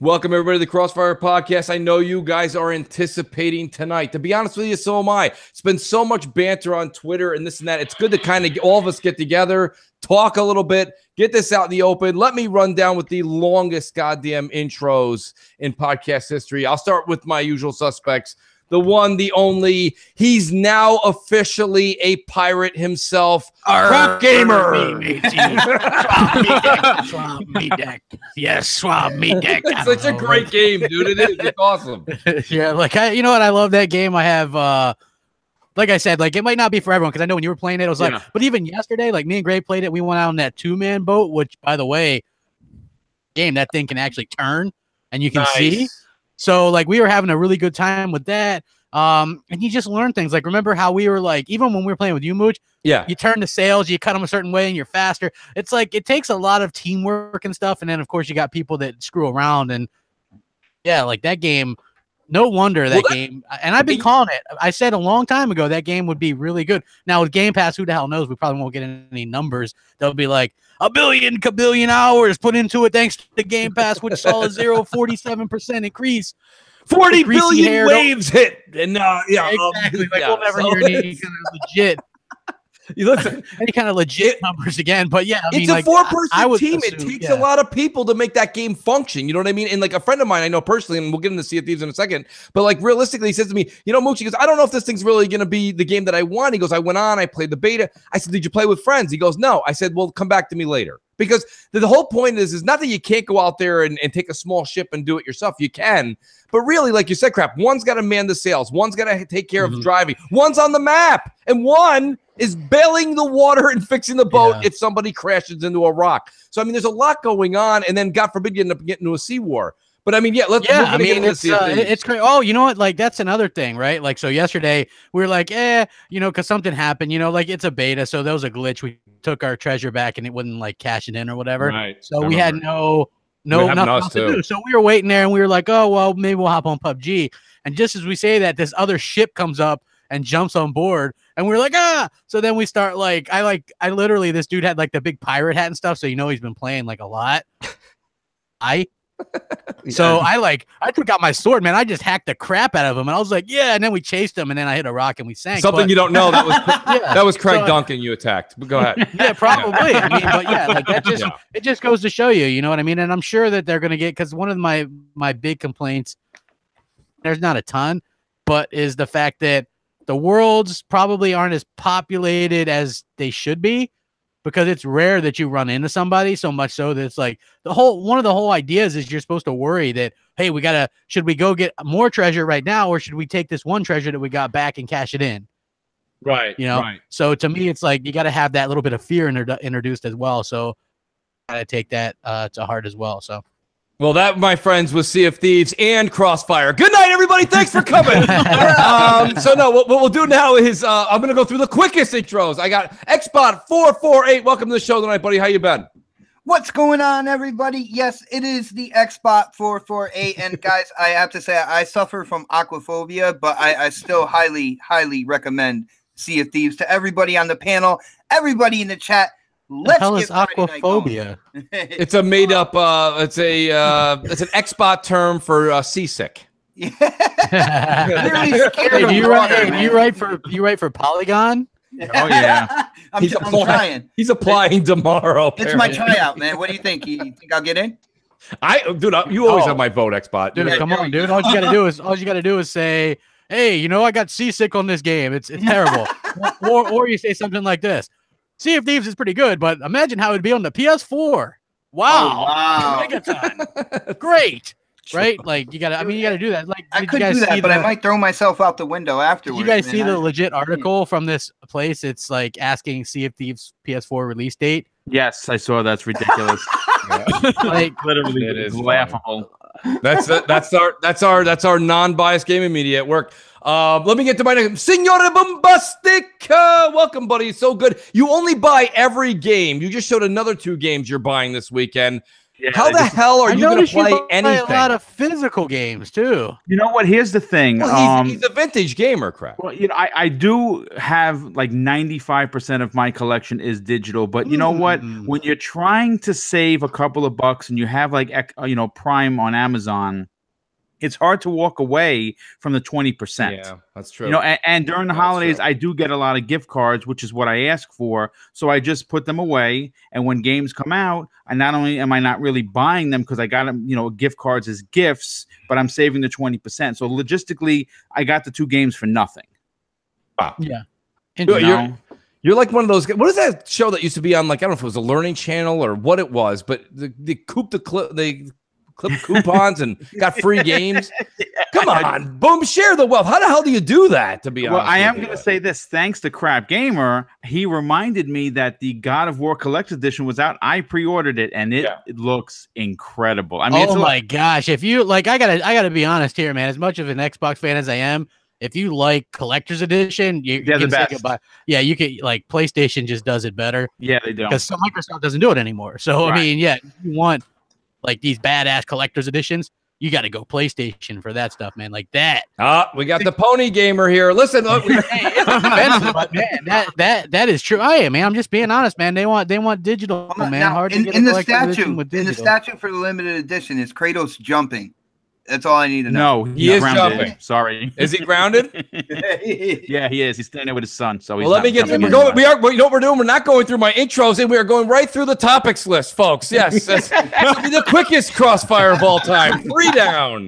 Welcome, everybody, to the CrossFire podcast. I know you guys are anticipating tonight. To be honest with you, so am I. It's been so much banter on Twitter and this and that. It's good to kind of all of us get together, talk a little bit, get this out in the open. Let me run down with the longest goddamn intros in podcast history. I'll start with my usual suspects. The one, the only, he's now officially a pirate himself. Crap Gamer. Swap me deck. Yes, swap me deck. It's such a great game, dude. It is. It's awesome. Yeah, like you know what? I love that game. I have like I said, like it might not be for everyone because I know when you were playing it, I was like, but even yesterday, like me and Gray played it. We went out on that 2-man boat, which by the way, that thing can actually turn and you can see. So like we were having a really good time with that. And you just learn things. Like remember how we were like, even when we were playing with you, Mooch, you turn the sails, you cut them a certain way and you're faster. It's like it takes a lot of teamwork and stuff. And then of course you got people that screw around and like that game. No wonder that game, and I've been calling it. I said a long time ago that game would be really good. Now with GamePass, who the hell knows? We probably won't get any numbers. They'll be like 1 billion kabillion hours put into it thanks to GamePass, which saw a 0.47% increase. 40 billion waves hit, and exactly. We'll never hear any kind of legit. You listen, any kind of legit numbers again, but yeah, it's a 4-person team. It takes a lot of people to make that game function. You know what I mean? And like a friend of mine I know personally, and we'll get into Sea of Thieves in a second, but like realistically, he says to me, you know, Mooch, he goes, I don't know if this thing's really going to be the game that I want. He goes, I went on, I played the beta. I said, did you play with friends? He goes, no. I said, well, come back to me later. Because the whole point is not that you can't go out there and take a small ship and do it yourself. You can. But really, like you said, crap, one's got to man the sails. One's got to take care of driving. One's on the map. And one is bailing the water and fixing the boat if somebody crashes into a rock. So, I mean, there's a lot going on. And then, God forbid, you end up getting into a sea war. But I mean, it's crazy. Oh, you know what? Like, that's another thing, right? Like, so yesterday we were like, you know, because something happened, you know, like it's a beta. So there was a glitch. We took our treasure back and it wouldn't like cash it in or whatever. Right. So we had nothing else to do. So we were waiting there and we were like, oh, well, maybe we'll hop on PUBG. And just as we say that, this other ship comes up and jumps on board. And we're like, so then we start like, I literally, this dude had like the big pirate hat and stuff. So, you know, he's been playing like a lot. So I took out my sword, man. I just hacked the crap out of him, and I was like, and then we chased him, and then I hit a rock and we sank. Something you don't know that was Craig Duncan you attacked. But go ahead. Yeah, probably. I mean, but like that just it just goes to show you know what I mean. And I'm sure that they're gonna get, because one of my big complaints, there's not a ton, but is the fact that the worlds probably aren't as populated as they should be. Because it's rare that you run into somebody, so much so that it's like one of the whole ideas is you're supposed to worry that, hey, should we go get more treasure right now, or should we take this one treasure that we got back and cash it in? Right. You know? Right. So to me, it's like you got to have that little bit of fear introduced as well. So I got to take that to heart as well. So. Well, that, my friends, was Sea of Thieves and CrossFire. Good night, everybody. Thanks for coming. So, no, what we'll do now is I'm going to go through the quickest intros. I got Xbot448. Welcome to the show tonight, buddy. How you been? What's going on, everybody? Yes, it is the Xbot448. And, guys, I have to say I suffer from aquaphobia, but I still highly, highly recommend Sea of Thieves to everybody on the panel, everybody in the chat. Let's hell is aquaphobia? It's a made up. It's an Xbot term for seasick. Yeah. Hey, do you write for Polygon? Oh yeah. I'm trying. He's applying tomorrow. It's my tryout, man. What do you think? You think I'll get in? You always have my vote, Xbot. Dude, come on, dude. All you gotta do is say, hey, you know, I got seasick on this game. It's terrible. or you say something like this. Sea of Thieves is pretty good, but imagine how it'd be on the PS4. Wow. Megaton. Great. Right? Like you gotta do that. Like I could do that, but I might throw myself out the window afterwards. You guys see the legit article from this place? It's like asking Sea of Thieves PS4 release date. Yes, I saw. That's ridiculous. Like literally, it is laughable. That's our non-biased gaming media at work. Let me get to my name. Signore Bombastic. Welcome, buddy. So good. You only buy every game. You just showed another 2 games you're buying this weekend. Yeah, how the hell are you going to play anything? A lot of physical games too. You know what? Here's the thing. Well, he's a vintage gamer, crap. Well, I do have like 95% of my collection is digital, but you know what? When you're trying to save a couple of bucks and you have like Prime on Amazon, it's hard to walk away from the 20%. Yeah, that's true. And during the holidays, I do get a lot of gift cards, which is what I ask for. So I just put them away. And when games come out, not only am I not really buying them because I got them, gift cards as gifts, but I'm saving the 20%. So logistically, I got the 2 games for nothing. Wow. Yeah. You're like one of those. What is that show that used to be on? Like, I don't know if it was a Learning Channel or what it was, but they clip coupons and got free games. Come on, boom, share the wealth. How the hell do you do that, to be honest? Well, I am going to say this. Thanks to Crap Gamer, he reminded me that the God of War Collector's Edition was out. I pre-ordered it, and it looks incredible. I mean, my gosh. If you like, I gotta be honest here, man. As much of an Xbox fan as I am, if you like Collector's Edition, you can the best. Yeah, you can, like, PlayStation just does it better. Yeah, they do. Because Microsoft doesn't do it anymore. So, I mean, yeah, you want like these badass collector's editions, you got to go PlayStation for that stuff, man. Like that. We got the Pony Gamer here. Listen, look, but man, that is true. I am, man. I'm just being honest, man. They want digital, man. Now, hard in to get the statue for the limited edition is Kratos jumping. That's all I need to know. No, he is grounded. jumping. Sorry. Is he grounded? Yeah, he is. He's standing there with his son. So he's let me get. You know what we're doing? We're not going through my intros, and we are going right through the topics list, folks. Yes, this will be the quickest Crossfire of all time. 3 down.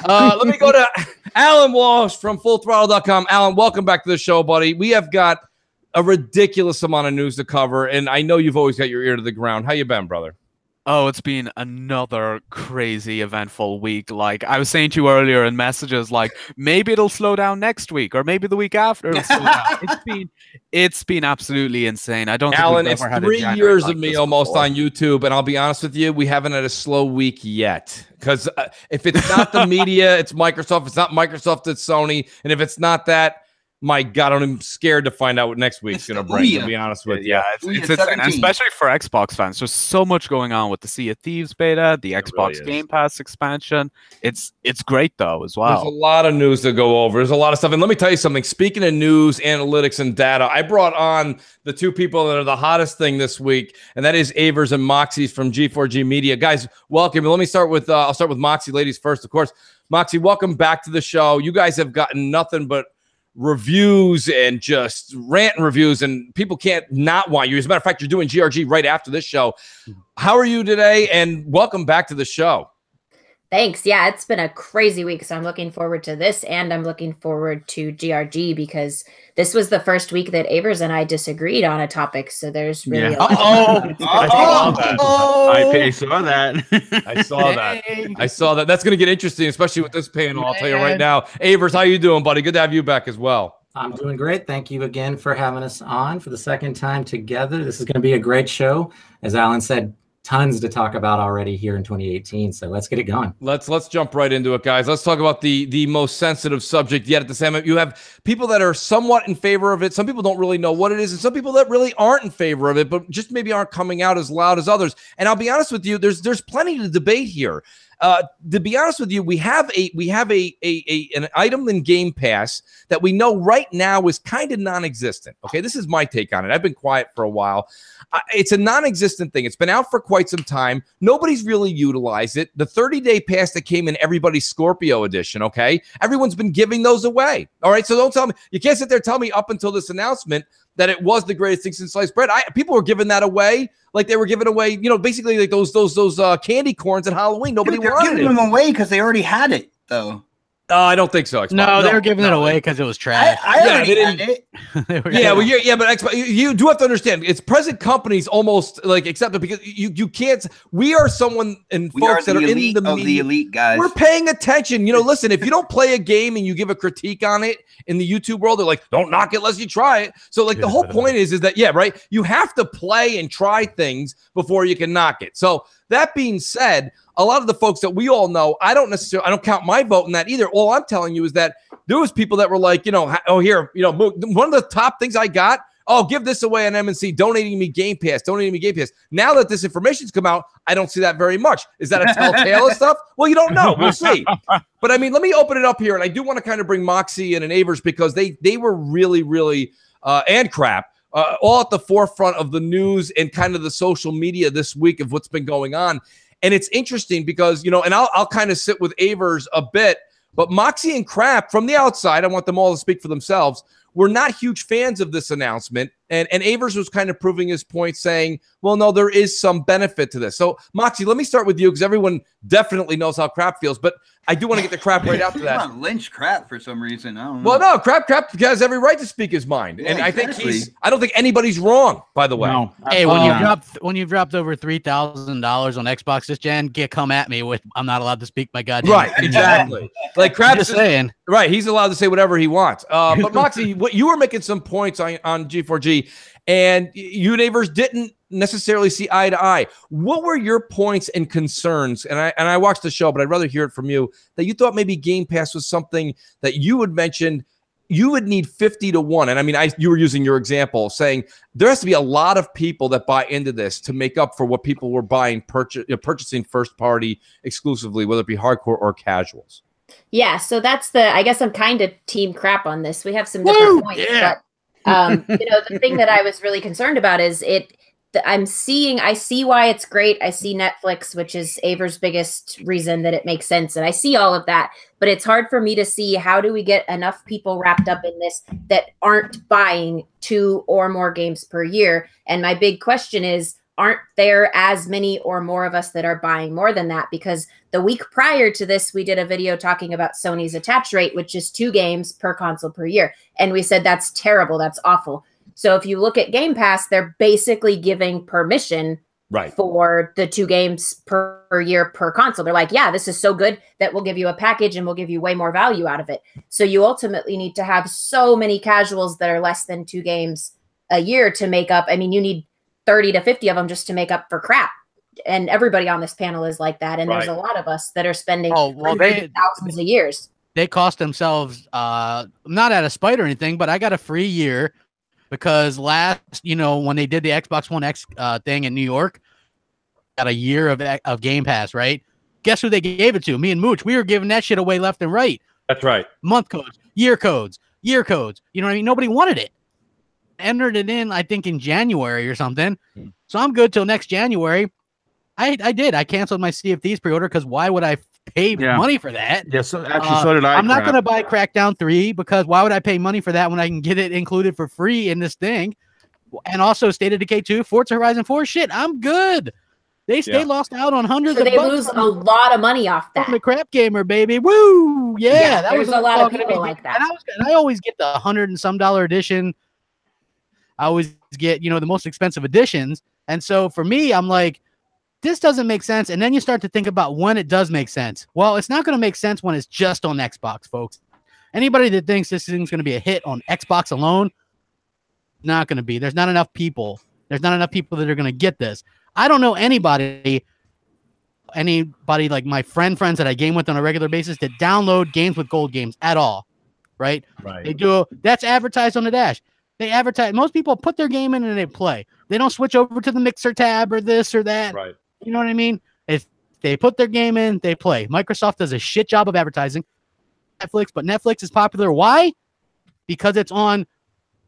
Let me go to Alan Walsh from FullThrottle.com. Alan, welcome back to the show, buddy. We have got a ridiculous amount of news to cover, and I know you've always got your ear to the ground. How you been, brother? Oh, it's been another crazy, eventful week. Like I was saying to you earlier in messages, like maybe it'll slow down next week, or maybe the week after it'll slow down. It's been absolutely insane. I don't think Alan, we've it's ever had 3 a years like of me almost on YouTube, and I'll be honest with you, we haven't had a slow week yet. Because if it's not the media, it's Microsoft. If it's not Microsoft, it's Sony. And if it's not that, my God, I'm scared to find out what next week's going to bring, to be honest with you. Yeah, it's insane, especially for Xbox fans. There's so much going on with the Sea of Thieves beta, the Xbox Game Pass expansion. It's great, though, as well. There's a lot of news to go over. There's a lot of stuff. And let me tell you something. Speaking of news, analytics, and data, I brought on the 2 people that are the hottest thing this week, and that is Avers and Moxie from G4G Media. Guys, welcome. Let me start with, I'll start with Moxie, ladies first, of course. Moxie, welcome back to the show. You guys have gotten nothing but reviews and just rant and reviews, and people can't not want you. As a matter of fact, you're doing GRG right after this show. How are you today? And welcome back to the show. Thanks. Yeah, it's been a crazy week, so I'm looking forward to this, and I'm looking forward to GRG because this was the first week that Avers and I disagreed on a topic, so there's really a lot. I saw that. I saw that. I saw that. That's going to get interesting, especially with this panel. I'll tell you right now. Avers, how you doing, buddy? Good to have you back as well. I'm doing great. Thank you again for having us on for the second time together. This is going to be a great show. As Alan said, tons to talk about already here in 2018. So let's get it going. Let's jump right into it, guys. Let's talk about the most sensitive subject yet. At the same time, you have people that are somewhat in favor of it. Some people don't really know what it is, and some people that really aren't in favor of it, but just maybe aren't coming out as loud as others. And I'll be honest with you, there's plenty to debate here. To be honest with you, we have an item in Game Pass that we know right now is kind of non-existent. Okay, this is my take on it. I've been quiet for a while. It's a non-existent thing. It's been out for quite some time. Nobody's really utilized it. The 30-day pass that came in everybody's Scorpio edition, okay? Everyone's been giving those away. All right, so don't tell me. You can't sit there and tell me up until this announcement that it was the greatest thing since sliced bread. People were giving that away like they were giving away, basically like those candy corns at Halloween. Nobody wanted giving them away because they already had it, though. I don't think so. Xbox. No, they were giving it away because it was trash. I already had it. But Xbox, you do have to understand, it's present companies almost like accept it because you can't. We are someone and folks that are in the media. The elite guys. We're paying attention. Listen, if you don't play a game and you give a critique on it in the YouTube world, they're like, don't knock it unless you try it. So like the whole point is that right, you have to play and try things before you can knock it. So that being said, a lot of the folks that we all know, I don't count my vote in that either. All I'm telling you is that there was people that were like, here, one of the top things I got, oh, give this away on MNC, donating me Game Pass. Now that this information's come out, I don't see that very much. Is that a telltale of stuff? Well, you don't know. We'll see. But I mean, let me open it up here, and I do want to kind of bring Moxie and Avers because they were really, really and crap. All at the forefront of the news and kind of the social media this week of what's been going on. And it's interesting because, you know, and I'll kind of sit with Avers a bit, but Moxie and Crap from the outside, I want them all to speak for themselves, we're not huge fans of this announcement. And Avers was kind of proving his point saying, well, no, there is some benefit to this. So, Moxie, let me start with you because everyone definitely knows how Crap feels, but I do want to get the Crap right after that. On lynch Crap for some reason. I don't know. Well, no, Crap has every right to speak his mind. Yeah, and I think exactly. I don't think anybody's wrong, by the way. No. Hey, when you've dropped over $3,000 on Xbox this gen, come at me with I'm not allowed to speak my goddamn. Right, exactly. Like Crap just saying. Right, he's allowed to say whatever he wants. But Moxie, what you were making some points on G4G, and you and Avers didn't necessarily see eye to eye. What were your points and concerns? And I watched the show, but I'd rather hear it from you, that you thought maybe Game Pass was something that you had mentioned you would need 50 to 1. And I mean, you were using your example saying there has to be a lot of people that buy into this to make up for what people were buying, purchasing first party exclusively, whether it be hardcore or casuals. Yeah, so that's I guess I'm kind of team Crap on this. We have some different points. Yeah. But, the thing that I was really concerned about is I see why it's great. I see Netflix, which is Avers' biggest reason that it makes sense. And I see all of that, but it's hard for me to see how do we get enough people wrapped up in this that aren't buying 2 or more games per year. And my big question is, aren't there as many or more of us that are buying more than that? Because the week prior to this, we did a video talking about Sony's attach rate, which is 2 games per console per year. And we said, that's terrible. That's awful. So if you look at Game Pass, they're basically giving permission for the 2 games per year per console. They're like, yeah, this is so good that we'll give you a package and we'll give you way more value out of it. So you ultimately need to have so many casuals that are less than 2 games a year to make up. I mean, you need 30 to 50 of them just to make up for Crap. And everybody on this panel is like that. And there's a lot of us that are spending thousands of years. They cost themselves, not at a spite or anything, but I got a free year because when they did the Xbox One X thing in New York, got a year of Game Pass, right? Guess who they gave it to? Me and Mooch. We were giving that shit away left and right. That's right. Month codes, year codes. You know what I mean? Nobody wanted it. Entered it in, I think, in January or something. So I'm good till next January. I did. I canceled my Sea of Thieves pre-order because why would I pay money for that? Yeah, so did I. I'm not going to buy Crackdown 3 because why would I pay money for that when I can get it included for free in this thing? And also State of Decay 2, Forza Horizon 4. Shit, I'm good. They lost out on hundreds of bucks. They lose a lot of money off that. I'm the Crap Gamer, baby. Woo! Yeah, that there's was a lot of people like that. And I always get the $100 and some edition. I always get, the most expensive editions. And so for me, I'm like, this doesn't make sense. And then you start to think about when it does make sense. Well, it's not going to make sense when it's just on Xbox, folks. Anybody that thinks this thing's going to be a hit on Xbox alone, not going to be. There's not enough people. There's not enough people that are going to get this. I don't know anybody like my friends that I game with on a regular basis that download games with gold games at all, right? Right. They do. That's advertised on the dash. They advertise. Most people put their game in and they play. They don't switch over to the Mixer tab or this or that. Right. You know what I mean? If they put their game in, they play. Microsoft does a shit job of advertising. Netflix, but Netflix is popular. Why? Because it's on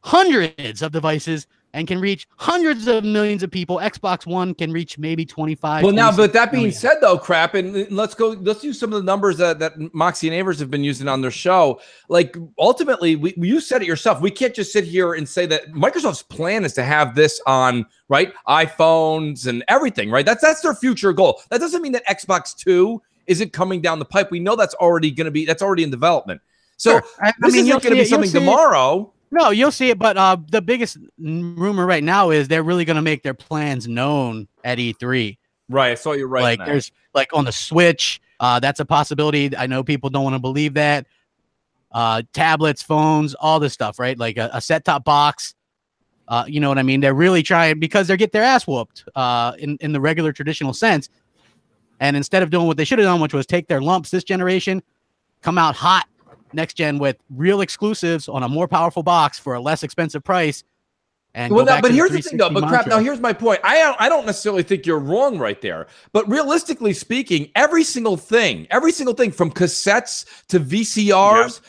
hundreds of devices and can reach hundreds of millions of people. Xbox One can reach maybe 25. Well, now, but that being said, though, Crap, and let's use some of the numbers that Moxie and Avers have been using on their show. Like, ultimately, you said it yourself. We can't just sit here and say that Microsoft's plan is to have this on, right, iPhones and everything, right? That's their future goal. That doesn't mean that Xbox 2 isn't coming down the pipe. We know that's already in development. So this isn't going to be something tomorrow. No, you'll see it, but the biggest rumor right now is they're really going to make their plans known at E3. Right, I saw you right. Like there's like on the Switch, that's a possibility. I know people don't want to believe that. Tablets, phones, all this stuff, right? Like a set-top box. You know what I mean? They're really trying because they get their ass whooped in the regular traditional sense. And instead of doing what they should have done, which was take their lumps this generation, come out hot next gen with real exclusives on a more powerful box for a less expensive price, And well, but here's the thing, though. But crap, now here's my point. I don't necessarily think you're wrong right there. But realistically speaking, every single thing from cassettes to VCRs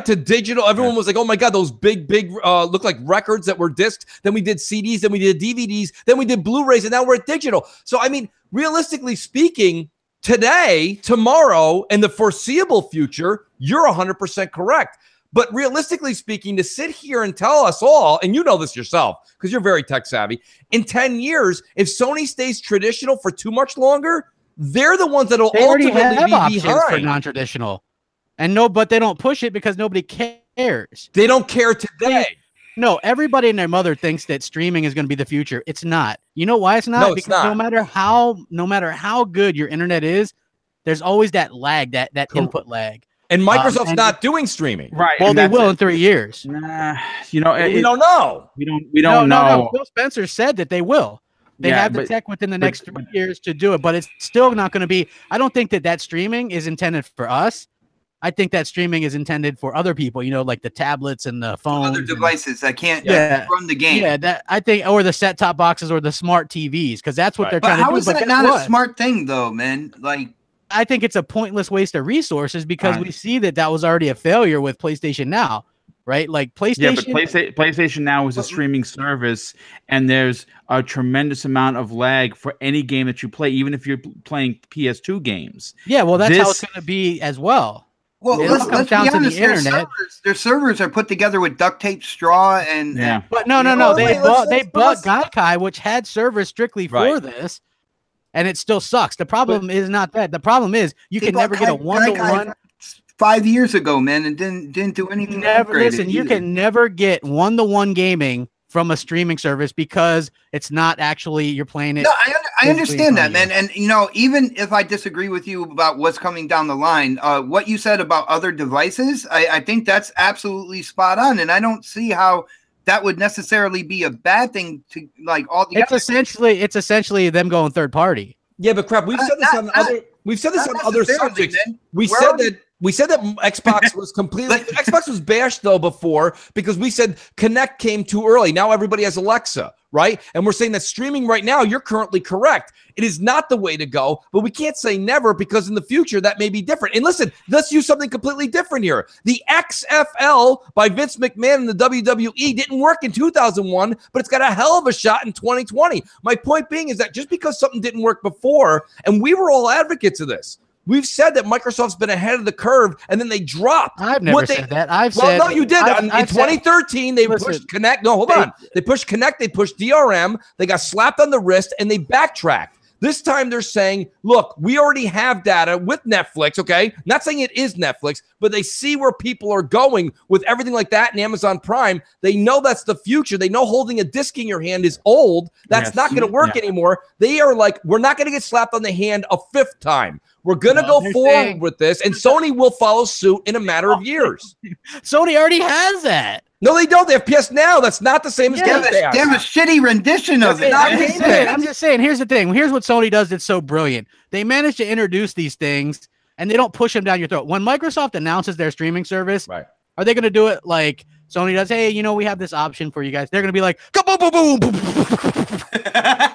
to digital, everyone was like, "Oh my god, those big look like records that were discs." Then we did CDs, then we did DVDs, then we did Blu-rays, and now we're at digital. So I mean, realistically speaking, today, tomorrow, and the foreseeable future, you're 100% correct. But realistically speaking, to sit here and tell us all, and you know this yourself because you're very tech savvy, in 10 years, if Sony stays traditional for too much longer, they're the ones that will ultimately be behind for non-traditional. But they don't push it because nobody cares. They don't care today. No, everybody and their mother thinks that streaming is going to be the future. It's not. You know why it's not? No, because no matter how good your internet is, there's always that lag, that input lag. And Microsoft's not doing streaming, right? Well, they will in 3 years. Nah, you know, we don't know. We don't know. No. Phil Spencer said that they will. They have the tech within the next 3 years to do it, but it's still not going to be. I don't think that streaming is intended for us. I think that streaming is intended for other people. You know, like the tablets and the phones, other devices that can't run the game. Yeah, that I think, or the set-top boxes or the smart TVs, because that's what they're trying to do. How is that not a smart thing, though, man? Like, I think it's a pointless waste of resources because we see that was already a failure with PlayStation Now, right? Like PlayStation. Yeah, but PlayStation Now is a streaming service, and there's a tremendous amount of lag for any game that you play, even if you're playing PS2 games. Yeah, well, that's how it's going to be as well. Well, let's be honest. Their servers are put together with duct tape, straw, and But no. They bought Gaikai, which had servers strictly for this. And it still sucks. The problem is not that. The problem is you can never get a one-to-one. 5 years ago, man, and didn't do anything. Listen, you can never get one-to-one gaming from a streaming service because it's not actually you're playing it. No, I understand that, man. And you know, even if I disagree with you about what's coming down the line, what you said about other devices, I think that's absolutely spot on, and I don't see how that would necessarily be a bad thing to like all the. It's essentially them going third party. Yeah, but crap, we've said this on other subjects. We said that Xbox was completely Xbox was bashed though before because we said Kinect came too early. Now everybody has Alexa, right? And we're saying that streaming right now, you're currently correct. It is not the way to go, but we can't say never because in the future that may be different. And listen, let's use something completely different here. The XFL by Vince McMahon in the WWE didn't work in 2001, but it's got a hell of a shot in 2020. My point being is that just because something didn't work before, and we were all advocates of this, we've said that Microsoft's been ahead of the curve, and then they dropped. I've never said that. No, you did. In 2013, they pushed Kinect. No, hold on. They pushed Kinect. They pushed DRM. They got slapped on the wrist, and they backtracked. This time they're saying, look, we already have data with Netflix, okay? Not saying it is Netflix, but they see where people are going with everything like that in Amazon Prime. They know that's the future. They know holding a disc in your hand is old. That's not going to work anymore. They are like, we're not going to get slapped on the hand a fifth time. We're going to go forward with this, and Sony will follow suit in a matter of years. Sony already has that. No, they don't. They have PS Now. That's not the same as GamePass. They have a shitty rendition of it. I'm just saying, here's the thing. Here's what Sony does that's so brilliant. They manage to introduce these things, and they don't push them down your throat. When Microsoft announces their streaming service, are they going to do it like Sony does? Hey, you know, we have this option for you guys. They're going to be like, boom, boom, boom.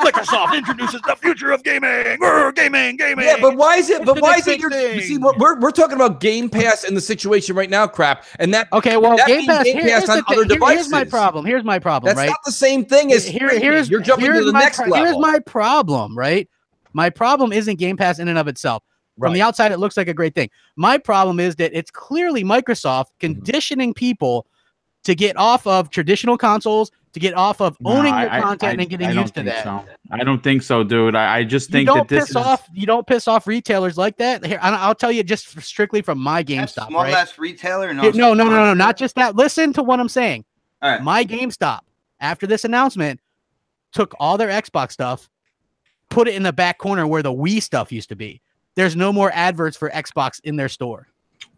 Microsoft introduces the future of gaming. Gaming. Yeah, but why is it? You see, we're talking about Game Pass in the situation right now, crap. And that Game Pass on other devices. Here's my problem. That's not the same thing as you're jumping to the next level. Here's my problem, right? My problem isn't Game Pass in and of itself. From the outside, it looks like a great thing. My problem is that it's clearly Microsoft conditioning people to get off of traditional consoles, to get off of owning your content and getting used to that. I don't think so, dude. I just think you don't piss off retailers like that. Here, I'll tell you just strictly from my GameStop. Small ass retailer? No, not just that. Listen to what I'm saying. All right. My GameStop, after this announcement, took all their Xbox stuff, put it in the back corner where the Wii stuff used to be. There's no more adverts for Xbox in their store.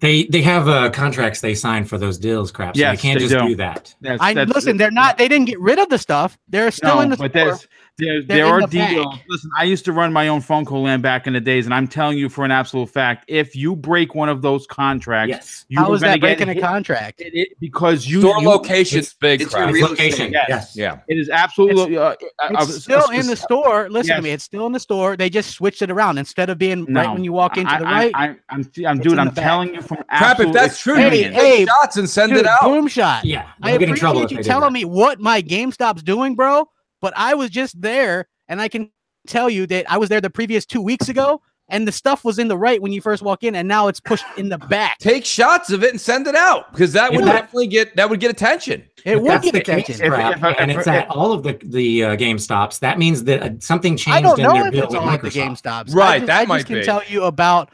They have contracts they signed for those deals, crap. So they can't just do that. Listen, they're not. They didn't get rid of the stuff. They're still in the store. There are deals. Listen, I used to run my own Funko Land back in the days, and I'm telling you for an absolute fact, if you break one of those contracts, how is that breaking a contract? Because store location's big. It's your real location. Yes. Yeah. It is absolutely. It's still in the store. Listen to me. It's still in the store. They just switched it around instead of being right when you walk into the right. I'm telling you from crap. If that's true, hey, shots and send it out. Boom shot. Yeah, I appreciate you telling me what my GameStop's doing, bro. But I was just there, and I can tell you that I was there the previous 2 weeks ago, and the stuff was in the right when you first walk in, and now it's pushed in the back. Take shots of it and send it out, because that would definitely get attention. It would get attention. And it's at all of the GameStops. That means that something changed. I don't know in if their it's bill all with at the GameStops. Right, I might can be. tell you about.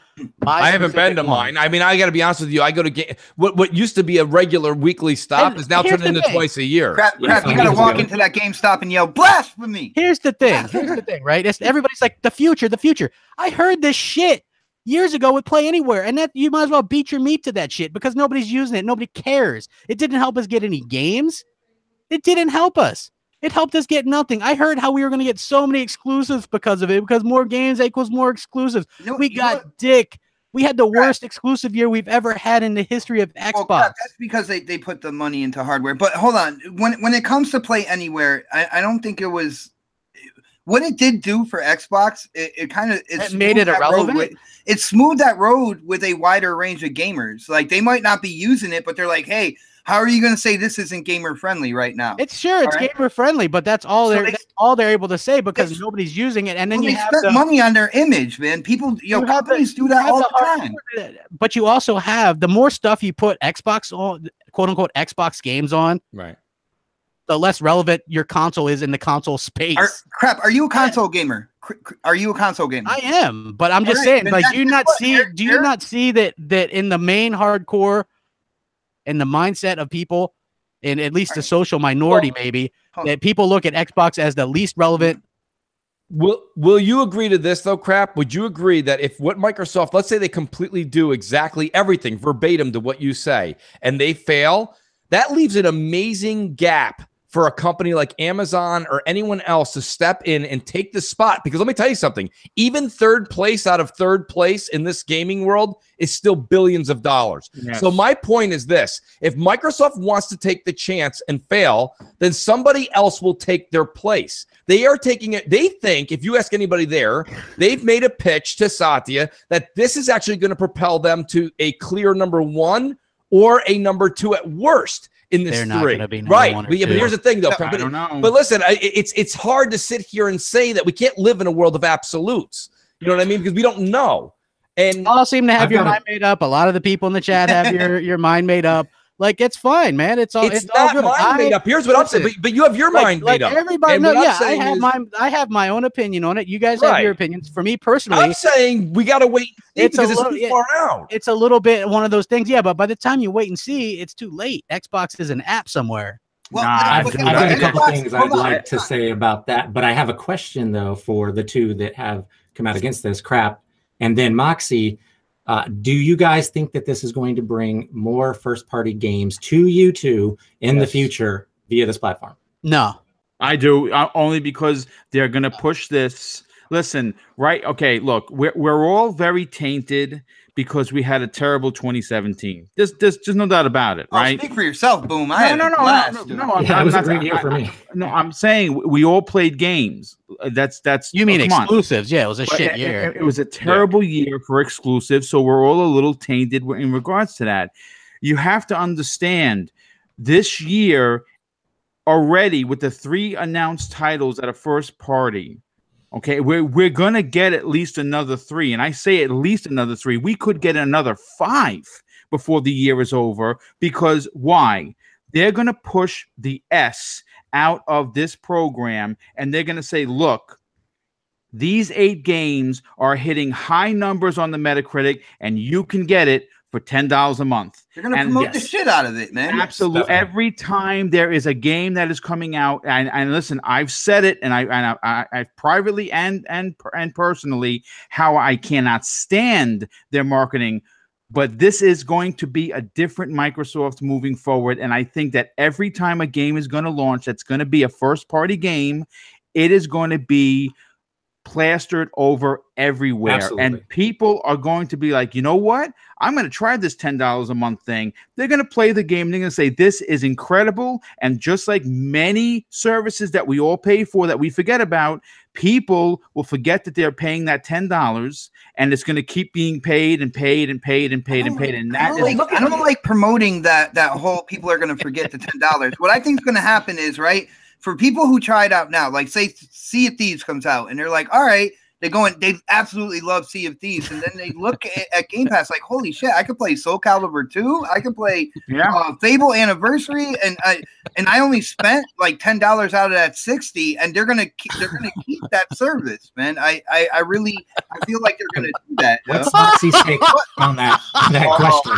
I haven't been to mine. I mean, I got to be honest with you. I go to what used to be a regular weekly stop is now turned into twice a year. Crap, you got to walk into that GameStop and yell blasphemy. Here's the thing, right? Everybody's like the future. I heard this shit years ago with Play Anywhere, and that you might as well beat your meat to that shit because nobody's using it. Nobody cares. It didn't help us get any games. It didn't help us. It helped us get nothing. I heard how we were going to get so many exclusives because of it, because more games equals more exclusives. We got dick. We had the worst exclusive year we've ever had in the history of Xbox. Well, that's because they put the money into hardware. But hold on. When it comes to Play Anywhere, I don't think it was what it did do for Xbox. It made it irrelevant. It smoothed that road with a wider range of gamers. Like they might not be using it, but they're like, hey, how are you going to say this isn't gamer friendly right now? It's gamer friendly, but that's all they're able to say because nobody's using it. And then you spent money on their image, man. People, companies do that all the time. But you also have the more stuff you put Xbox on, quote unquote Xbox games on, right? The less relevant your console is in the console space. Are you a console gamer? Are you a console gamer? I am, but I'm just saying, like, do you not see that in the main hardcore and the mindset of people, and at least the social minority, that people look at Xbox as the least relevant. Will you agree to this though, Crap? Would you agree that if what Microsoft, let's say they completely do exactly everything verbatim to what you say, and they fail, that leaves an amazing gap for a company like Amazon or anyone else to step in and take the spot. Because let me tell you something, even third place out of third place in this gaming world is still billions of dollars. Yes. So my point is this, if Microsoft wants to take the chance and fail, then somebody else will take their place. They are taking it. They think, if you ask anybody there, they've made a pitch to Satya that this is actually going to propel them to a clear number one or a number two at worst. In this three, right? But here's the thing, though. I don't know. But listen, it's hard to sit here and say that we can't live in a world of absolutes. You know what I mean? Because we don't know. And you all seem to have your mind made up. A lot of the people in the chat have your mind made up. Like, it's fine, man. It's all not all good. Mind made up. Here's what I'm saying. But you have your mind made up. Everybody knows. Yeah, I have my own opinion on it. You guys have your opinions. For me personally, I'm saying we got to wait because it's too far out. It's a little bit one of those things. Yeah, but by the time you wait and see, it's too late. Xbox is an app somewhere. Well, I've got a couple things I'd like to say about that, but I have a question though for the two that have come out against this crap, and then Moxie. Do you guys think that this is going to bring more first-party games to you two in the future via this platform? No. I do, only because they're going to push this. Listen, right? Okay, look, we're all very tainted because we had a terrible 2017. There's no doubt about it, right? Speak for yourself, Boom. No, I'm not here for me. No, I'm saying we all played games. That's you mean exclusives? Yeah, it was a shit year. It was a terrible year for exclusives, so we're all a little tainted in regards to that. You have to understand this year already with the 3 announced titles that are first party. Okay, we're gonna get at least another 3, and I say at least another 3. We could get another 5 before the year is over. Because why? They're gonna push the S out of this program, and they're gonna say, look, these 8 games are hitting high numbers on the Metacritic, and you can get it for $10 a month. They're going to promote the shit out of it, man. Absolutely. Every time there is a game that is coming out, and listen, I've said it, and I privately and personally, how I cannot stand their marketing. But this is going to be a different Microsoft moving forward. And I think that every time a game is going to launch, that's going to be a first-party game, it is going to be plastered over everywhere. Absolutely. And people are going to be like, you know what? I'm going to try this $10 a month thing. They're going to play the game. They're going to say, this is incredible. And just like many services that we all pay for that we forget about, people will forget that they're paying that $10, and it's going to keep being paid and paid and paid and paid and paid. And that I don't like promoting that whole people are going to forget the $10. What I think is going to happen is, right, for people who try it out now, like say Sea of Thieves comes out and they're like, all right, they absolutely love Sea of Thieves. And then they look at Game Pass like, holy shit, I could play Soul Calibur 2. I could play Fable Anniversary. And I only spent like $10 out of that 60, and they're gonna keep that service, man. I feel like they're gonna do that. What's Moxie's take on that question?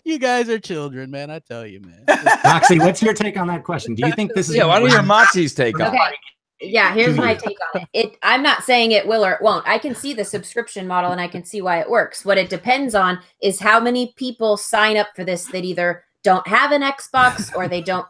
You guys are children, man. I tell you, man. Moxie, what's your take on that question? Do you think this is? Yeah, why don't you hear Moxie's take on it? Okay. Yeah, here's my take on it. I'm not saying it will or it won't. I can see the subscription model and I can see why it works. What it depends on is how many people sign up for this that either don't have an Xbox or they don't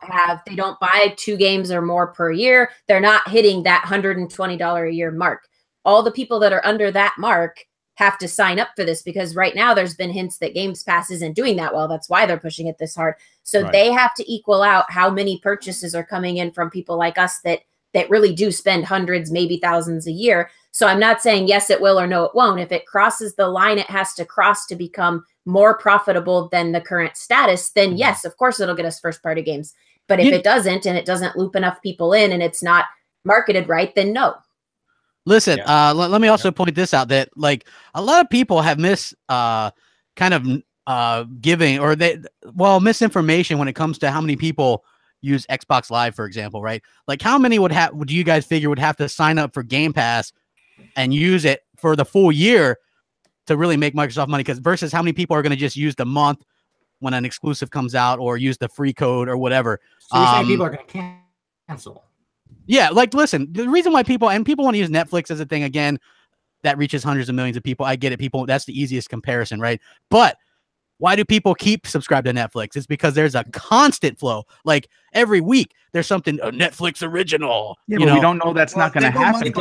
buy 2 games or more per year. They're not hitting that $120 a year mark. All the people that are under that mark have to sign up for this, because right now there's been hints that GamePass isn't doing that well. That's why they're pushing it this hard. So they have to equal out how many purchases are coming in from people like us that really do spend hundreds, maybe thousands a year. So I'm not saying yes, it will or no, it won't. If it crosses the line it has to cross to become more profitable than the current status, then yes, of course it'll get us first party games. But if it doesn't, and it doesn't loop enough people in and it's not marketed right, then no. Listen, let me also point this out, that like a lot of people have giving, or misinformation when it comes to how many people use Xbox Live, for example, right? Like how many would you guys figure would have to sign up for Game Pass and use it for the full year to really make Microsoft money? Because versus how many people are going to just use the month when an exclusive comes out, or use the free code or whatever. So you're saying people are going to cancel? Yeah, like listen, the reason why people want to use Netflix as a thing, again, that reaches hundreds of millions of people. I get it. People, that's the easiest comparison, right? But why do people keep subscribed to Netflix? It's because there's a constant flow. Like every week, there's something, a Netflix original. Yeah, but we don't know that's not going to happen.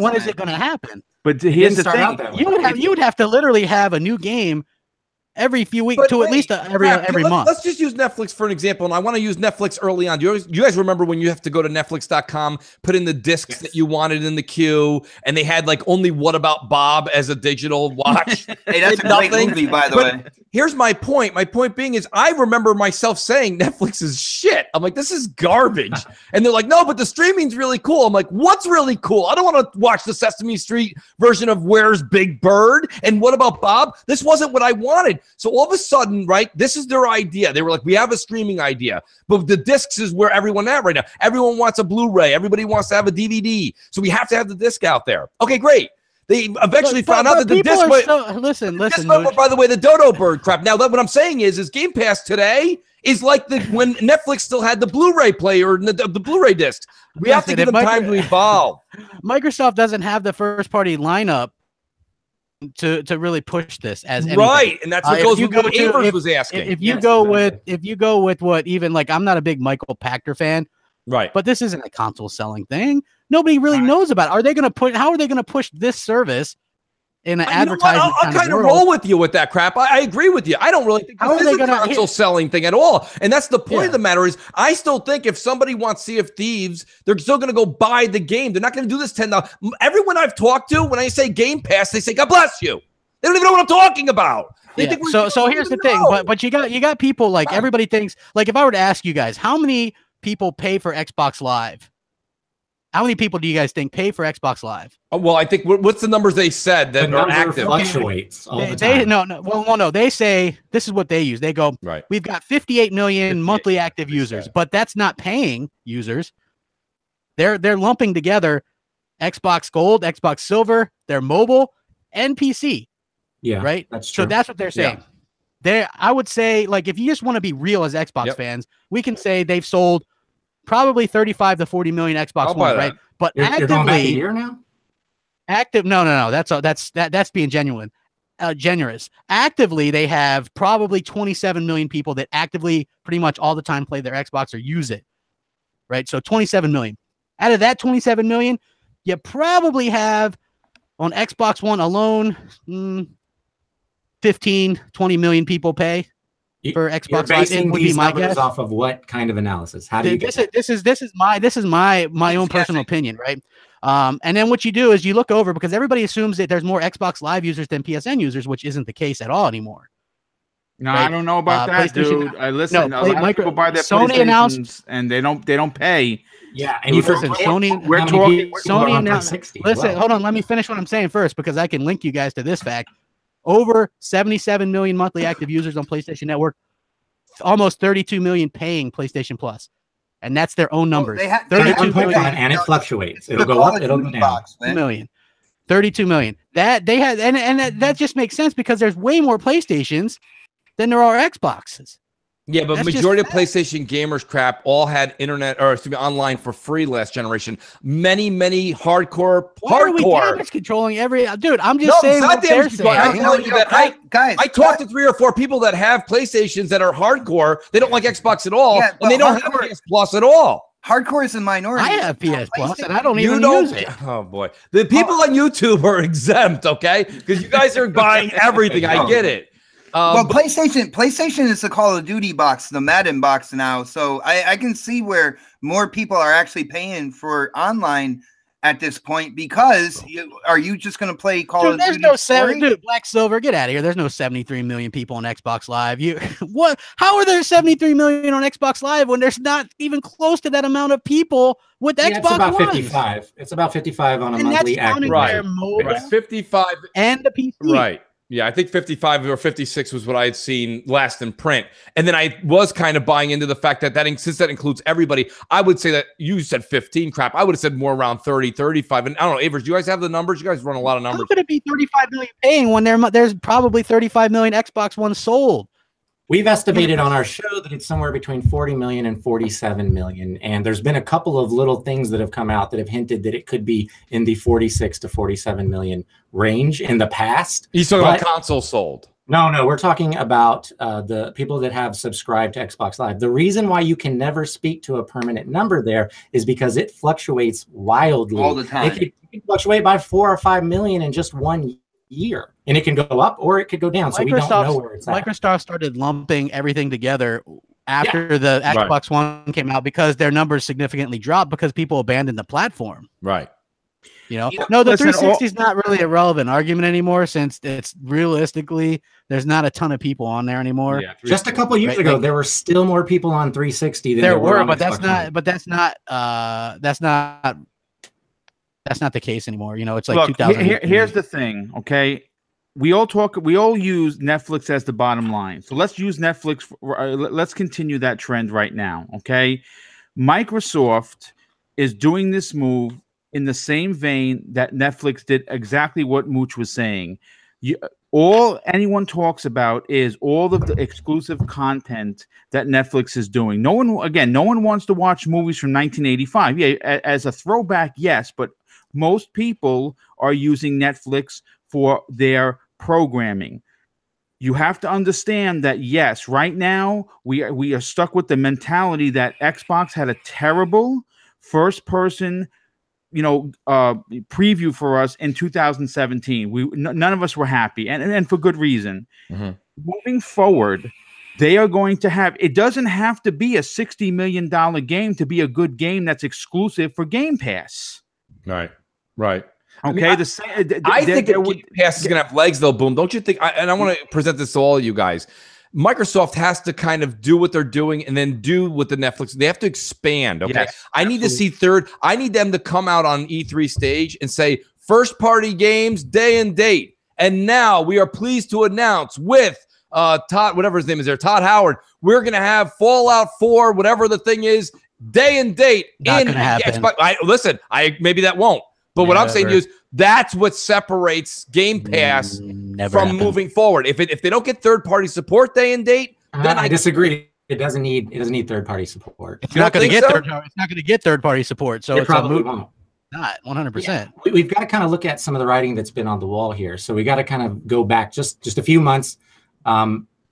When is it going to happen? But here's the thing: you would have to literally have a new game every few weeks at least every month. Let's just use Netflix for an example. And I want to use Netflix early on. Do you guys remember when you have to go to Netflix.com, put in the discs that you wanted in the queue, and they had like only What About Bob as a digital watch? Hey, that's a great movie, by the way. Here's my point. My point being is I remember myself saying Netflix is shit. I'm like, this is garbage. And they're like, no, but the streaming's really cool. I'm like, what's really cool? I don't want to watch the Sesame Street version of Where's Big Bird and What About Bob? This wasn't what I wanted. So all of a sudden, right, this is their idea. They were like, we have a streaming idea, but the discs is where everyone at right now. Everyone wants a Blu-ray. Everybody wants to have a DVD. So we have to have the disc out there. Okay, great. They eventually found out that the disc was... Listen. By the way, the dodo bird crap. Now, what I'm saying is Game Pass today is like when Netflix still had the Blu-ray player and the Blu-ray discs. We have to give them time to evolve. Microsoft doesn't have the first-party lineup to really push this as anything. Right, and that's what goes with what Avers was asking. If you go with what, even like, I'm not a big Michael Pachter fan, right? But this isn't a console selling thing. Nobody really knows about it. How are they going to push this service in an advertisement? I'll kind of roll with you with that crap. I agree with you. I don't really think this is a console selling thing at all. And that's the point of the matter is I still think if somebody wants Sea of Thieves, they're still going to go buy the game. They're not going to do this $10. Everyone I've talked to, when I say Game Pass, they say, God bless you. They don't even know what I'm talking about. So here's the thing. But you got people like everybody thinks, like if I were to ask you guys, how many people pay for Xbox Live? How many people do you guys think pay for Xbox Live? Well, I think what's the numbers they said that are active? Fluctuates all the time. No. They say this is what they use. They go, right. We've got 58 million monthly active users, but that's not paying users. They're lumping together Xbox Gold, Xbox Silver, their mobile, and PC. Yeah, right. That's true. So that's what they're saying. I would say, like, if you just want to be real as Xbox fans, we can say they've sold probably 35 to 40 million Xbox One, right? But you're going back a year now? No. That's being genuine, generous. Actively, they have probably 27 million people that actively, pretty much all the time, play their Xbox or use it. right? So 27 million. Out of that 27 million, you probably have on Xbox One alone 15, 20 million people pay for Xbox You're basing Live. Would these be my numbers guess. off of what kind of analysis? How do you get this is my own personal opinion, right? And then what you do is you look over, because everybody assumes that there's more Xbox Live users than PSN users, which isn't the case at all anymore. No, right? I don't know about that, dude. I listen. No, a lot of people buy their Sony PlayStations announced, and they don't pay. Yeah, and you listen, Sony. We're talking. Sony announced. Listen, hold on. Let me finish what I'm saying first, because I can link you guys to this fact. Over 77 million monthly active users on PlayStation Network. Almost 32 million paying PlayStation Plus, and that's their own numbers. 32 million, and it fluctuates. It'll go up, it'll go down. 32 million. That they had, and that just makes sense because there's way more PlayStations than there are Xboxes. Yeah, but majority of PlayStation gamers crap all had internet or online for free last generation. Many hardcore. Are we damage controlling every dude? I'm just saying. It's not damage control. I tell you that I talked to 3 or 4 people that have PlayStations that are hardcore. They don't like Xbox at all, and they don't have PS Plus at all. Hardcore is a minority. I have PS Plus, and I don't even use it. Oh boy, the people on YouTube are exempt, okay? Because you guys are buying everything. I get it. Well, PlayStation is the Call of Duty box, the Madden box now. So I can see where more people are actually paying for online at this point, because are you just going to play Call of Duty? There's no 7, dude. Black Silver, get out of here. There's no 73 million people on Xbox Live. What? How are there 73 million on Xbox Live when there's not even close to that amount of people with Xbox It's about One? 55. It's about 55 on a monthly active. Right. Mobile 55 and the PC. Right. Yeah, I think 55 or 56 was what I had seen last in print. And then I was kind of buying into the fact that since that includes everybody, I would say that you said 15 crap. I would have said more around 30, 35. And I don't know, Avers, do you guys have the numbers? You guys run a lot of numbers. How could it be 35 million paying when there's probably 35 million Xbox One sold? We've estimated on our show that it's somewhere between 40 million and 47 million. And there's been a couple of little things that have come out that have hinted that it could be in the 46 to 47 million range in the past. He's talking about consoles sold. No, we're talking about the people that have subscribed to Xbox Live. The reason why you can never speak to a permanent number there is because it fluctuates wildly. All the time. It can fluctuate by 4 or 5 million in just 1 year, and it can go up or it could go down. So we don't know where it's at. Microsoft started lumping everything together after the Xbox One came out because their numbers significantly dropped because people abandoned the platform. Right. No, the 360 is not really a relevant argument anymore, since it's realistically there's not a ton of people on there anymore. Yeah, just a couple years ago, there were still more people on 360 than there were on but Xbox that's not the case anymore. It's like 2000. Here's the thing, okay? We all use Netflix as the bottom line. So let's use Netflix. Let's continue that trend right now, okay? Microsoft is doing this move in the same vein that Netflix did exactly what Mooch was saying. All anyone talks about is all of the exclusive content that Netflix is doing. No one wants to watch movies from 1985. Yeah, as a throwback, yes, but most people are using Netflix for their programming. You have to understand that, yes, right now we are stuck with the mentality that Xbox had a terrible first-person preview for us in 2017. None of us were happy, and for good reason. Mm-hmm. Moving forward, they are going to have. It doesn't have to be a $60 million game to be a good game that's exclusive for Game Pass. Right. Okay. I think Game Pass is going to have legs, though. Boom. Don't you think? And I want to present this to all of you guys. Microsoft has to kind of do what they're doing and then do with the Netflix. They have to expand. Okay. Yes, I need to see I need them to come out on E3 stage and say first party games, day and date. And now we are pleased to announce with Todd, whatever his name is there, Todd Howard, we're going to have Fallout 4, whatever the thing is, day and date. Not going to happen. Listen, maybe that won't. But what I'm saying is that's what separates Game Pass from moving forward. If they don't get third-party support day and date, then I disagree. It doesn't need third-party support. It's not going to get third-party support. So it probably won't. Not 100%. Yeah. We've got to kind of look at some of the writing that's been on the wall here. So we got to kind of go back just a few months.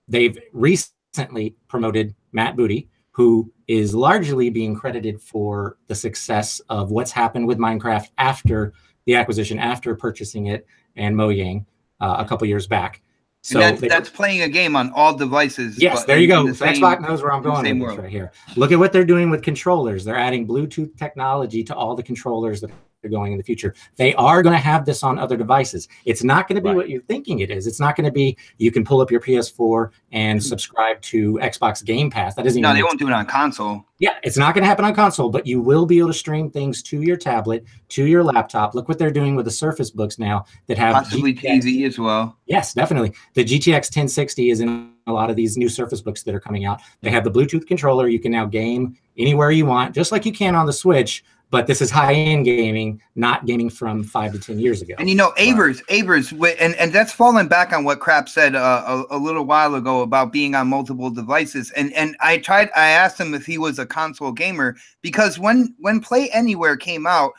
They've recently promoted Matt Booty, who is largely being credited for the success of what's happened with Minecraft after the acquisition, after purchasing it and Mojang a couple years back. So that's playing a game on all devices. Yes, there you go. Xbox knows where I'm going with this right here. Look at what they're doing with controllers. They're adding Bluetooth technology to all the controllers that are going in the future. They are going to have this on other devices. It's not going to be what you're thinking it is. It's not going to be you can pull up your PS4 and subscribe to Xbox GamePass. That isn't. No, they won't do it on console. Yeah, it's not going to happen on console, but you will be able to stream things to your tablet, to your laptop. Look what they're doing with the Surface Books now that have possibly TV as well. Yes, definitely. The GTX 1060 is in a lot of these new Surface Books that are coming out. They have the Bluetooth controller. You can now game anywhere you want, just like you can on the Switch. But this is high-end gaming, not gaming from 5 to 10 years ago. And Avers, and that's falling back on what Crap said a little while ago about being on multiple devices. And I asked him if he was a console gamer, because when Play Anywhere came out,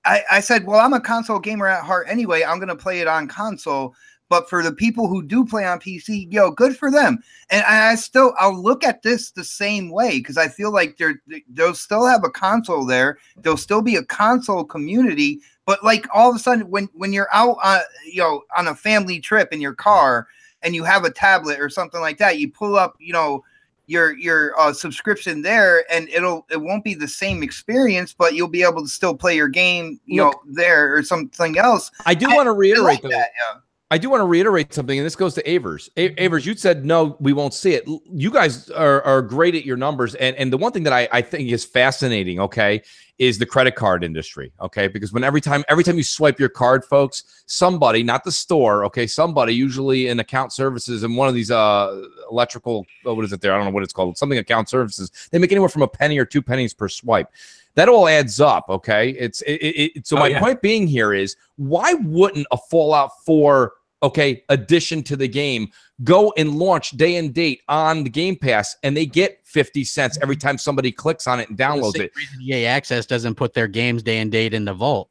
I said, well, I'm a console gamer at heart anyway. I'm going to play it on console. But for the people who do play on PC, good for them. And I'll look at this the same way, because I feel like they'll still have a console there. There'll still be a console community. But like all of a sudden, when you're out on a family trip in your car and you have a tablet or something like that, you pull up your subscription there, and it won't be the same experience, but you'll be able to still play your game there or something else. I do want to reiterate that. I do want to reiterate something, and this goes to Avers. Avers, you said, no, we won't see it. You guys are great at your numbers. And the one thing that I think is fascinating, okay, is the credit card industry, okay? Because every time you swipe your card, folks, somebody, not the store, okay, somebody, usually in account services and one of these electrical, what is it there? I don't know what it's called. Something account services. They make anywhere from a penny or 2 pennies per swipe. That all adds up, okay? So my point being here is, why wouldn't a Fallout 4, addition to the game go and launch day and date on the Game Pass, and they get 50 cents every time somebody clicks on it and downloads it? EA Access doesn't put their games day and date in the vault.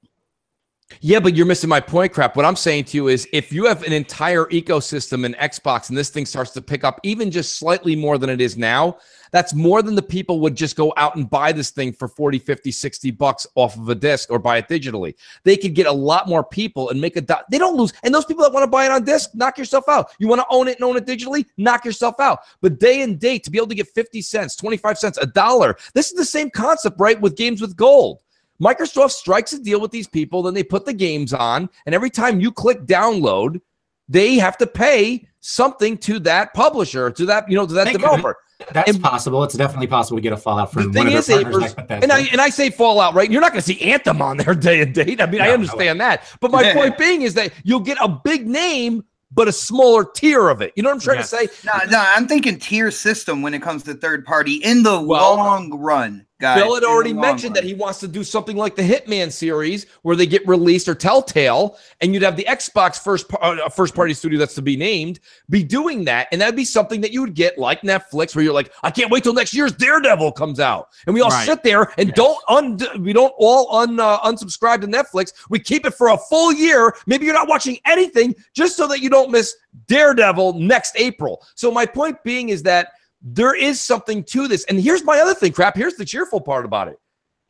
Yeah, but you're missing my point, Crap. What I'm saying to you is, if you have an entire ecosystem in Xbox and this thing starts to pick up even just slightly more than it is now, that's more than the people would just go out and buy this thing for 40, 50, 60 bucks off of a disc or buy it digitally. They could get a lot more people and make they don't lose. And those people that want to buy it on disc, knock yourself out. You want to own it and own it digitally, knock yourself out. But day and date, to be able to get 50 cents, 25 cents, $1, this is the same concept, right, with games with gold. Microsoft strikes a deal with these people, then they put the games on, and every time you click download, they have to pay something to that publisher, to that developer. That's possible. It's definitely possible to get a Fallout from one of their partners like Bethesda. And I say Fallout, right? You're not going to see Anthem on there day and date. I mean, I understand that. But my point being is that you'll get a big name, but a smaller tier of it. You know what I'm trying to say? No, I'm thinking tier system when it comes to third party in the long run. Guys, Phil had already mentioned that he wants to do something like the Hitman series, where they get released, or Telltale, and you'd have the Xbox first party studio that's to be named be doing that, and that'd be something that you would get like Netflix, where you're like, I can't wait till next year's Daredevil comes out, and we all sit there and don't all unsubscribe to Netflix. We keep it for a full year. Maybe you're not watching anything just so that you don't miss Daredevil next April. So my point being is that there is something to this. And here's my other thing, Crap. Here's the cheerful part about it.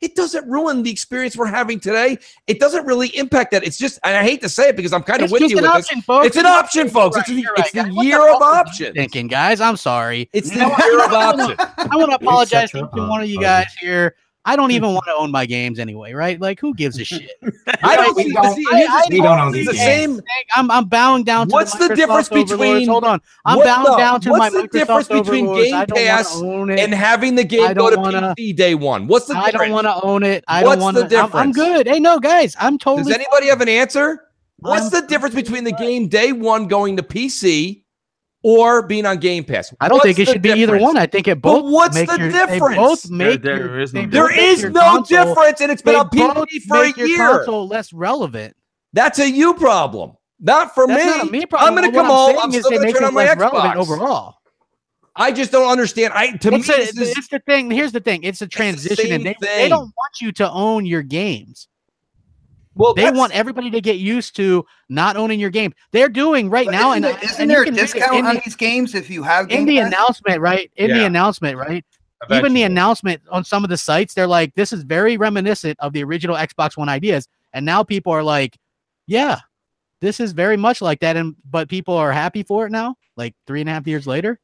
It doesn't ruin the experience we're having today. It doesn't really impact that. It's just, and I hate to say it because I'm kind of with you with this. It's an option, folks. It's the year of options. Thinking, guys, I'm sorry. It's the year of options. I want to apologize to one of you guys here. I don't even want to own my games anyway, right? Like, who gives a shit? We don't own these games. I'm bowing down to what's the difference between? Hold on, I'm bowing down to my Microsoft. What's the difference between Game Pass and having the game go to PC day one? What's the difference? I don't want to own it. I don't want to. I'm good. Hey, no, guys, I'm totally. Does anybody have an answer? What's the difference between the game day one going to PC or being on Game Pass? I don't think it should be either one. I think it both. But what's the difference? There is no difference, and it's been on PC for a year. Your console less relevant. That's a you problem, not for me. Not a me problem. I'm going to come home. I'm still going to turn on my Xbox. Overall, I just don't understand. It's the thing. Here's the thing. It's a transition, and they don't want you to own your games. Well, they want everybody to get used to not owning your game. They're doing right now, isn't there a discount on these games if you have Game in the Pass? announcement, right? In the announcement, right? Eventually. Even the announcement on some of the sites, they're like, "This is very reminiscent of the original Xbox One ideas," and now people are like, "Yeah, this is very much like that." But people are happy for it now, like 3.5 years later.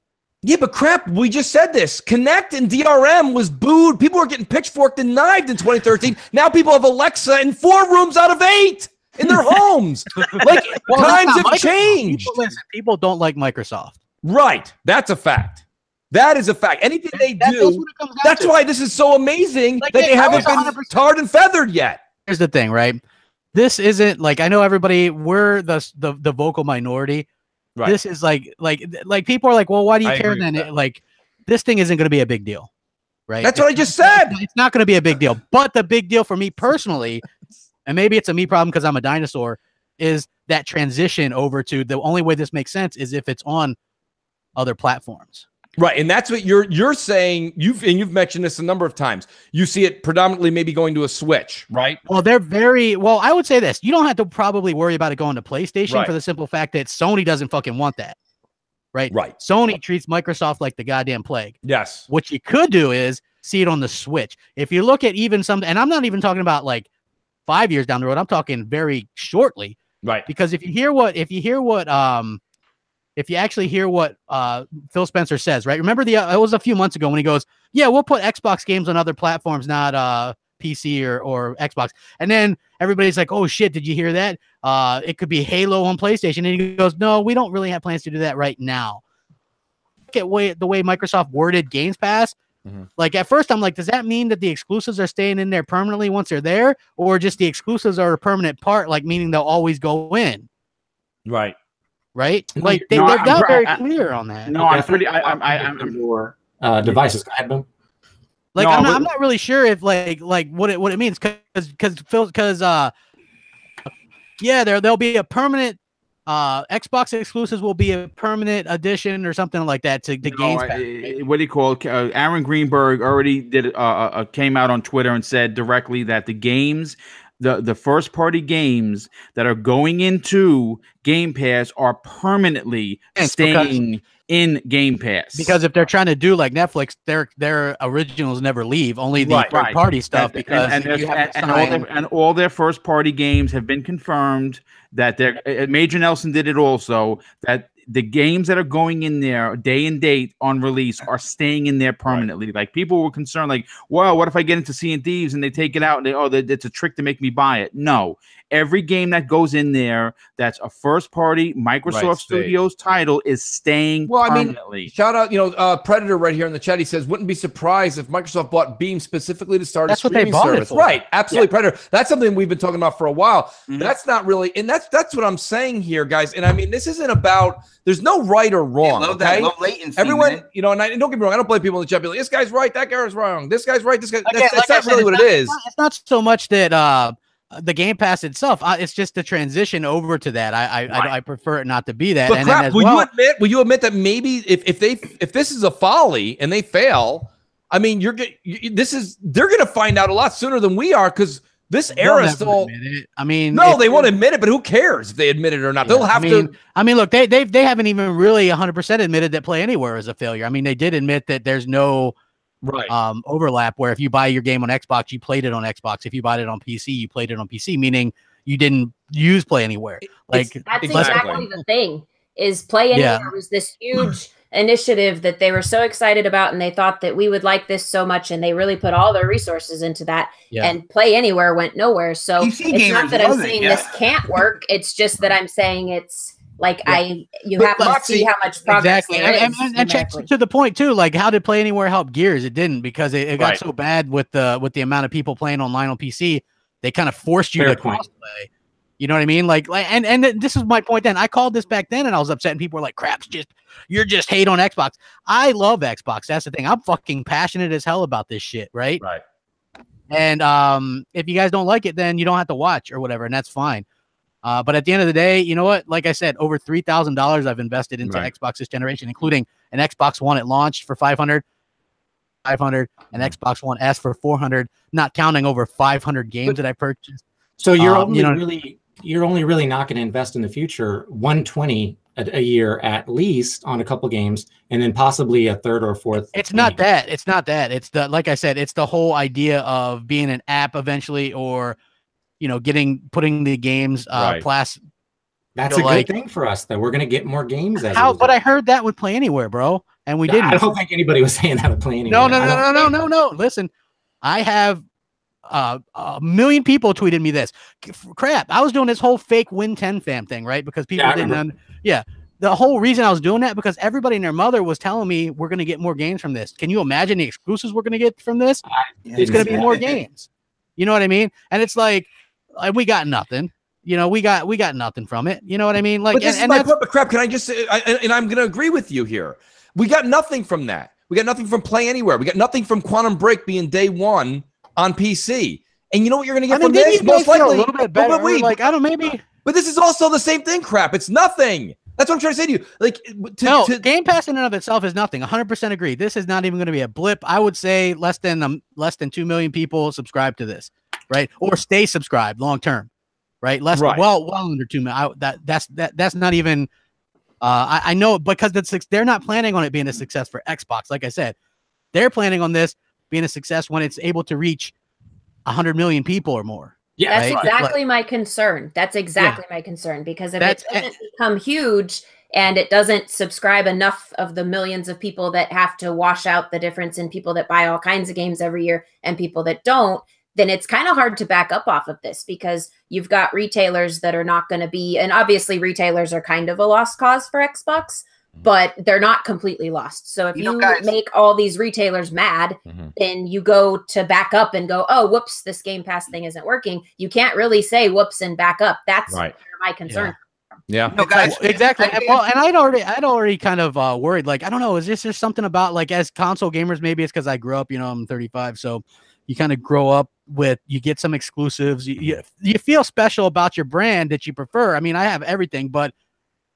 Yeah, but crap, we just said this. Connect and DRM was booed. People were getting pitchforked and knifed in 2013. Now people have Alexa in 4 rooms out of 8 in their homes. Like, times have changed. People don't like Microsoft. Right. That's a fact. That is a fact. Anything they do, that's why this is so amazing that they haven't been tarred and feathered yet. Here's the thing, right? This isn't like, I know everybody, we're the vocal minority. Right. This is like people are like, well, why do you care then? Like, this thing isn't going to be a big deal, right? That's what I just said. It's not going to be a big deal. But the big deal for me personally, and maybe it's a me problem because I'm a dinosaur, is that transition over to the only way this makes sense is if it's on other platforms. Right, and that's what you're saying. You've mentioned this a number of times. You see it predominantly maybe going to a Switch, right? Well, I would say this. You don't have to probably worry about it going to PlayStation for the simple fact that Sony doesn't fucking want that. Right? Right. Sony treats Microsoft like the goddamn plague. Yes. What you could do is see it on the Switch. If you look at even some, and I'm not even talking about like 5 years down the road, I'm talking very shortly. Right. Because if you actually hear what Phil Spencer says, right? Remember it was a few months ago when he goes, "Yeah, we'll put Xbox games on other platforms, not PC or Xbox." And then everybody's like, "Oh shit, did you hear that? It could be Halo on PlayStation." And he goes, "No, we don't really have plans to do that right now." Look at the way Microsoft worded Games Pass. Mm-hmm. Like at first I'm like, does that mean that the exclusives are staying in there permanently once they're there, or just the exclusives are a permanent part, like meaning they'll always go in? Right. Right? Like they're not very clear on that. No, I'm more devices. Go ahead, Boom. Like I'm not really sure if like what it means because there'll be a permanent Xbox exclusives will be a permanent addition or something like that to the Games Pass. What do you call it? Aaron Greenberg already came out on Twitter and said directly that the games. The first party games that are going into Game Pass are permanently staying in Game Pass. Because if they're trying to do like Netflix, their originals never leave, only the third party stuff. And all their first party games have been confirmed that Major Nelson did it also, that the games that are going in there day and date on release are staying in there permanently. Right. Like people were concerned, like, well, what if I get into Sea of Thieves and they take it out and it's a trick to make me buy it? No, every game that goes in there that's a first party Microsoft Studios title is staying permanently. I mean, shout out, Predator right here in the chat. He says, wouldn't be surprised if Microsoft bought Beam specifically to start a streaming service. Right, absolutely, Predator. That's something we've been talking about for a while. Mm-hmm. That's not really, and that's what I'm saying here, guys. And I mean, this isn't about. There's no right or wrong. That low latency. Everyone, and don't get me wrong. I don't blame people in the chat. Be like, this guy's right. That guy's wrong. This guy's right. This guy. That's not really what it is. It's not so much that the Game Pass itself. It's just the transition over to that. I prefer it not to be that. But and crap, will you admit that maybe if this is a folly and they fail, I mean, they're gonna find out a lot sooner than we are because. This era is still. I mean, no, they won't admit it, but who cares if they admit it or not? They'll have to. I mean, look, they haven't even really 100% admitted that Play Anywhere is a failure. I mean, they did admit that there's no overlap where if you buy your game on Xbox, you played it on Xbox. If you bought it on PC, you played it on PC, meaning you didn't use Play Anywhere. That's exactly the thing. Is Play Anywhere was this huge initiative that they were so excited about, and they thought that we would like this so much, and they really put all their resources into that. And Play Anywhere went nowhere. So it's not that I'm saying this can't work. It's just that I'm saying it's like you have to see how much progress there is. And check to the point too. Like, how did Play Anywhere help Gears? It didn't, because it got so bad with the amount of people playing online on PC. They kind of forced you to crossplay. You know what I mean? Like, and this is my point then. I called this back then and I was upset and people were like, crap, you're just hate on Xbox. I love Xbox. That's the thing. I'm fucking passionate as hell about this shit. Right. And if you guys don't like it, then you don't have to watch or whatever. And that's fine. But at the end of the day, you know what? Like I said, over $3,000 I've invested into Xbox this generation, including an Xbox One at launch for $500, an Xbox One S for $400, not counting over 500 games that I purchased. So you're only really not going to invest in the future 120 a year at least on a couple games, and then possibly a third or fourth. It's not that. It's not that. It's the, like I said, it's the whole idea of being an app eventually, or putting the games plus. That's a good thing for us, though. We're going to get more games. But I heard that would play anywhere, bro, and we didn't. I don't think anybody was saying that would play anywhere. No. Listen, I have a million people tweeted me this. Crap, I was doing this whole fake Win 10 fam thing, right? Because people didn't. The whole reason I was doing that because everybody and their mother was telling me we're going to get more games from this. Can you imagine the exclusives we're going to get from this? It's going to be more games. You know what I mean? And it's like we got nothing. We got nothing from it. You know what I mean? Like, but this is my point, but crap. Can I just say, and I'm going to agree with you here. We got nothing from that. We got nothing from Play Anywhere. We got nothing from Quantum Break being day one on PC. And you know what you're going to get from this? Most likely, a little bit better. But this is also the same thing. Crap. It's nothing. That's what I'm trying to say to you. Like, Game Pass in and of itself is nothing. 100% agree. This is not even going to be a blip. I would say less than 2 million people subscribe to this, right? Or stay subscribed long term. Right, well under 2 million. That's not even. I know because they're not planning on it being a success for Xbox. Like I said, they're planning on this being a success when it's able to reach 100 million people or more. Yeah, that's exactly my concern. That's exactly my concern because if it doesn't become huge and it doesn't subscribe enough of the millions of people that have to wash out the difference in people that buy all kinds of games every year and people that don't, then it's kind of hard to back up off of this because you've got retailers that are not going to be, and obviously retailers are kind of a lost cause for Xbox, but they're not completely lost. So if you make all these retailers mad, then you go to back up and go, oh, whoops, this Game Pass thing isn't working. You can't really say whoops and back up. That's where my concern. Yeah. No, guys, exactly. And I'd already kind of worried, like, I don't know, is this just something about like as console gamers, maybe it's because I grew up, I'm 35. So you kind of grow up with, you get some exclusives. You feel special about your brand that you prefer. I mean, I have everything, but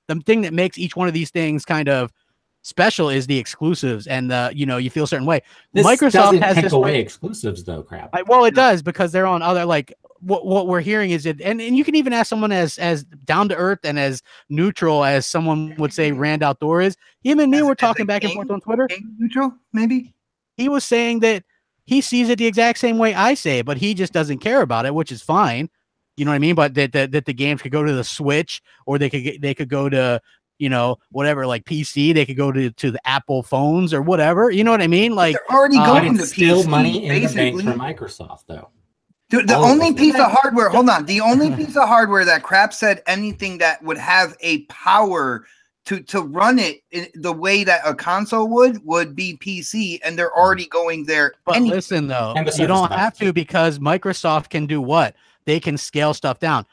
the thing that makes each one of these things kind of special is the exclusives, and you feel a certain way. Microsoft has take away exclusives, though. Crap. It does because they're on other like what we're hearing is it, and you can even ask someone as down to earth and as neutral as someone would say Rand Outdoor is. Him and me were talking back and forth on Twitter. Neutral, maybe. He was saying that he sees it the exact same way I say it, but he just doesn't care about it, which is fine. You know what I mean? But that the games could go to the Switch, or they could go to, whatever, like PC. They could go to the Apple phones or whatever. You know what I mean? Like they're already going to still PC, money in the bank for Microsoft, though. Dude, the only piece of hardware, hold on. The only piece of hardware that Crap said anything that would have a power to run it in the way that a console would be PC, and they're already going there. But listen, though, you don't have to, because Microsoft can do what? They can scale stuff down.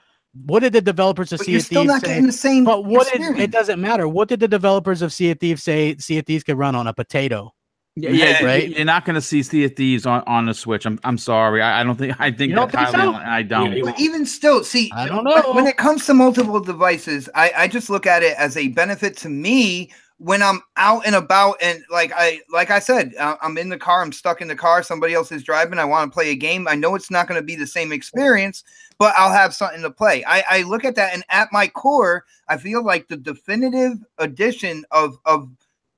What did the developers of Sea of Thieves say? You're still not getting the same experience. It doesn't matter. What did the developers of Sea of Thieves say Sea of Thieves could run on a potato? Yeah, right. You're not going to see Sea of Thieves on the Switch. I'm sorry. I don't think. I think you don't think so? I don't. But even still, see, I don't know. When it comes to multiple devices, I just look at it as a benefit to me when I'm out and about, and like I said, I'm in the car, I'm stuck in the car, somebody else is driving, I want to play a game. I know it's not going to be the same experience, but I'll have something to play. I look at that, and at my core, I feel like the definitive addition of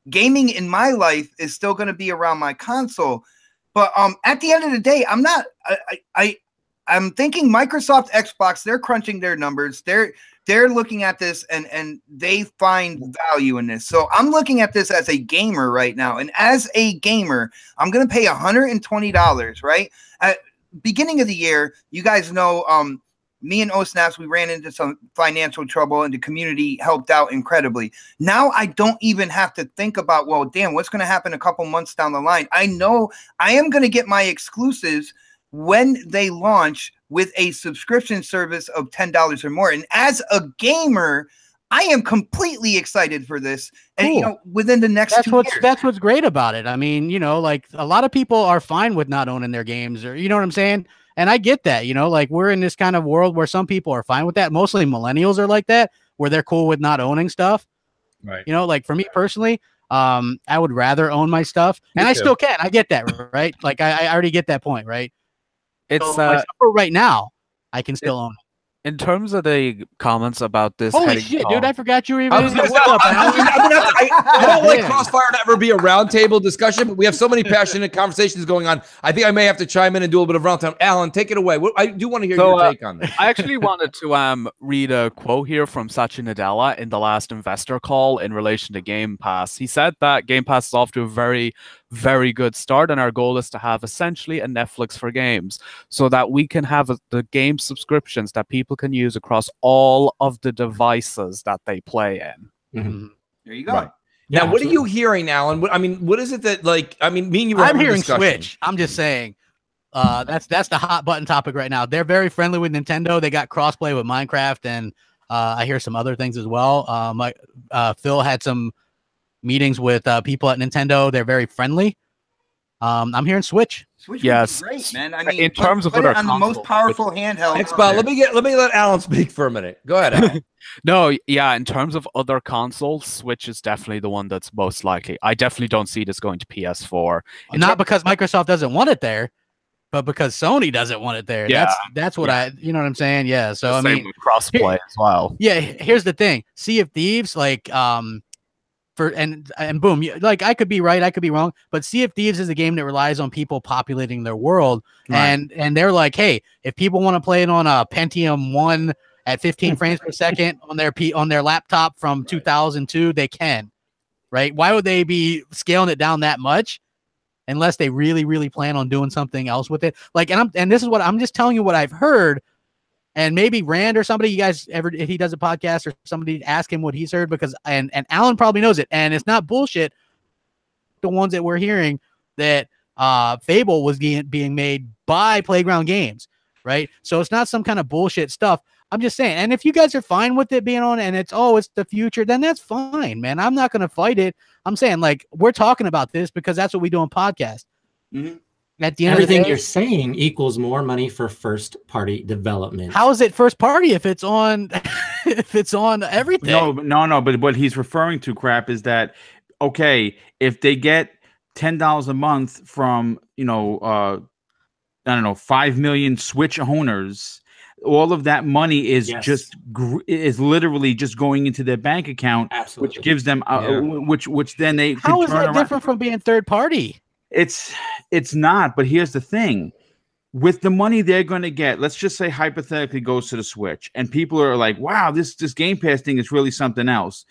gaming in my life is still going to be around my console. But at the end of the day, I'm thinking Microsoft, Xbox, they're crunching their numbers. They're looking at this and they find value in this. So I'm looking at this as a gamer right now. And as a gamer, I'm going to pay $120, right? At beginning of the year, you guys know, me and OSnaps, we ran into some financial trouble, and the community helped out incredibly. Now I don't even have to think about, well, damn, what's going to happen a couple months down the line? I know I am going to get my exclusives when they launch with a subscription service of $10 or more. And as a gamer, I am completely excited for this. And cool. Within the next 2 years. That's what's great about it. I mean, like a lot of people are fine with not owning their games, or you know what I'm saying? And I get that, like we're in this kind of world where some people are fine with that. Mostly millennials are like that, where they're cool with not owning stuff. Right. Like for me personally, I would rather own my stuff, and I still can. I get that, right? Like I already get that point, right? It's for right now, I can still own it. In terms of the comments about this, holy shit, dude! I forgot you were even. I don't like Crossfire to ever be a roundtable discussion, but we have so many passionate conversations going on. I think I may have to chime in and do a little bit of roundtable. Alan, take it away. I do want to hear your take on this. I actually wanted to read a quote here from Satya Nadella in the last investor call in relation to Game Pass. He said that Game Pass is off to a very, very good start, and our goal is to have essentially a Netflix for games, so that we can have the game subscriptions that people can use across all of the devices that they play in. Mm-hmm. There you go. Right. Now, what are you hearing, Alan? What is it that, like, me and you were I'm hearing Switch. I'm just saying, that's the hot button topic right now. They're very friendly with Nintendo. They got crossplay with Minecraft, and I hear some other things as well. Phil had some meetings with people at Nintendo. They're very friendly. I'm hearing Switch. Switch yes, great, man. I mean, in terms of what on the most powerful handheld. Xbox. Let me let Alan speak for a minute. Go ahead, Alan. No, yeah. In terms of other consoles, Switch is definitely the one that's most likely. I definitely don't see this going to PS4. Not because Microsoft doesn't want it there, but because Sony doesn't want it there. Yeah, that's what you know what I'm saying. Yeah. So I mean, with crossplay as well. Yeah. Here's the thing: Sea of Thieves, like and boom, like I could be right, I could be wrong, but Sea of Thieves is a game that relies on people populating their world, right. and they're like, hey, if people want to play it on a Pentium 1 at 15 frames per second on their laptop from 2002, they can, right? Why would they be scaling it down that much unless they really, really plan on doing something else with it? Like, and this is what I'm just telling you what I've heard. And maybe Rand or somebody, you guys ever, if he does a podcast or somebody, ask him what he's heard, because and Alan probably knows it, and it's not bullshit. The ones that we're hearing that Fable was being made by Playground Games, right? So it's not some kind of bullshit stuff. I'm just saying. And if you guys are fine with it being on and it's the future, then that's fine, man. I'm not gonna fight it. I'm saying, like, we're talking about this because that's what we do on podcasts. Mm-hmm. At the end everything of the day, you're saying equals more money for first party development. How is it first party if it's on if it's on everything? No, but what he's referring to, crap, is that okay, if they get $10 a month from, I don't know, 5 million Switch owners, all of that money is is literally just going into their bank account. Absolutely. Which gives them which then they how is that different from being third party? It's not, but here's the thing. With the money they're going to get, let's just say hypothetically goes to the Switch, and people are like, wow, this Game Pass thing is really something else.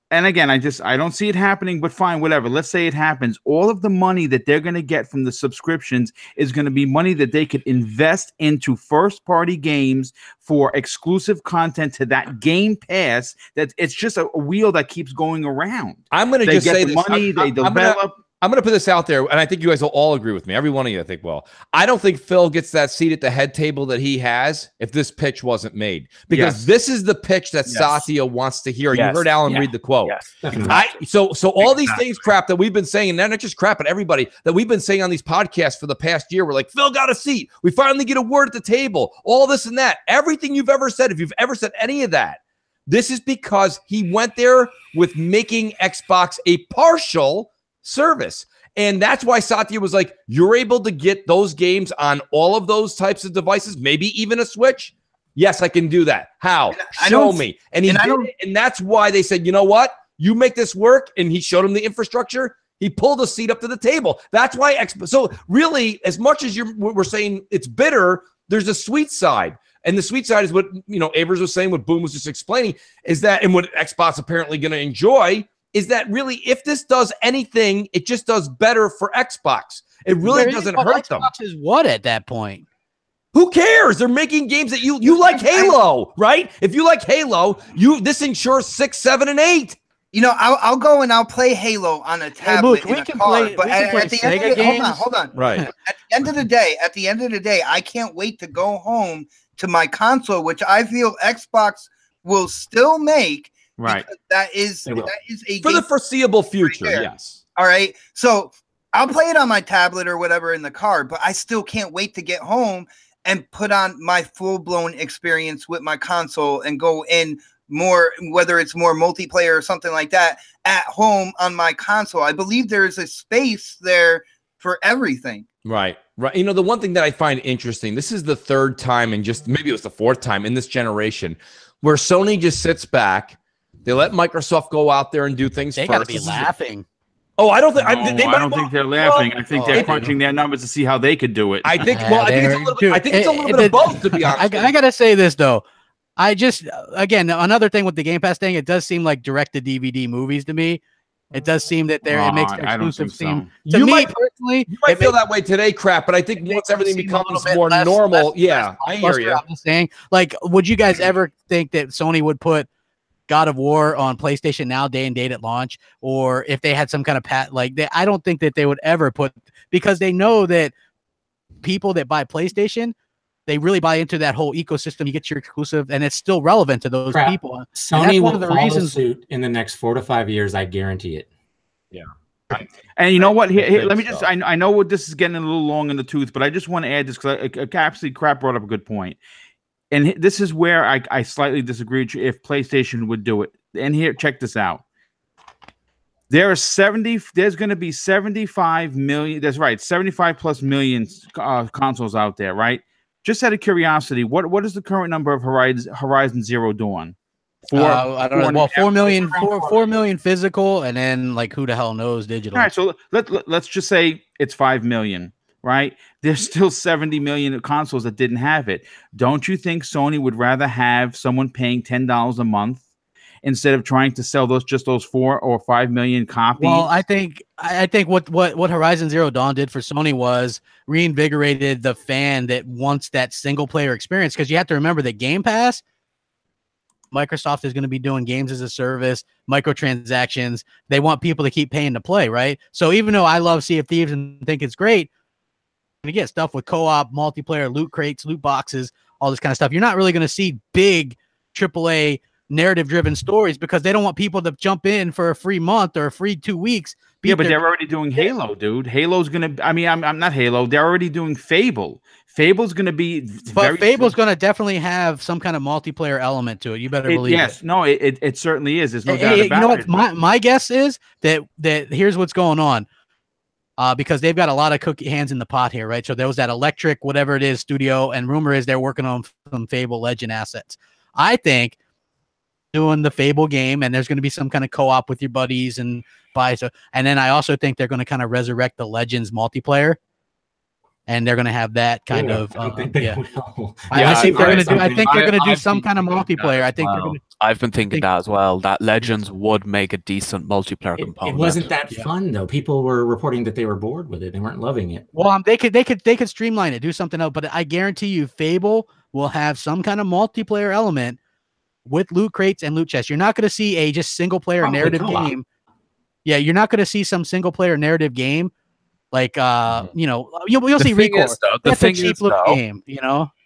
And again, I don't see it happening, but fine, whatever. Let's say it happens. All of the money that they're going to get from the subscriptions is going to be money that they could invest into first-party games for exclusive content to that Game Pass. That it's just a wheel that keeps going around. I'm going to just say this. Money, they develop. I'm going to put this out there, and I think you guys will all agree with me. Every one of you, I think, well, I don't think Phil gets that seat at the head table that he has if this pitch wasn't made, because this is the pitch that Satya wants to hear. You heard Alan read the quote. So all these things, crap, that we've been saying, and not just crap, but everybody that we've been saying on these podcasts for the past year, we're like, Phil got a seat. We finally get a word at the table. All this and that. Everything you've ever said, if you've ever said any of that, this is because he went there with making Xbox a partial service. And that's why Satya was like, you're able to get those games on all of those types of devices, maybe even a Switch. Yes, I can do that. How? Show me. And he did it, and that's why they said, you know what? You make this work. And he showed him the infrastructure. He pulled a seat up to the table. That's why. So really, as much as we're saying it's bitter, there's a sweet side. And the sweet side is what, Avers was saying, what Boom was just explaining, is that, and what Xbox apparently going to enjoy, is that really, if this does anything, it just does better for Xbox. It really doesn't hurt them. Xbox is what at that point? Who cares? They're making games that you like Halo, right? If you like Halo, this ensures 6, 7, and 8. I'll go and I'll play Halo on a tablet in a car. But at the end of the day, hold on. Right. At the end of the day, I can't wait to go home to my console, which I feel Xbox will still make. Right. That is a for the foreseeable future. Right, yes. All right. So I'll play it on my tablet or whatever in the car, but I still can't wait to get home and put on my full-blown experience with my console and go in more, whether it's more multiplayer or something like that, at home on my console. I believe there is a space there for everything. Right. You know, the one thing that I find interesting, this is the third time, and just maybe it was the fourth time in this generation, where Sony just sits back. They let Microsoft go out there and do things they first. They got to be laughing. Oh, I don't think I don't think they're laughing. I think they're crunching their numbers to see how they could do it. I think. Well, I think it's a little bit of both. To be honest, I gotta say this though. I just again another thing with the Game Pass thing. It does seem like direct-to-DVD movies to me. It does seem that it makes their exclusive seem. So. You might feel that way today, Crap. But I think once everything becomes more normal, I hear you. I'm just saying, like, would you guys ever think that Sony would put God of War on PlayStation Now day and date at launch, or if they had some kind of I don't think that they would ever put, because they know that people that buy PlayStation, they really buy into that whole ecosystem. You get your exclusive, and it's still relevant to those people. Sony will follow suit in the next 4 to 5 years. I guarantee it. Yeah. And you know what? Here, let me just. I know what this is getting a little long in the tooth, but I just want to add this because absolutely Crap brought up a good point. And this is where I slightly disagree with you if PlayStation would do it. And here, check this out. There's going to be 75 million. That's right, 75 plus million consoles out there, right? Just out of curiosity, what is the current number of Horizon Zero Dawn? I don't know. Well, 4 million physical, and then like who the hell knows digital. All right, so let's just say it's 5 million. Right? There's still 70 million consoles that didn't have it. Don't you think Sony would rather have someone paying $10 a month instead of trying to sell those 4 or 5 million copies? Well, I think what Horizon Zero Dawn did for Sony was reinvigorated the fan that wants that single player experience, because you have to remember that Game Pass, Microsoft is going to be doing games as a service, microtransactions. They want people to keep paying to play, right? So even though I love Sea of Thieves and think it's great, to get stuff with co-op, multiplayer, loot crates, loot boxes, all this kind of stuff, you're not really going to see big AAA narrative-driven stories because they don't want people to jump in for a free month or a free 2 weeks. Yeah, but they're already doing Halo, dude. Halo's going to – I mean, I'm not Halo. They're already doing Fable. Fable's going to be – But Fable's going to definitely have some kind of multiplayer element to it. You better believe it. Yes. No, it certainly is. There's no doubt about it. You know what? My guess is that here's what's going on. Because they've got a lot of hands in the pot here, right? So there was that Electric, whatever it is, studio, and rumor is they're working on some Fable Legend assets. I think doing the Fable game, and there's going to be some kind of co-op with your buddies and and then I also think they're going to kind of resurrect the Legends multiplayer, and they're going to have that kind of. I think they're going to do some kind of multiplayer. I think they're going to. I've been thinking that as well. That Legends would make a decent multiplayer component. It wasn't that fun though. People were reporting that they were bored with it. They weren't loving it. Well, they could streamline it, do something else. But I guarantee you, Fable will have some kind of multiplayer element with loot crates and loot chests. You're not going to see a just single player narrative game. Yeah, you're not going to see some single player narrative game like you'll see Recore. That's a cheap little game.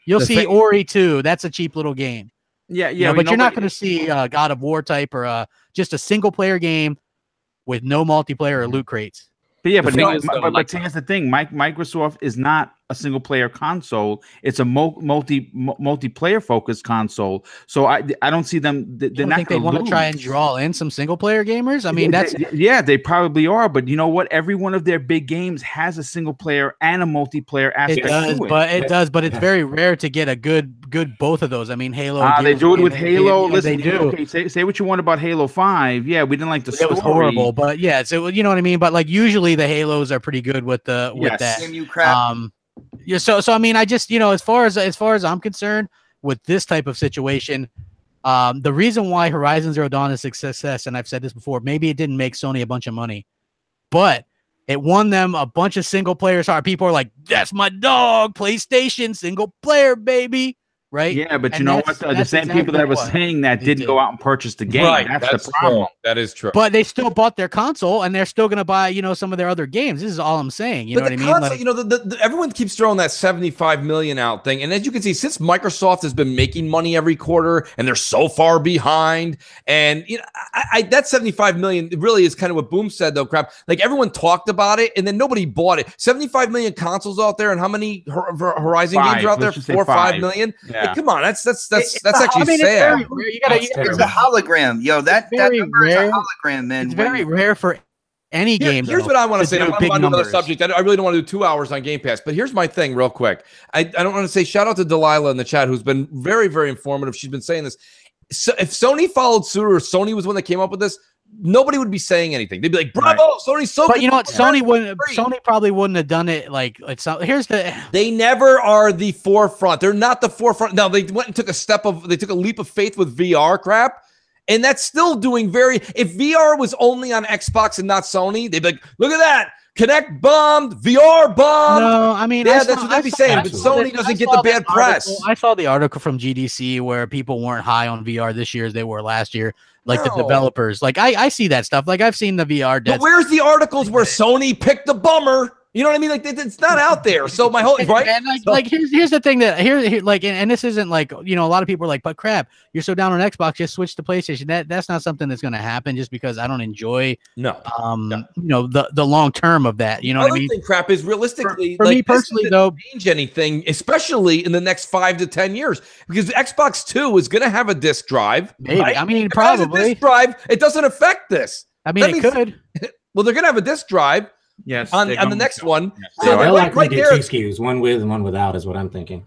You'll see Ori 2. That's a cheap little game. Yeah, but you're not going to see God of War type or just a single player game with no multiplayer or loot crates. But here's the thing: Microsoft is not a single player console. It's a multiplayer focused console. So I don't see them. They're not. Think they want to try and draw in some single player gamers. I mean, they probably are. But you know what? Every one of their big games has a single player and a multiplayer aspect. It does, but it's very rare to get a good both of those. I mean, Halo. They do it with Halo. Listen, they do. Okay, say what you want about Halo 5. Yeah, we didn't like the story. It was horrible, but yeah, so you know what I mean. But like usually the Halos are pretty good with that. You crap. Yeah, so I mean, I just as far as I'm concerned with this type of situation, the reason why Horizon Zero Dawn is a success, and I've said this before, maybe it didn't make Sony a bunch of money, but it won them a bunch of single players. People are like, "That's my dog, PlayStation single player, baby." Right? Yeah, but you know what? The same people that were saying that didn't go out and purchase the game. Right, that's the problem. That is true. But they still bought their console, and they're still going to buy, some of their other games. This is all I'm saying. You know what I mean? Console, everyone keeps throwing that 75 million out thing, and as you can see, since Microsoft has been making money every quarter, and they're so far behind, and that 75 million really is kind of what Boom said, though. Crap, like everyone talked about it, and then nobody bought it. 75 million consoles out there, and how many Horizon games are out there? 4 or 5 million. Yeah. Like, come on, that's actually sad. It's a hologram, yo. That number is a hologram, man. It's very rare for any game. Here's what I want to say. I'm on another numbers. subject. I really don't want to do 2 hours on Game Pass, but here's my thing real quick. I don't want to say shout out to Delilah in the chat, who's been very, very informative. She's been saying this. So if Sony followed suit, or Sony was one that came up with this, nobody would be saying anything. They'd be like, bravo, right. Sony's so But you know what? Sony probably wouldn't have done it like here's the they never are the forefront. They're not the forefront. Now they went and took a leap of faith with VR crap. And that's still doing if VR was only on Xbox and not Sony, they'd be like, look at that. Kinect bombed, VR bombed. No, I mean, that's what they'd be saying. But Sony doesn't get the bad press. I saw the article from GDC where people weren't high on VR this year as they were last year. Like the developers. Like I see that stuff. Like I've seen the VR. But where's the articles where Sony picked the bummer? You know what I mean? Like it's not out there. So my whole right. And here's the thing that here like and this isn't like a lot of people are like, but crap, you're so down on Xbox, just switch to PlayStation. That's not something that's going to happen just because I don't enjoy the long term of that. You know what I mean? Thing, crap is realistically for me personally though change anything, especially in the next 5 to 10 years, because Xbox 2 is going to have a disc drive. Maybe right? I mean if probably it has a disc drive. It doesn't affect this. I mean it could. Well, they're going to have a disc drive. Yes, on the next one. Yes. So they'll likely do 2 SKUs, one with and one without, is what I'm thinking.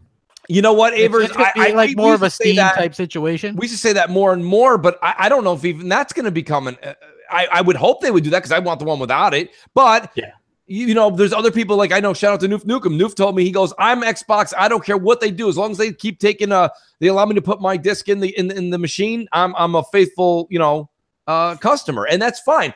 You know what, Avers? I like more of a Steam type situation. We should say that more and more, but I don't know if even that's going to become I would hope they would do that because I want the one without it. But there's other people like I know. Shout out to Noof Nukem. Noof told me, he goes, "I'm Xbox. I don't care what they do as long as they keep taking they allow me to put my disc in the machine. I'm a faithful customer, and that's fine."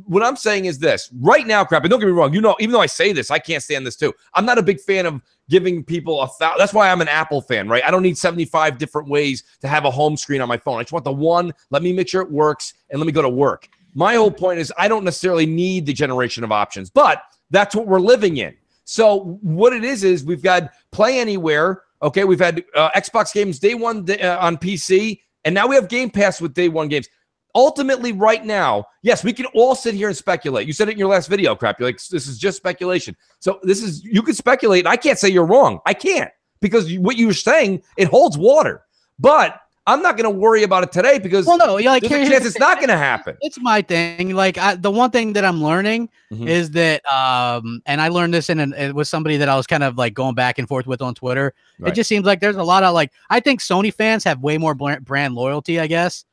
What I'm saying is this right now, crap. And don't get me wrong. Even though I say this, I can't stand this too. I'm not a big fan of giving people that's why I'm an Apple fan, right? I don't need 75 different ways to have a home screen on my phone. I just want the one. Let me make sure it works and let me go to work. My whole point is I don't necessarily need the generation of options, but that's what we're living in. So what it is we've got Play Anywhere. Okay. We've had Xbox games day one on PC, and now we have Game Pass with day one games. Ultimately, right now, yes, we can all sit here and speculate. You said it in your last video, crap. You're like, this is just speculation. So you can speculate. I can't say you're wrong. I can't, because what you're saying, it holds water. But I'm not going to worry about it today because there's a chance it's not going to happen. It's my thing. Like the one thing that I'm learning is that, and I learned this it was somebody that I was kind of like going back and forth with on Twitter. Right. It just seems like there's a lot of I think Sony fans have way more brand loyalty, I guess.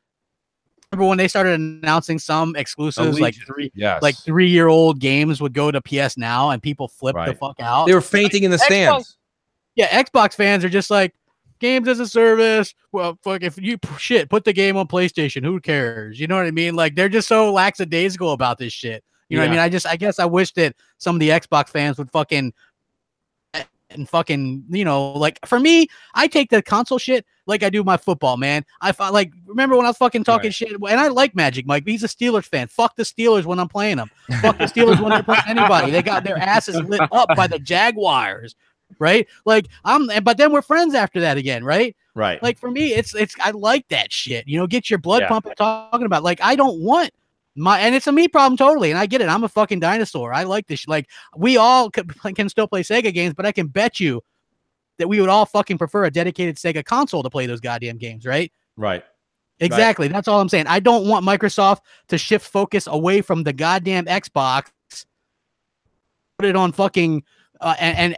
Remember when they started announcing some exclusives, like 3-year-old games would go to PS Now, and people flipped the fuck out. They were fainting in the stands. Xbox fans are just like, games as a service. Well, fuck, if you put the game on PlayStation, who cares? You know what I mean? Like they're just so lackadaisical about this shit. You know what I mean? I guess I wish that some of the Xbox fans would fucking like for me, I take the console shit like I do my football, man. Remember when I was fucking talking shit, and I like Magic Mike, but he's a Steelers fan. Fuck the Steelers when I'm playing them. Fuck the Steelers when they're playing anybody. They got their asses lit up by the Jaguars, right? Like but then we're friends after that again, right? Right. Like for me, it's I like that shit. Get your blood pumping. Talking about I don't want and it's a me problem totally, and I get it. I'm a fucking dinosaur. I like this. Like we all can still play Sega games, but I can bet you that we would all fucking prefer a dedicated Sega console to play those goddamn games, right? Right. Exactly. Right. That's all I'm saying. I don't want Microsoft to shift focus away from the goddamn Xbox, put it on fucking and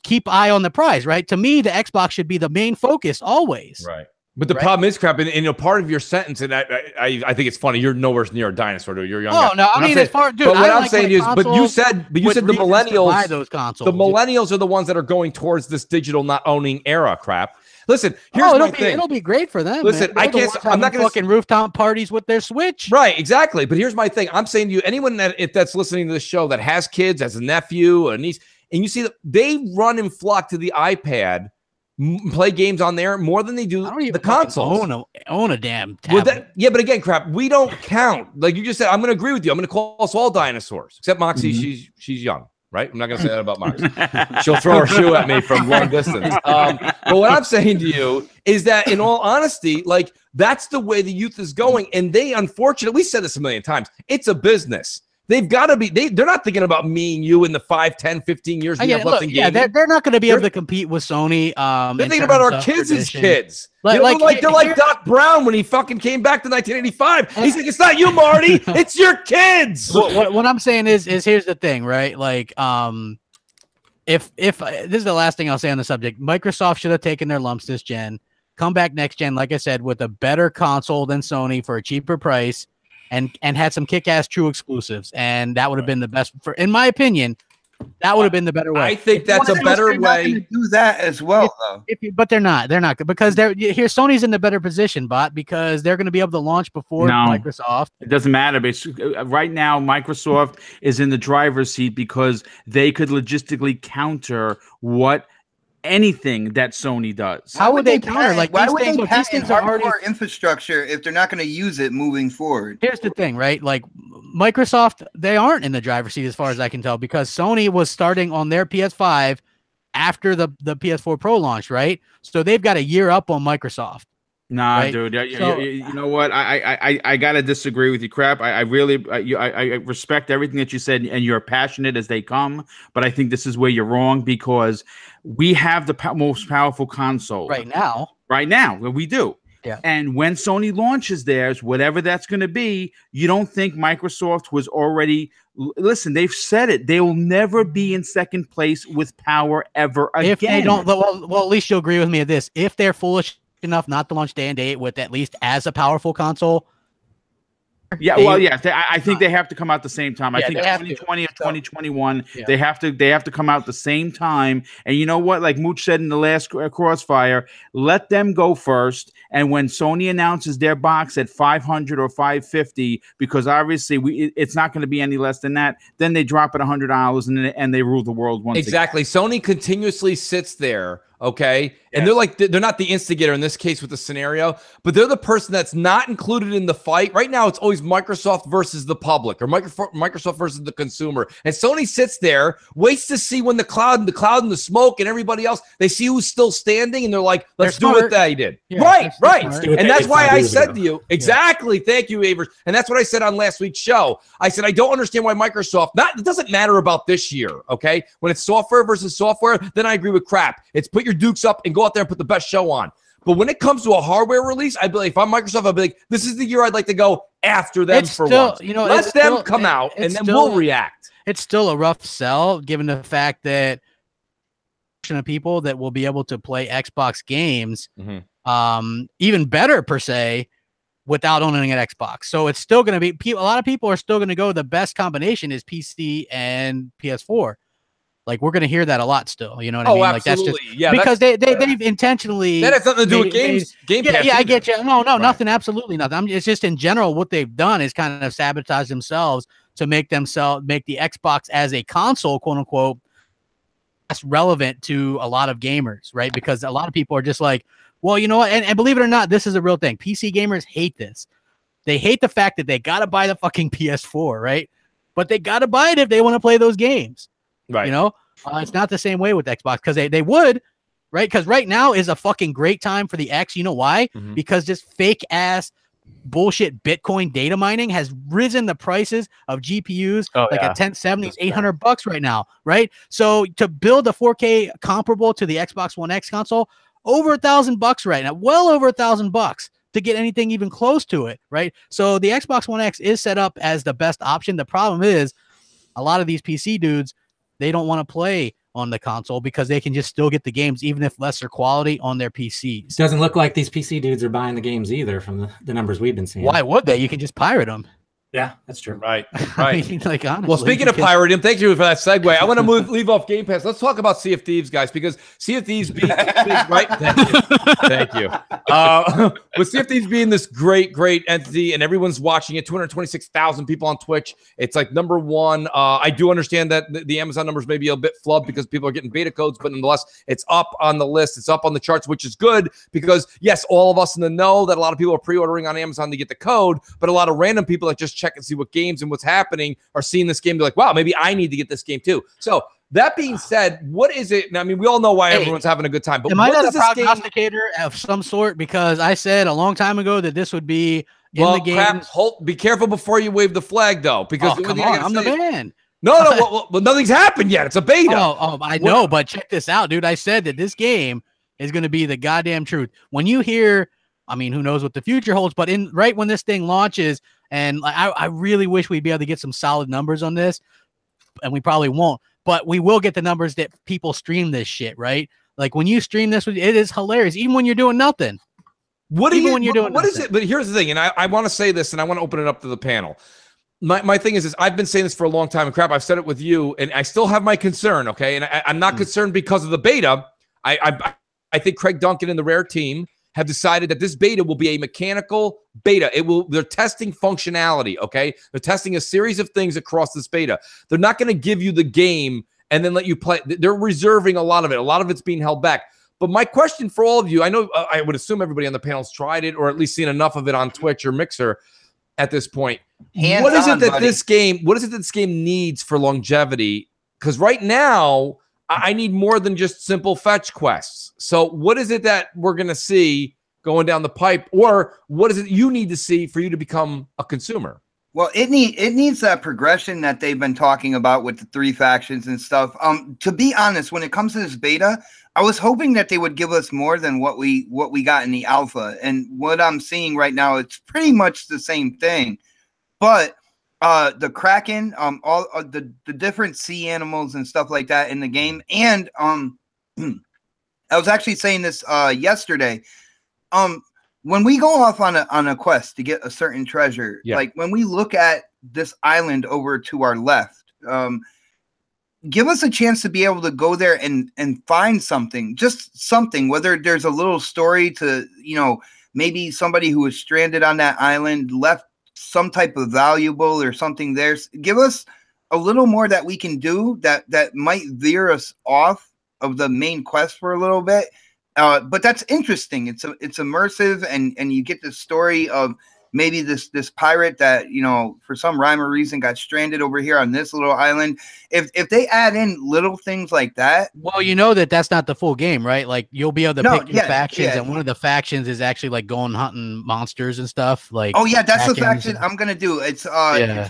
keep eye on the prize, right? To me, the Xbox should be the main focus always. Right. But the problem is, crap, and part of your sentence, and I think it's funny. You're nowhere near a dinosaur, dude. You're young. Oh no, I mean, as far, dude. But what I'm saying is, but you said the millennials. Buy those consoles. The millennials are the ones that are going towards this digital not owning era, crap. Listen, here's my thing. It'll be great for them. Listen, I can't. I'm not going to fucking rooftop parties with their Switch. Right, exactly. But here's my thing. I'm saying to you, anyone that's listening to this show that has kids, has a nephew, a niece, and you see that they run and flock to the iPad. Play games on there more than they do the consoles. Own a damn tablet. But again, crap, we don't count. Like you just said, I'm going to agree with you. I'm going to call us all dinosaurs, except Moxie. She's young, right? I'm not going to say that about Moxie. She'll throw her shoe at me from long distance. But what I'm saying to you is that, in all honesty, like that's the way the youth is going, and they unfortunately, we said this a million times. It's a business. They've got to be. They're not thinking about me and you in the 5, 10, 15 years we have left in gaming. Yeah, they're not going to be able to compete with Sony. They're thinking about our kids' kids. They're like Doc Brown when he fucking came back to 1985. He's like, it's not you, Marty. It's your kids. What I'm saying is here's the thing, right? Like, if this is the last thing I'll say on the subject, Microsoft should have taken their lumps this gen, come back next gen, like I said, with a better console than Sony for a cheaper price. And had some kick-ass true exclusives, and that would have been the best. In my opinion, that would have been the better way. I think that's a better way to do that as well, though. But they're not because Sony's in the better position, because they're going to be able to launch before Microsoft. It doesn't matter. But right now, Microsoft is in the driver's seat because they could logistically counter anything that Sony does. How would they counter? Like, why would they patent hardcore infrastructure if they're not going to use it moving forward? Here's the thing, right? Like, Microsoft, they aren't in the driver's seat as far as I can tell, because Sony was starting on their PS5 after the PS4 Pro launched, right? So they've got a year up on Microsoft. Nah, right? Dude. You know what? I gotta disagree with you, crap. I really I respect everything that you said, and you're passionate as they come. But I think this is where you're wrong, because we have the most powerful console right now. Right now, we do. Yeah. And when Sony launches theirs, whatever that's going to be, you don't think Microsoft was already? Listen, they've said it. They will never be in second place with power ever again. If they don't, well, at least you'll agree with me at this. If they're foolish enough not to launch day and date with at least as a powerful console. Yeah, I think they have to come out the same time. I think 2020 or 2021, they have to come out the same time. And you know what? Like Mooch said in the last CrossFire, let them go first. And when Sony announces their box at 500 or 550, because obviously it's not going to be any less than that, then they drop it $100 and they rule the world once again. Exactly. Sony continuously sits there. Okay. And they're not the instigator in this case with the scenario, but they're the person that's not included in the fight. Right now, it's always Microsoft versus the public, or Microsoft versus the consumer. And Sony sits there, waits to see when the cloud and the smoke and everybody else, they see who's still standing, and they're like, let's do what they did. Yeah, right. And that's why I said to you, exactly. Thank you, Avers. And that's what I said on last week's show. I said, I don't understand why Microsoft, it doesn't matter about this year. Okay. When it's software versus software, then I agree with crap. It's put your dukes up and go out there and put the best show on. But when it comes to a hardware release, I'd be like, if I'm Microsoft, I'd be like, this is the year I'd like to go after them once. Let them come out, and then we'll react. It's still a rough sell, given the fact that of people that will be able to play Xbox games, even better per se, without owning an Xbox. So it's still going to be, a lot of people are still going to go, the best combination is PC and PS4. Like, we're going to hear that a lot still. You know what I mean? Absolutely. Like, that's just because they've intentionally. That has nothing to do with games. GamePass. Yeah, I get you. No, nothing. Absolutely nothing. It's just in general, what they've done is kind of sabotage themselves to make the Xbox as a console, quote unquote, that's relevant to a lot of gamers, right? Because a lot of people are just like, well, you know what? And believe it or not, this is a real thing. PC gamers hate this. They hate the fact that they got to buy the fucking PS4, right? But they got to buy it if they want to play those games. Right. You know, it's not the same way with Xbox, because they would, right? Because right now is a fucking great time for the X. You know why? Because this fake ass bullshit Bitcoin data mining has risen the prices of GPUs a 1070, $800 right now, right? So to build a 4K comparable to the Xbox One X console, over $1,000 right now, well over $1,000 to get anything even close to it, right? So the Xbox One X is set up as the best option. The problem is a lot of these PC dudes, they don't want to play on the console because they can just still get the games, even if lesser quality, on their PCs. Doesn't look like these PC dudes are buying the games either from the numbers we've been seeing. Why would they? You can just pirate them. Yeah, that's true. Right. I mean, like, honestly, well, speaking of pirating, thank you for that segue. I want to leave off Game Pass. Let's talk about Sea of Thieves, guys, because Sea of Thieves being right. Thank you. With Sea of Thieves being this great entity, and everyone's watching it, 226,000 people on Twitch. It's like number one. I do understand that the Amazon numbers may be a bit flubbed because people are getting beta codes, but nonetheless, it's up on the list. It's up on the charts, which is good because yes, all of us in the know that a lot of people are pre-ordering on Amazon to get the code, but a lot of random people that just check and see what games and what's happening are seeing this game. They're like, wow, maybe I need to get this game too. So That being said, what is it? I mean, we all know why everyone's having a good time, but am what I not does a this game? prognosticator of some sort? Because I said a long time ago that this would be in the game. Be careful before you wave the flag, though, because come on, I'm the man. No, well, nothing's happened yet. It's a beta. I know, but check this out, dude. I said that this game is going to be the goddamn truth. When you hear, I mean, who knows what the future holds, but right when this thing launches, and I really wish we'd be able to get some solid numbers on this, and we probably won't, but we will get the numbers that people stream this shit, right? Like when you stream this, it is hilarious, even when you're doing nothing. What is it? But here's the thing, and I want to say this, and I want to open it up to the panel. My thing is I've been saying this for a long time, and crap, I've said it with you, and I still have my concern, okay? And I'm not concerned because of the beta. I think Craig Duncan and the Rare team have decided that this beta will be a mechanical beta. They're testing functionality, okay? They're testing a series of things across this beta. They're not going to give you the game and then let you play. They're reserving a lot of it. A lot of it's being held back. But my question for all of you, I know I would assume everybody on the panel's tried it or at least seen enough of it on Twitch or Mixer at this point. What is it that this game needs for longevity? Because right now, I need more than just simple fetch quests. So what is it that we're going to see going down the pipe? Or what is it you need to see for you to become a consumer? Well, it needs that progression that they've been talking about with the 3 factions and stuff. To be honest, when it comes to this beta, I was hoping that they would give us more than what we got in the alpha. And what I'm seeing right now, it's pretty much the same thing. But the Kraken, all the different sea animals and stuff like that in the game, and I was actually saying this yesterday. When we go off on a quest to get a certain treasure, like when we look at this island over to our left, give us a chance to be able to go there and find something, just something, whether there's a little story to, maybe somebody who was stranded on that island left some type of valuable or something there. Give us a little more that we can do that might veer us off of the main quest for a little bit. But that's interesting. It's immersive, and you get the story of maybe this pirate that, for some rhyme or reason got stranded over here on this little island. If they add in little things like that. Well, that's not the full game, right? Like you'll be able to pick your factions, and one of the factions is actually like going hunting monsters and stuff. Like that's the faction I'm gonna do. It's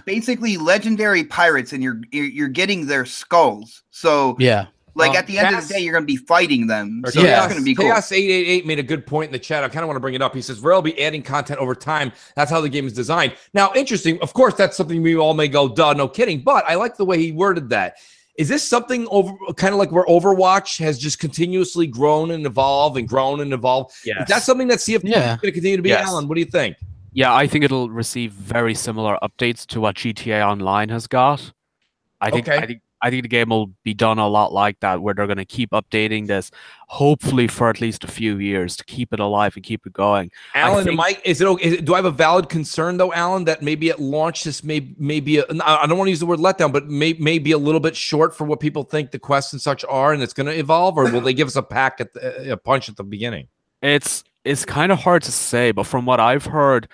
basically legendary pirates, and you're getting their skulls. So like at the end of the day, you're going to be fighting them. So that's going to be cool. Chaos 888 made a good point in the chat. I kind of want to bring it up. He says, Rare will be adding content over time. That's how the game is designed. Now, interesting. Of course, that's something we all may go, duh, no kidding. But I like the way he worded that. Is this something kind of like where Overwatch has just continuously grown and evolved and grown and evolved? Yes. Is that something that Sea of Thieves is going to continue to be, Alan? What do you think? Yeah, I think it'll receive very similar updates to what GTA Online has got. I think the game will be done a lot like that, where they're going to keep updating this, hopefully for at least a few years, to keep it alive and keep it going. Alan, do I have a valid concern though, Alan, that maybe at launch this may be I don't want to use the word letdown, but may be a little bit short for what people think the quests and such are, and it's going to evolve, or will they give us a punch at the beginning? It's kind of hard to say, but from what I've heard,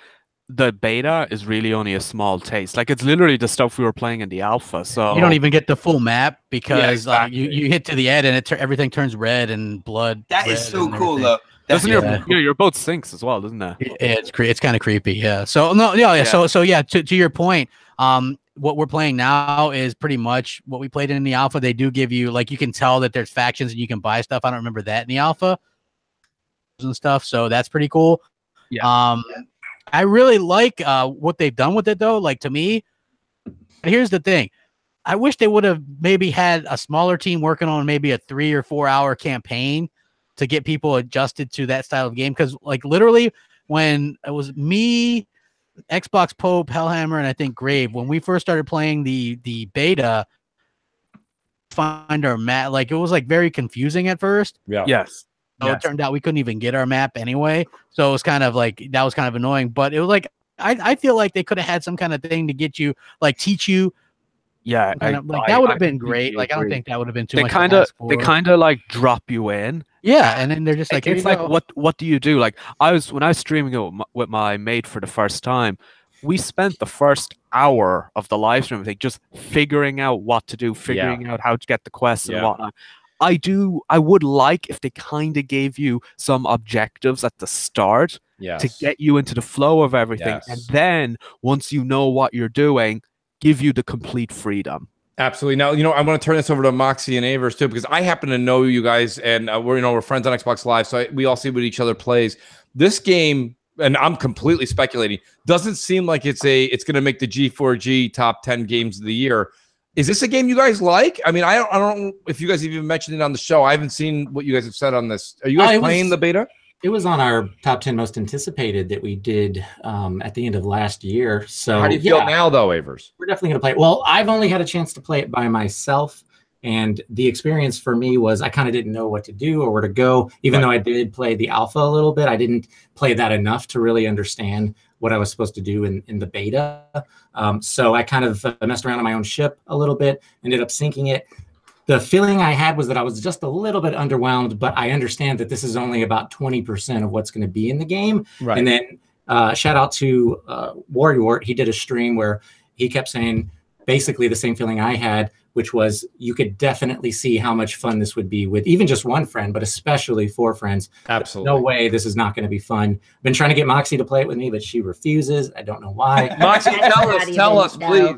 the beta is really only a small taste. Like it's literally the stuff we were playing in the alpha. So you don't even get the full map because you hit to the end and everything turns red and blood. That is so cool though. Doesn't your boat sinks as well, doesn't it? It's kind of creepy. Yeah. So to your point, what we're playing now is pretty much what we played in the alpha. They do give you, like, you can tell that there's factions and you can buy stuff. I don't remember that in the alpha and stuff. So that's pretty cool. Yeah. I really like what they've done with it, though. Like, to me, here's the thing. I wish they would have maybe had a smaller team working on maybe a 3 or 4 hour campaign to get people adjusted to that style of game. Because, like, literally, when it was me, Xbox Pope, Hellhammer, and I think Grave, when we first started playing the beta, find our map, like, it was, like, very confusing at first. Yeah. Yes. So it turned out we couldn't even get our map anyway. So it was kind of like, that was kind of annoying. But it was like, I feel like they could have had some kind of thing to get you, like, teach you. Yeah. That would have been great. Like, I don't think that would have been too much. They kind of like drop you in. Yeah. And then they're just like, it's like, what do you do? Like, when I was streaming it with my mate for the first time, we spent the first hour of the live stream just figuring out what to do, figuring out how to get the quests and whatnot. I would like if they kind of gave you some objectives at the start to get you into the flow of everything. And then once you know what you're doing, give you the complete freedom. Absolutely. Now, I want to turn this over to Moxie and Avers too, because I happen to know you guys, and we're friends on Xbox Live, so we all see what each other plays. This game, and I'm completely speculating, doesn't seem like it's going to make the G4G top 10 games of the year. Is this a game you guys like? I mean, I don't know if you guys have even mentioned it on the show. I haven't seen what you guys have said on this. Are you guys playing the beta? It was on our top 10 most anticipated that we did at the end of last year. So how do you feel now, though, Avers? We're definitely going to play it. Well, I've only had a chance to play it by myself. And the experience for me was I kind of didn't know what to do or where to go. Even though I did play the alpha a little bit, I didn't play that enough to really understand what I was supposed to do in the beta. So I kind of messed around on my own ship a little bit, ended up sinking it. The feeling I had was that I was just a little bit underwhelmed, but I understand that this is only about 20% of what's going to be in the game. Right. And then shout out to Warrior. He did a stream where he kept saying basically the same feeling I had, which was you could definitely see how much fun this would be with even just one friend, but especially 4 friends. Absolutely. No way this is not going to be fun. I've been trying to get Moxie to play it with me, but she refuses. I don't know why. Moxie, tell us, please.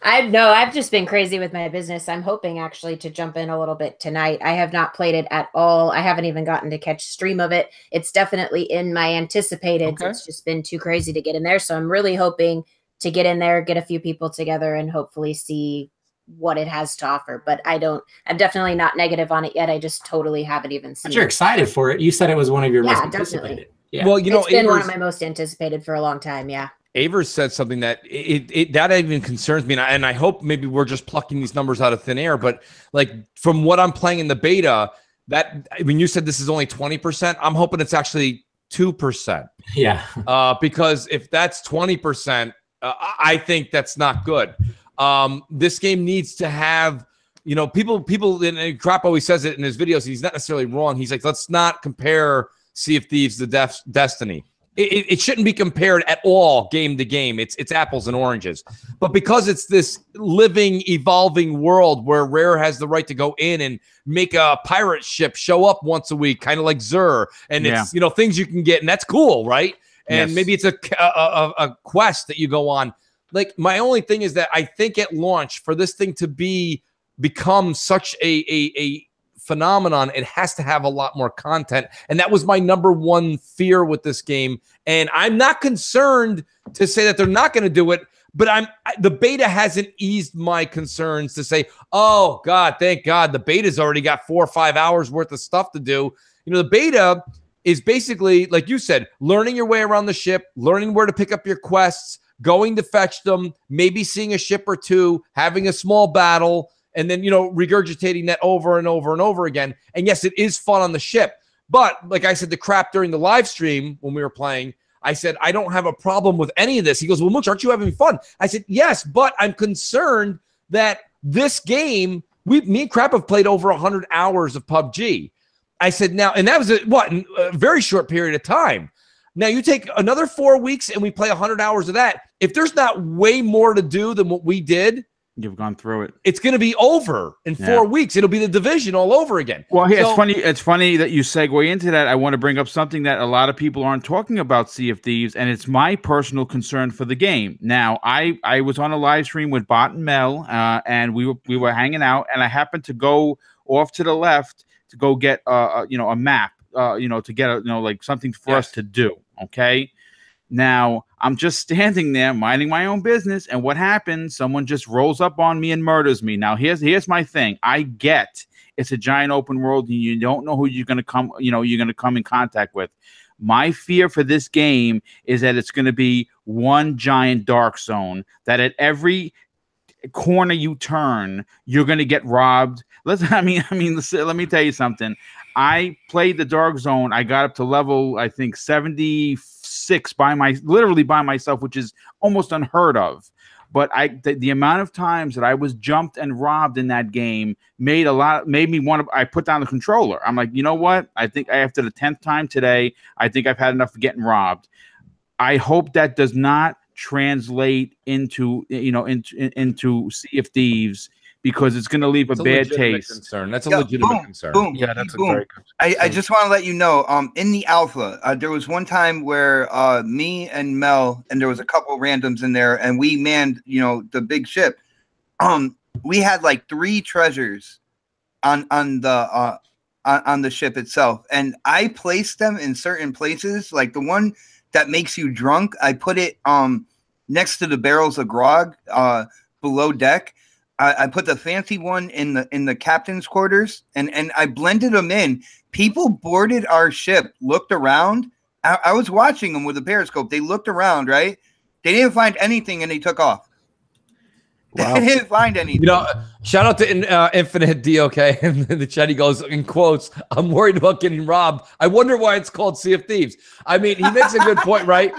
I've just been crazy with my business. I'm hoping actually to jump in a little bit tonight. I have not played it at all. I haven't even gotten to catch stream of it. It's definitely in my anticipated. Okay. It's just been too crazy to get in there. So I'm really hoping to get in there, get a few people together, and hopefully see what it has to offer. But I'm definitely not negative on it yet. I just totally haven't even seen it. But you're excited for it. You said it was one of your most anticipated. Yeah. Well, it's been one of my most anticipated for a long time. Yeah. Avers said something that that even concerns me, and I hope maybe we're just plucking these numbers out of thin air. But like from what I'm playing in the beta, you said this is only 20%. I'm hoping it's actually 2%. Yeah. Because if that's 20%, I think that's not good. This game needs to have, people. And Crap always says it in his videos. He's not necessarily wrong. He's like, let's not compare Sea of Thieves to Destiny. It shouldn't be compared at all game to game. It's apples and oranges. But because it's this living, evolving world where Rare has the right to go in and make a pirate ship show up once a week, kind of like Xur, and it's things you can get, and that's cool, right? And maybe it's a quest that you go on. Like my only thing is that I think at launch for this thing to become such a phenomenon, it has to have a lot more content, and that was my number one fear with this game. And I'm not concerned to say that they're not going to do it, but the beta hasn't eased my concerns to say, oh God, thank God the beta's already got 4 or 5 hours worth of stuff to do. The beta is basically, like you said, learning your way around the ship, learning where to pick up your quests, going to fetch them, maybe seeing a ship or two, having a small battle, and then, regurgitating that over and over and over again. And yes, it is fun on the ship. But like I said to Crap during the live stream when we were playing, I said, I don't have a problem with any of this. He goes, well, Mooch, aren't you having fun? I said, yes, but I'm concerned that this game, me and Crap have played over 100 hours of PUBG. I said, now, and that was in a very short period of time. Now you take another 4 weeks and we play 100 hours of that. If there's not way more to do than what we did, you've gone through it. It's going to be over in 4 weeks. It'll be the Division all over again. Well, it's funny. It's funny that you segue into that. I want to bring up something that a lot of people aren't talking about Sea of Thieves, and it's my personal concern for the game. Now, I was on a live stream with Bot and Mel, and we were hanging out, and I happened to go off to the left to go get a map, to get like something for us to do. Okay. Now, I'm just standing there minding my own business, and what happens? Someone just rolls up on me and murders me. Now, here's my thing. I get it's a giant open world, and you don't know who you're going to come, in contact with. My fear for this game is that it's going to be one giant dark zone, that at every corner you turn, you're going to get robbed. Let me tell you something. I played the dark zone. I got up to level, I think, 76 literally by myself, which is almost unheard of. But the amount of times that I was jumped and robbed in that game made me want to. I put down the controller. I'm like, you know what? I think after the 10th time today, I think I've had enough of getting robbed. I hope that does not translate into into Sea of Thieves, because it's going to leave a bad taste. Concern. That's a legitimate concern. Boom, yeah, that's boom. a very good. I just want to let you know, in the alpha, there was one time where me and Mel, and there was a couple randoms in there, and we manned, the big ship. We had like 3 treasures on the ship itself, and I placed them in certain places. Like the one that makes you drunk, I put it next to the barrels of grog below deck. I put the fancy one in the captain's quarters, and I blended them in. People boarded our ship, looked around. I was watching them with a periscope. They looked around, right? They didn't find anything, and they took off. Wow. They didn't find anything. Shout out to Infinite DOK in the chat. He goes, in quotes, "I'm worried about getting robbed. I wonder why it's called Sea of Thieves." I mean, he makes a good point, right?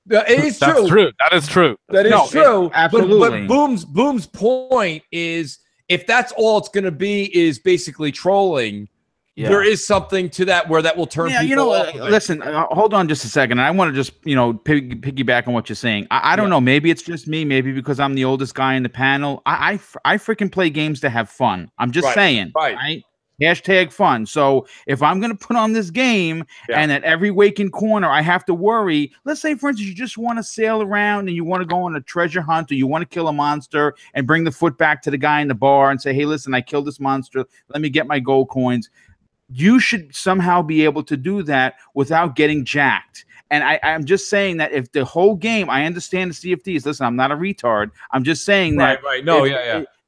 It is true. That's true. That is true. That is true. Absolutely. But Boom's point is, if that's all it's going to be is basically trolling, there is something to that where that will turn people off. Listen, hold on just a second. I want to just, piggyback on what you're saying. I don't know. Maybe it's just me. Maybe because I'm the oldest guy in the panel. I freaking play games to have fun. I'm just saying. Right? Hashtag fun. So if I'm going to put on this game and at every waking corner I have to worry, let's say, for instance, you just want to sail around and you want to go on a treasure hunt, or you want to kill a monster and bring the foot back to the guy in the bar and say, "Hey, listen, I killed this monster. Let me get my gold coins." You should somehow be able to do that without getting jacked. And I'm just saying that if the whole game, I understand the Sea of Thieves. Listen, I'm not a retard. I'm just saying that. Right. No,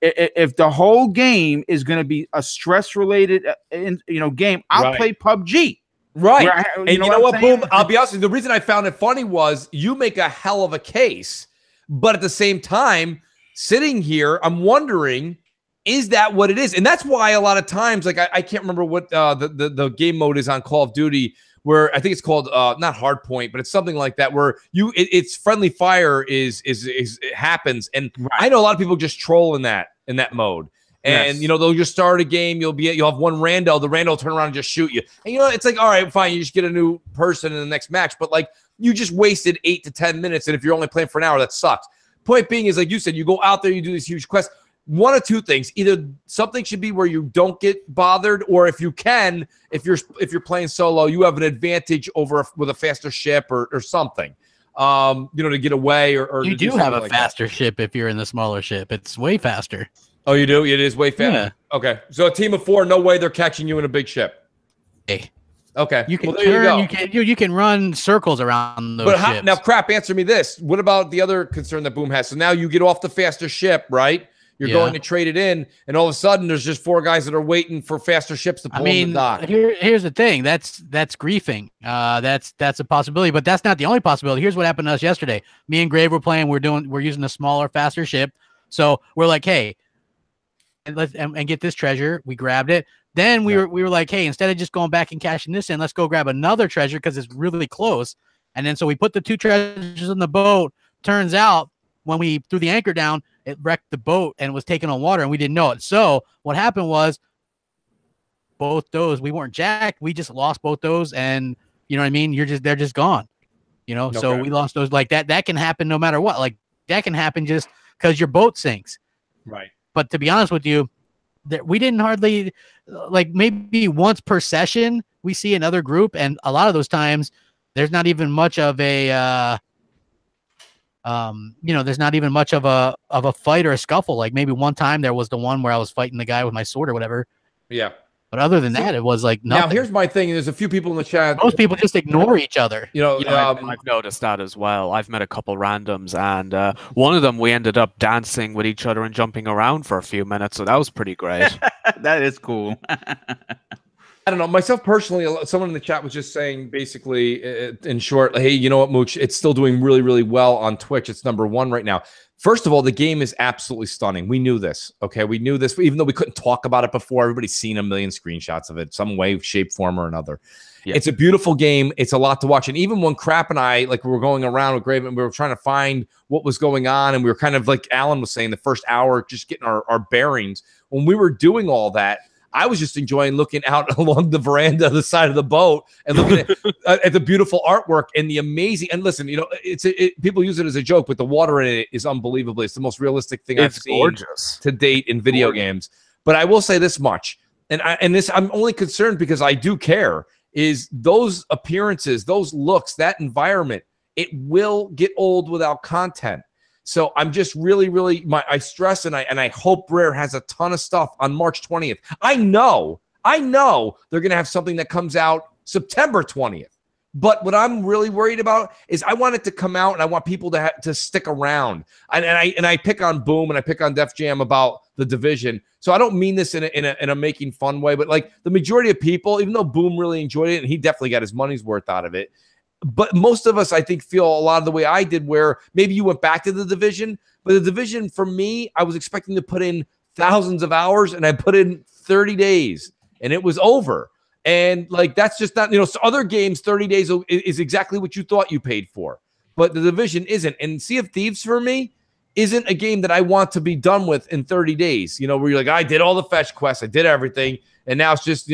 if the whole game is going to be a stress-related, game, I'll play PUBG. Right. And you know what, Boom? I'll be honest with you. The reason I found it funny was you make a hell of a case, but at the same time, sitting here, I'm wondering, is that what it is? And that's why a lot of times, like I can't remember what the game mode is on Call of Duty, where I think it's called not Hardpoint, but it's something like that, where it's friendly fire is it happens, and I know a lot of people just troll in that mode, and they'll just start a game. You'll have one rando, the rando will turn around and just shoot you, and it's like, all right, fine, you just get a new person in the next match, but like you just wasted 8 to 10 minutes, and if you're only playing for an hour, that sucks. Point being is, like you said, you go out there, you do these huge quests. One of two things: either something should be where you don't get bothered, or if you're playing solo, you have an advantage with a faster ship or something, to get away or you do have a faster ship if you're in the smaller ship. It's way faster. Oh, you do? It is way faster. Yeah. Okay, so a team of 4, no way they're catching you in a big ship. Hey. Okay, you can you can run circles around those ships. Now, Crap, answer me this: what about the other concern that Boom has? So now you get off the faster ship, right? You're going to trade it in, and all of a sudden, there's just 4 guys that are waiting for faster ships to pull in the dock. Here's the thing: that's griefing. That's a possibility, but that's not the only possibility. Here's what happened to us yesterday. Me and Grave were playing. We're using a smaller, faster ship. So we're like, hey, let's get this treasure. We grabbed it. Then we were like, hey, instead of just going back and cashing this in, let's go grab another treasure because it's really close. And then so we put the 2 treasures in the boat. Turns out when we threw the anchor down, it wrecked the boat and was taken on water, and we didn't know it. So what happened was both those, we weren't jacked. We just lost both those, and you know what I mean? They're just gone. So we lost those like that. That can happen no matter what. Like that can happen just because your boat sinks. Right. But to be honest with you, we didn't hardly, like maybe once per session we see another group, and a lot of those times there's not even much of a there's not even much of a fight or a scuffle. Like maybe one time there was the one where I was fighting the guy with my sword or whatever. Yeah. But other than that, it was like nothing. Now, here's my thing. There's a few people in the chat. Most people just ignore each other. I've noticed that as well. I've met a couple randoms, and one of them, we ended up dancing with each other and jumping around for a few minutes. So that was pretty great. That is cool. I don't know. Myself personally, someone in the chat was just saying, basically, in short, hey, you know what, Mooch? It's still doing really, really well on Twitch. It's #1 right now. First of all, the game is absolutely stunning. We knew this, okay? We knew this, even though we couldn't talk about it before. Everybody's seen a million screenshots of it, some way, shape, form, or another. Yeah. It's a beautiful game. It's a lot to watch. And even when Crap and I, we were going around with Graven, we were trying to find what was going on, and we were kind of, like Alan was saying, the first hour, just getting our bearings. When we were doing all that, I was just enjoying looking out along the veranda of the side of the boat and looking at the beautiful artwork and the amazing. And listen, people use it as a joke, but the water in it is unbelievable. It's the most realistic thing I've seen to date in video games. But I will say this much, and I'm only concerned because I do care, is those appearances, those looks, that environment, it will get old without content. So I'm just really, I stress and I hope Rare has a ton of stuff on March 20th. I know they're going to have something that comes out September 20th. But what I'm really worried about is I want it to come out and I want people to stick around. And I pick on Boom and I pick on Def Jam about the Division. So I don't mean this in a making fun way, but like the majority of people, even though Boom really enjoyed it and he definitely got his money's worth out of it, but most of us, I think, feel a lot of the way I did, where maybe you went back to the Division, but the Division for me, I was expecting to put in thousands of hours and I put in 30 days and it was over. And like, that's just not, so other games, 30 days is exactly what you thought you paid for, but the Division isn't. And Sea of Thieves for me isn't a game that I want to be done with in 30 days, where you're like, I did all the fetch quests, I did everything. And now it's just,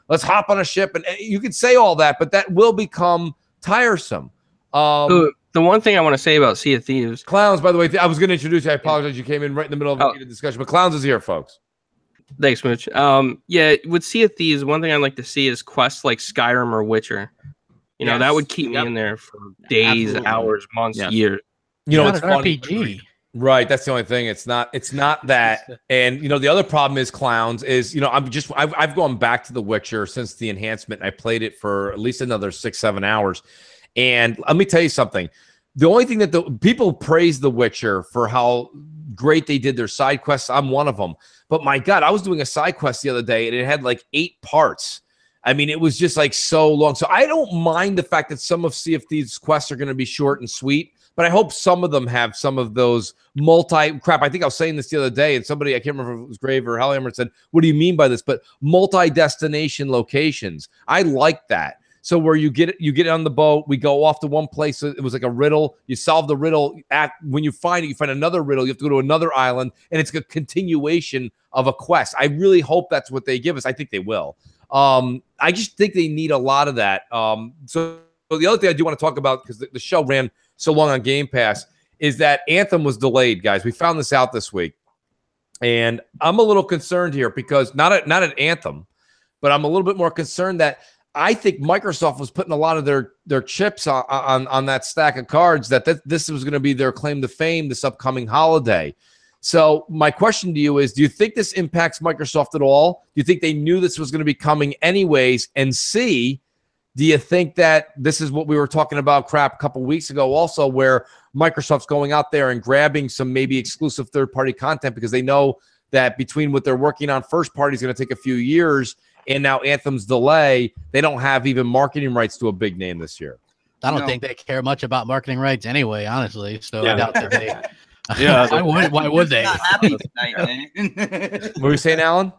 let's hop on a ship. And you could say all that, but that will become tiresome. The one thing I want to say about Sea of Thieves, Clowns, by the way, I was going to introduce you. I apologize, you came in right in the middle of a discussion, but Clowns is here, folks. Thanks, Mooch. Yeah, with Sea of Thieves, one thing I'd like to see is quests like Skyrim or Witcher. That would keep me in there for days, hours, months, years. It's an RPG. Right, that's the only thing. It's not that. And the other problem is, Clowns, is I've gone back to The Witcher since the enhancement. I played it for at least another 6-7 hours. And let me tell you something. The only thing that the people praise The Witcher for how great they did their side quests. I'm one of them. But my God, I was doing a side quest the other day and it had like 8 parts. I mean, it was just like so long. So I don't mind the fact that some of Sea of Thieves quests are going to be short and sweet. But I hope some of them have some of those crap. I think I was saying this the other day, and somebody, I can't remember if it was Grave or Hellhammer, said, what do you mean by this? But multi-destination locations. I like that. So where you get on the boat, we go off to one place. It was like a riddle. You solve the riddle. When you find it, you find another riddle. You have to go to another island, and it's a continuation of a quest. I really hope that's what they give us. I think they will. I just think they need a lot of that. So the other thing I do want to talk about, because the show ran so long on Game Pass, is that Anthem was delayed, guys. We found this out this week. And I'm a little concerned here because not at Anthem, but I'm a little bit more concerned that I think Microsoft was putting a lot of their chips on that stack of cards that this was going to be their claim to fame this upcoming holiday. So my question to you is, do you think this impacts Microsoft at all? Do you think they knew this was going to be coming anyways? And C, do you think that this is what we were talking about a couple weeks ago also, where Microsoft's going out there and grabbing some maybe exclusive third-party content because they know that between what they're working on first party is going to take a few years and now Anthem's delay, they don't have even marketing rights to a big name this year? I don't think they care much about marketing rights anyway, honestly. So I doubt that they. Yeah, why would they? What were you saying, Alan?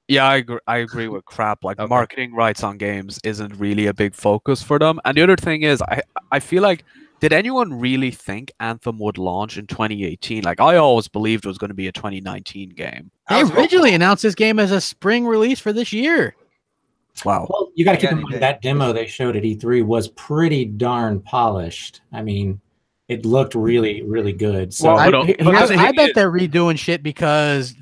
Yeah, I agree with Crap. Like, marketing rights on games isn't really a big focus for them. And the other thing is, I feel like, did anyone really think Anthem would launch in 2018? Like, I always believed it was going to be a 2019 game. They originally announced this game as a spring release for this year. Wow. Well, you got to keep in mind that demo they showed at E3 was pretty darn polished. I mean, it looked really, really good. So I bet they're redoing shit because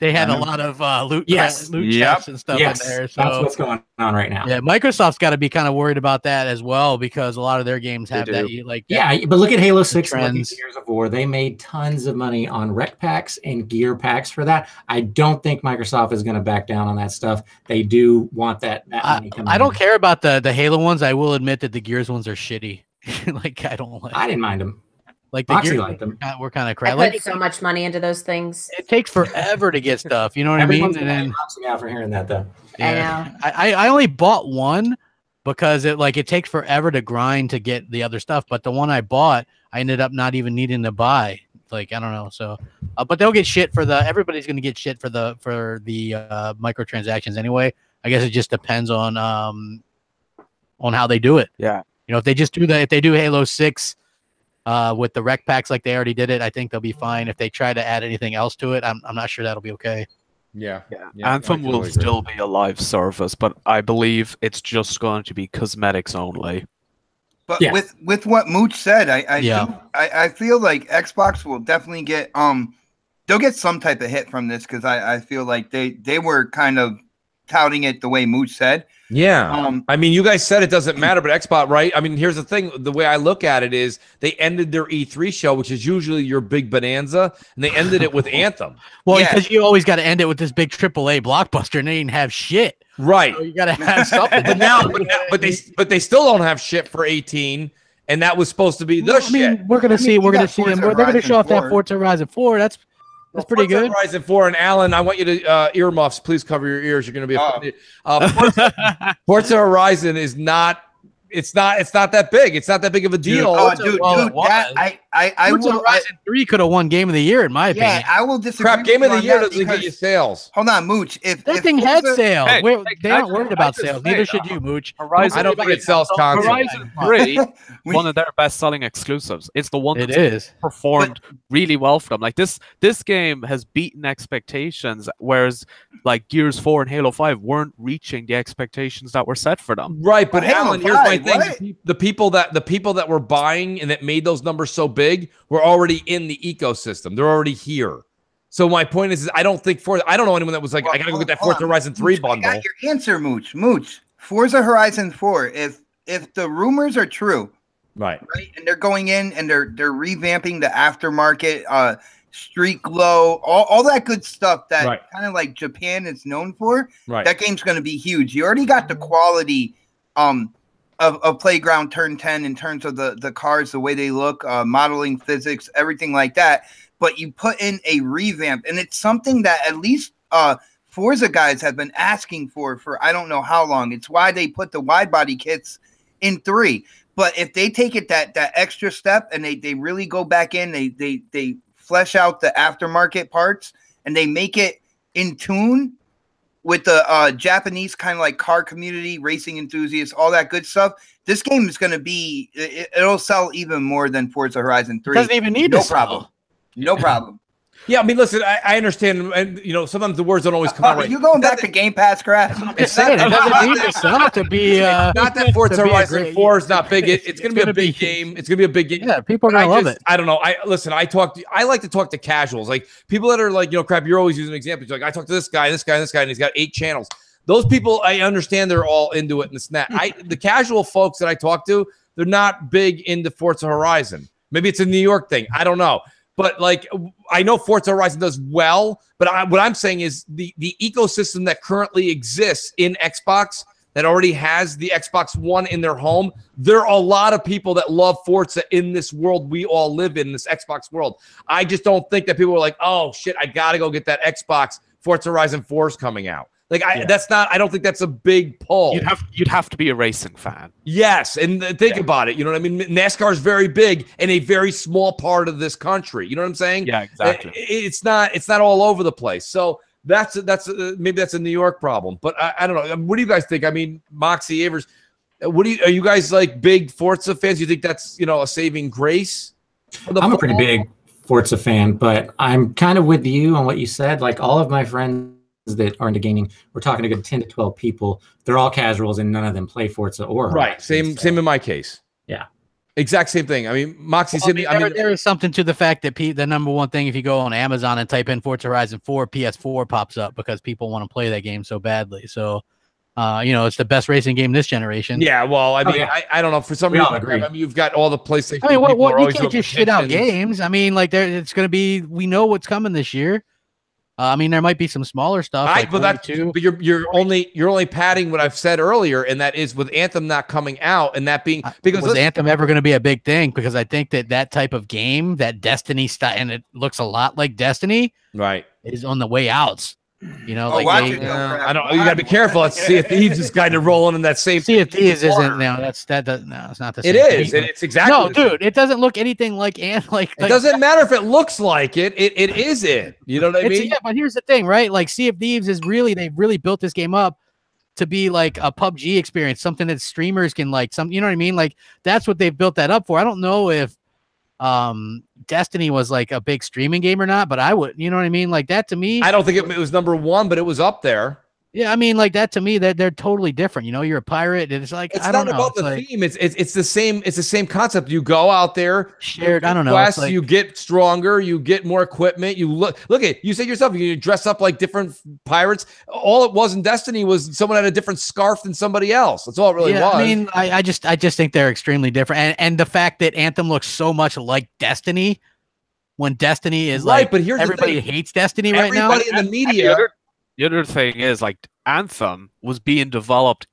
they had a lot of loot chests and stuff in there. So that's what's going on right now. Yeah, Microsoft's got to be kind of worried about that as well because a lot of their games have that. But look at Halo 6 and Gears of War. They made tons of money on rec packs and gear packs for that. I don't think Microsoft is going to back down on that stuff. They do want that money coming I don't care about the Halo ones. I will admit that the Gears ones are shitty. Like, I didn't mind them. Like the Gears liked them. We're kind of crap. I put so much money into those things. It takes forever to get stuff. You know what I mean? And then me out for hearing that though. Yeah. I only bought one because it takes forever to grind to get the other stuff. But the one I bought, I ended up not even needing to buy. Like, I don't know. So, but they'll get shit everybody's going to get shit for the microtransactions anyway. I guess it just depends on how they do it. Yeah. If they just do that, if they do Halo 6 with the rec packs like they already did it, I think they'll be fine. If they try to add anything else to it, I'm not sure that'll be okay. Yeah. Anthem will still be a live service, but I believe it's just going to be cosmetics only. But with what Mooch said, I feel like Xbox will definitely get they'll get some type of hit from this, because I feel like they were kind of touting it the way Mooch said. Yeah. I mean, you guys said it doesn't matter, but Xbox, right? I mean, here's the thing. The way I look at it is they ended their E3 show, which is usually your big bonanza, and they ended it with Anthem. Well, because you always got to end it with this big AAA blockbuster, and they didn't have shit. Right. So you got to have something. but they still don't have shit for 18, and that was supposed to be the shit. I mean, we're going to see them. They're going to show off that Forza Horizon 4. That's pretty good. Horizon 4, and Alan, I want you to earmuffs. Please cover your ears. You're going to be offended. Forza Horizon is not. It's not that big. It's not that big of a deal. Dude, I Forza Horizon 3 could have won Game of the Year, in my opinion. Yeah, I will disagree. Crap, Game of the Year doesn't get you sales. Hold on, Mooch. If that thing had sales, they aren't worried about sales. Neither should you, Mooch. Horizon, I don't think it sells consoles. Horizon 3, one of their best-selling exclusives. It's the one that's performed really well for them. Like this game has beaten expectations, whereas like Gears 4 and Halo 5 weren't reaching the expectations that were set for them. Right, but Alan, here's my thing: the people that were buying and that made those numbers so big were already in the ecosystem. They're already here. So my point is I don't know anyone that was like, I gotta go get that Forza Horizon 3 bundle. I got your answer, Mooch. Forza Horizon 4. If the rumors are true, right, and they're going in and they're revamping the aftermarket, street glow, all that good stuff that kind of like Japan is known for. Right, that game's going to be huge. You already got the quality of Playground Turn 10 in terms of the cars, the way they look, modeling physics, everything like that. But you put in a revamp, and it's something that at least Forza guys have been asking for I don't know how long. It's why they put the wide body kits in 3. But if they take it that extra step and they really go back in, they flesh out the aftermarket parts and they make it in tune with the Japanese kind of like car community, racing enthusiasts, all that good stuff. This game is going to be, it'll sell even more than Forza Horizon 3. Doesn't even need to problem. No problem. Yeah, I mean, listen, I understand, and sometimes the words don't always come out right. You going back to GamePass, Crash? It's saying it doesn't need to sell to be. Not that Forza Horizon 4 is not big. It's going to be a big game. It's going to be a big game. Yeah, people are going to love it. I don't know. I like to talk to casuals, like people that are like, crap. You're always using examples. Like I talk to this guy, and he's got 8 channels. Those people, I understand they're all into it and this and that. The casual folks that I talk to, they're not big into Forza Horizon. Maybe it's a New York thing. I don't know. But like, I know Forza Horizon does well, but what I'm saying is the ecosystem that currently exists in Xbox that already has the Xbox One in their home, there are a lot of people that love Forza in this world we all live in, this Xbox world. I just don't think that people are like, oh shit, I gotta go get that Xbox. Forza Horizon 4 is coming out. Like I don't think that's a big pull. You'd have to be a racing fan. Yes, and think about it. You know what I mean? NASCAR is very big in a very small part of this country. You know what I'm saying? Yeah, exactly. It's not all over the place. So that's maybe that's a New York problem. But I don't know. What do you guys think? I mean, Moxie, Avers, are you guys like big Forza fans? You think that's a saving grace? I'm a pretty big Forza fan, but I'm kind of with you on what you said. Like all of my friends that are into gaming, we're talking a good 10 to 12 people. They're all casuals and none of them play Forza or Horizon. Same in my case. Yeah. Exact same thing. I mean, Moxie, there is something to the fact that the number one thing, if you go on Amazon and type in Forza Horizon 4, PS4 pops up because people want to play that game so badly. So, it's the best racing game this generation. Yeah, well, I mean, I don't know. For some reason, I mean, you've got all the PlayStation. I mean, you can't just shit out games. I mean, like it's going to be. We know what's coming this year. I mean, there might be some smaller stuff. But you're only padding what I've said earlier, and that is with Anthem not coming out, and that being because was Anthem ever going to be a big thing? Because I think that type of game, that Destiny style, and it looks a lot like Destiny, right, is on the way outs. I don't. You got to be careful. Sea of Thieves is kind of rolling in that same. Sea of Thieves isn't. No, it's not the same. It is. It's exactly. No, dude, it doesn't look anything like It doesn't matter if it looks like it. It is it. You know what I mean? Yeah, but here's the thing, right? Like Sea of Thieves they've really built this game up to be like a PUBG experience, something that streamers can like. You know what I mean? Like that's what they've built that up for. I don't know if Destiny was like a big streaming game or not, but I would, you know what I mean? Like that to me. I don't think it was number one, but it was up there. Yeah, I mean, like that to me, that they're totally different. You know, you're a pirate, and it's like I don't know. It's not about the theme. It's the same. It's the same concept. You go out there, shared. I don't know. Quests, you get stronger. You get more equipment. You look at. You said yourself. You dress up like different pirates. All it was in Destiny was someone had a different scarf than somebody else. That's all it really was. I mean, I just think they're extremely different, and the fact that Anthem looks so much like Destiny, when Destiny is right, like, but here's everybody the thing. hates Destiny right now. Everybody in the media. The other thing is, like, Anthem was being developed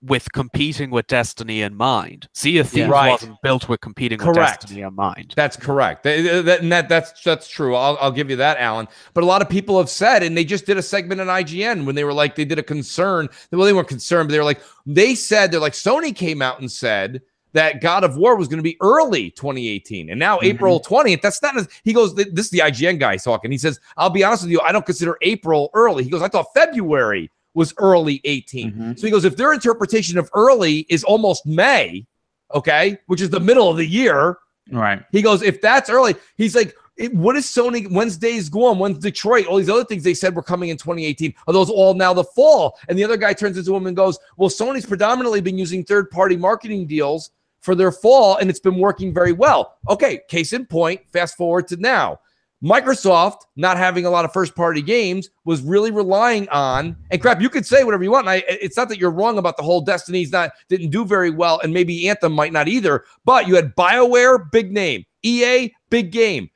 with competing with Destiny in mind. Sea of Thieves wasn't built with competing with Destiny in mind. That's correct. That's true. I'll give you that, Alan. But a lot of people have said, and they just did a segment on IGN when they were like, they did a concern. Well, they weren't concerned, but they were like, they're like, Sony came out and said that God of War was going to be early 2018. And now April 20th, that's not, he goes, this is the IGN guy talking. He says, I'll be honest with you, I don't consider April early. He goes, I thought February was early 18. So he goes, if their interpretation of early is almost May, okay, which is the middle of the year, right? He goes, if that's early, he's like, what is Sony? When's Days Gone? When's Detroit? All these other things they said were coming in 2018. Are those all now the fall? And the other guy turns into him and goes, well, Sony's predominantly been using third-party marketing deals for their fall, and it's been working very well. Okay, case in point, fast forward to now. Microsoft, not having a lot of first-party games, was really relying on, and crap, you could say whatever you want, and it's not that you're wrong about the whole Destiny's didn't do very well, and maybe Anthem might not either, but you had BioWare, big name, EA, big game,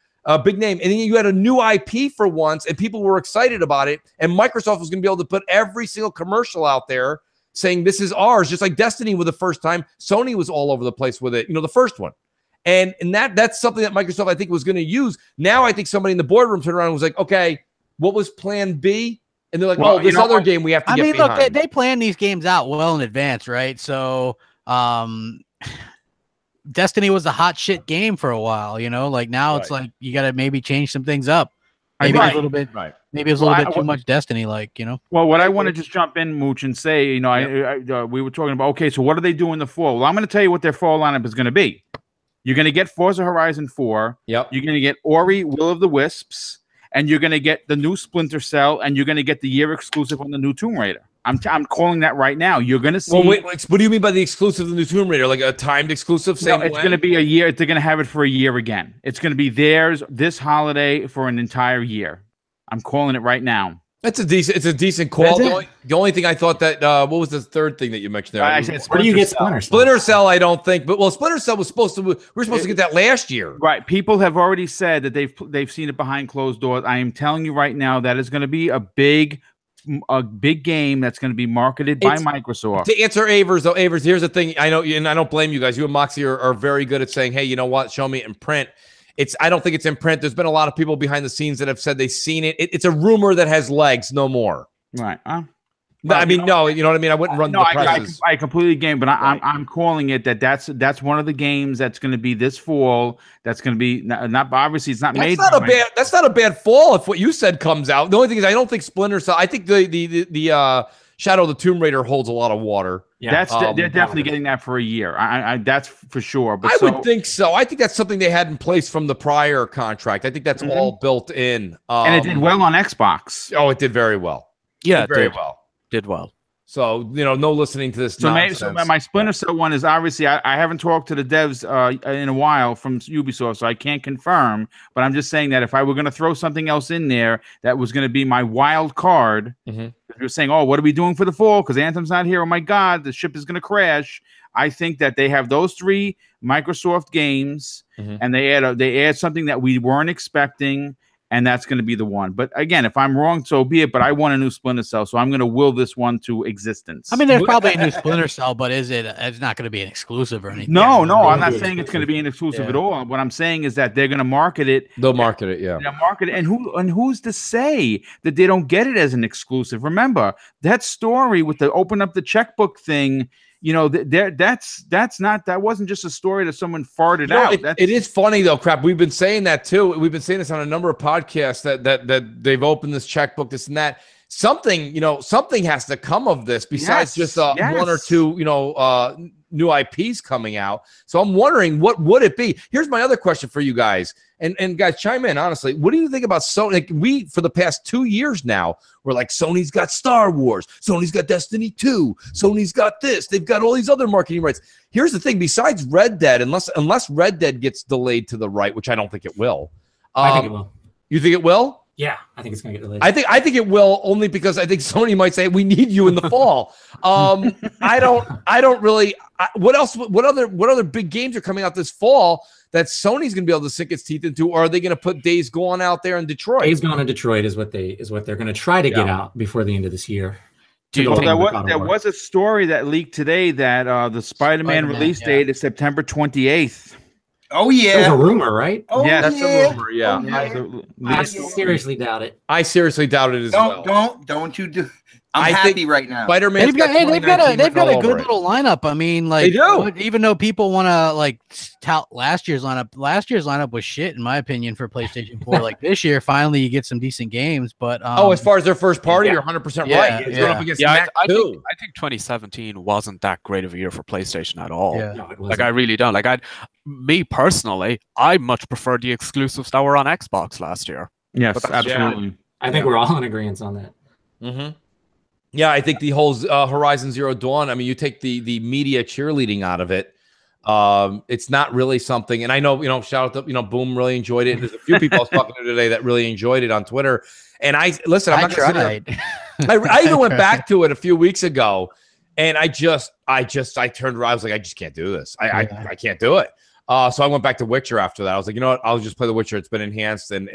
big name, and then you had a new IP for once, and people were excited about it, and Microsoft was going to be able to put every single commercial out there saying this is ours, just like Destiny was the first time. Sony was all over the place with it, the first one. And that's something that Microsoft, I think, was going to use. Now I think somebody in the boardroom turned around and was like, okay, what was plan B? And they're like, well, this other game we have to get behind. Look, they plan these games out well in advance, right? So Destiny was a hot shit game for a while, like now it's like you got to maybe change some things up. Maybe a little bit, maybe it was a little bit too much Destiny, Well, what I want to just jump in, Mooch, and say, we were talking about, okay, so what do they do in the fall? Well, I'm going to tell you what their fall lineup is going to be. You're going to get Forza Horizon 4. Yep. You're going to get Ori, Will of the Wisps, and you're going to get the new Splinter Cell, and you're going to get the year exclusive on the new Tomb Raider. I'm calling that right now. You're going to see. Well, wait, what do you mean by the exclusive of the new Tomb Raider? Like a timed exclusive? No, it's going to be a year. They're going to have it for a year again. It's going to be theirs this holiday for an entire year. I'm calling it right now. It's a decent call. The only thing I thought that what was the third thing that you mentioned there? I said, where do you get Splinter Cell? Splinter Cell, I don't think, but Splinter Cell was supposed to. We were supposed to get that last year, right? People have already said that they've seen it behind closed doors. I am telling you right now that is going to be a big game that's going to be marketed by Microsoft. To answer Avers, though, here's the thing. I know, and I don't blame you guys. You and Moxie are very good at saying, hey, you know what? Show me it in print. I don't think it's in print. There's been a lot of people behind the scenes that have said they've seen it. It's a rumor that has legs, no more. Right. I mean, no, you know what I mean? I wouldn't run the presses. I completely game, but I'm calling it that's one of the games that's going to be this fall. That's going to be not obviously it's not made. That's not a bad fall if what you said comes out. The only thing is I don't think Splinter Cell. I think the Shadow of the Tomb Raider holds a lot of water. Yeah, they're definitely getting that for a year. I that's for sure. But I would think so. I think that's something they had in place from the prior contract. I think that's all built in. And it did well on Xbox. Oh, it did very well. Yeah, it did well. Did well. So, no listening to this nonsense. So my Splinter Cell one is obviously, I haven't talked to the devs in a while from Ubisoft, so I can't confirm, but I'm just saying that if I were going to throw something else in there that was going to be my wild card, you're saying, oh, what are we doing for the fall? Because Anthem's not here. Oh, my God, the ship is going to crash. I think that they have those 3 Microsoft games, and they add something that we weren't expecting, and that's going to be the one. But again, if I'm wrong, so be it. But I want a new Splinter Cell, so I'm going to will this one to existence. I mean, there's probably a new Splinter Cell, but it's not going to be an exclusive or anything? No, I'm not saying it's going to be an exclusive at all. What I'm saying is that they're going to market it. They'll market it, yeah. They'll market it, and who's to say that they don't get it as an exclusive? Remember that story with the open up the checkbook thing. That wasn't just a story that someone farted out. It is funny though, crap. We've been saying that too. We've been saying this on a number of podcasts that they've opened this checkbook, this and that. Something has to come of this besides just one or two, new IPs coming out. So I'm wondering, what would it be? Here's my other question for you guys. And guys, chime in, honestly. What do you think about Sony? Like, we, for the past 2 years now, we're like, Sony's got Star Wars. Sony's got Destiny 2. Sony's got this. They've got all these other marketing rights. Here's the thing. Besides Red Dead, unless Red Dead gets delayed to the right, which I don't think it will. I think it will. You think it will? Yeah, I think it's going to get delayed. I think it will, only because I think Sony might say we need you in the fall. I don't really. What else? What other big games are coming out this fall that Sony's going to be able to sink its teeth into? Or are they going to put Days Gone out there in Detroit? Days Gone in Detroit is what they're going to try to get out before the end of this year. There was a story that leaked today that the Spider-Man release date is September 28th. Oh yeah, there's a rumor, right? Oh yeah, that's a rumor. Yeah, I seriously doubt it. I seriously doubt it as well. Don't you do? I'm happy right now. Spider-Man. They've got a good little lineup. I mean, like, they do. Even though people want to like tout last year's lineup was shit in my opinion for PlayStation 4. Like this year, finally you get some decent games. But as far as their first party, you're 100% right. It's going up against Mac I think 2017 wasn't that great of a year for PlayStation at all. Yeah. No, like I really don't. Like me personally, I much prefer the exclusives that were on Xbox last year. Yes, absolutely. I think we're all in agreement on that. Mm-hmm. Yeah, I think the whole Horizon Zero Dawn, I mean, you take the media cheerleading out of it. It's not really something, and I know, shout out to, Boom really enjoyed it. There's a few people I was talking to today that really enjoyed it on Twitter. And I'm not tried. I even went back to it a few weeks ago, and I turned around. I was like, I just can't do this. I can't do it. So I went back to Witcher after that. I was like, you know what? I'll just play the Witcher. It's been enhanced, and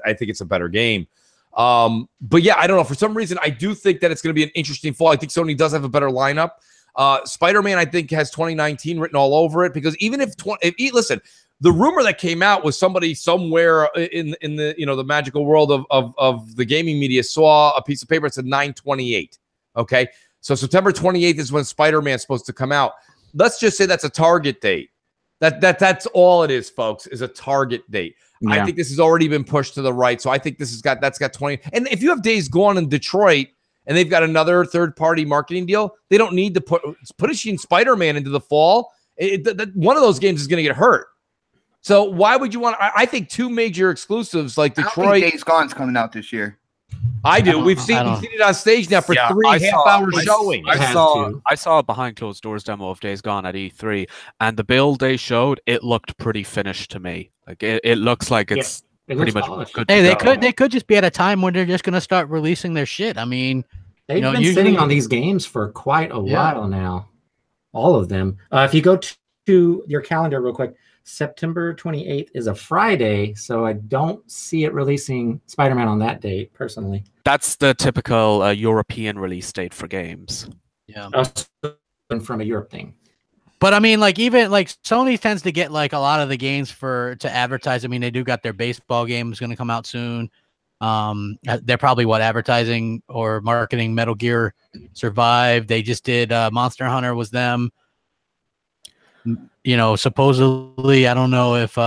I think it's a better game. But yeah, I don't know. For some reason, I do think that it's going to be an interesting fall. I think Sony does have a better lineup. Spider-Man, I think, has 2019 written all over it, because even if listen, the rumor that came out was somebody somewhere in the the magical world of the gaming media saw a piece of paper that said 9/28. Okay, so September 28th is when Spider-Man's supposed to come out. Let's just say that's a target date. That's all it is, folks, is a target date. Yeah. I think this has already been pushed to the right, so I think that's got 20. And if you have Days Gone in Detroit and they've got another third-party marketing deal, they don't need to pushing Spider-Man into the fall. One of those games is going to get hurt. So why would you want? I think two major exclusives like Detroit. I don't think Days Gone's coming out this year. I do. We've seen it on stage now for 3 half-hour showings. I saw a behind closed doors demo of Days Gone at E3, and the build they showed, it looked pretty finished to me. Like it looks like it's pretty much good. Hey, they could just be at a time when they're just going to start releasing their shit. I mean, they've been sitting on these games for quite a while now. All of them. If you go to your calendar real quick, September 28th is a Friday, so I don't see it releasing Spider-Man on that date, personally. That's the typical European release date for games. Yeah. From a Europe thing. But I mean, like, even like Sony tends to get like a lot of the games to advertise. I mean, they do got their baseball game is going to come out soon. They're probably advertising or marketing Metal Gear Survive. They just did Monster Hunter was them. Supposedly, I don't know if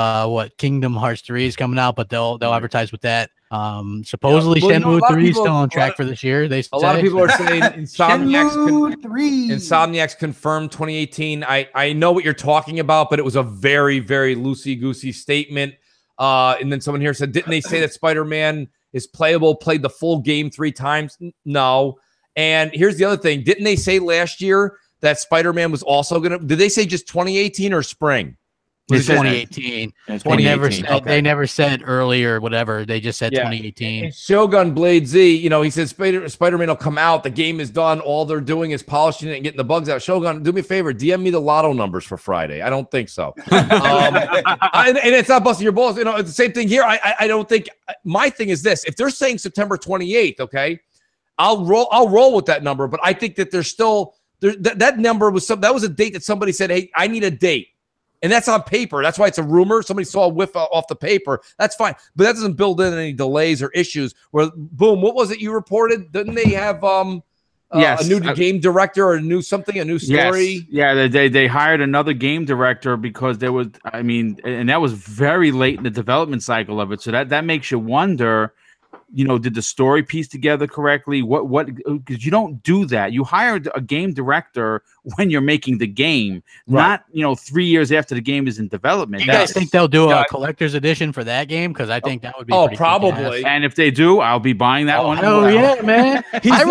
Kingdom Hearts 3 is coming out, but they'll advertise with that. Supposedly Shenmue 3 is still on track for this year. A lot of people are saying Insomniac's confirmed 2018. I know what you're talking about, but it was a very, very loosey-goosey statement. And then someone here said, didn't they say that Spider-Man is playable, played the full game 3 times? No. And here's the other thing. Didn't they say last year that Spider-Man was also going to... Did they say just 2018 or spring? It's 2018. They never said earlier, whatever. They just said 2018. And Shogun Blade Z, he said Spider-Man will come out. The game is done. All they're doing is polishing it and getting the bugs out. Shogun, do me a favor. DM me the lotto numbers for Friday. I don't think so. And it's not busting your balls. It's the same thing here. I don't think... My thing is this. If they're saying September 28th, okay, I'll roll with that number. But I think that there's still... That number was that was a date that somebody said, hey, I need a date. And that's on paper. That's why it's a rumor. Somebody saw a whiff off the paper. That's fine. But that doesn't build in any delays or issues. Where, boom, what was it you reported? Didn't they have a new game director or a new story? Yes. Yeah, they hired another game director because there was, and that was very late in the development cycle of it. So that makes you wonder, did the story piece together correctly? What? Because you don't do that. You hire a game director when you're making the game, not 3 years after the game is in development. You guys think they'll do a collector's edition for that game? Because I think that would be probably. And if they do, I'll be buying that one. Oh yeah, man! I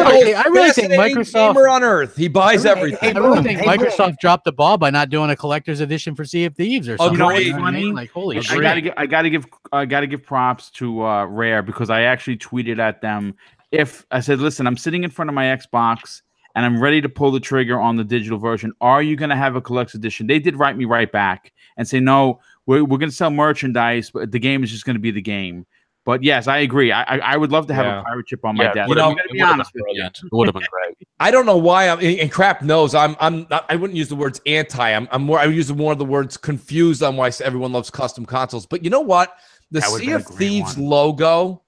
really think Microsoft gamer on earth. He buys everything. I really think Microsoft dropped the ball by not doing a collector's edition for Sea of Thieves or something. Like holy shit! I gotta give props to Rare, because I actually tweeted at them. If I said, listen, I'm sitting in front of my Xbox and I'm ready to pull the trigger on the digital version, are you going to have a collector's edition? They did write me right back and say, no, we're going to sell merchandise, but the game is just going to be the game. But yes, I agree. I would love to have a pirate chip on my desk. You know, be honest with you. It would have been great. I don't know why and Crap knows I wouldn't use the words anti. I would use more of the words confused on why everyone loves custom consoles. But you know what? The Sea of Thieves logo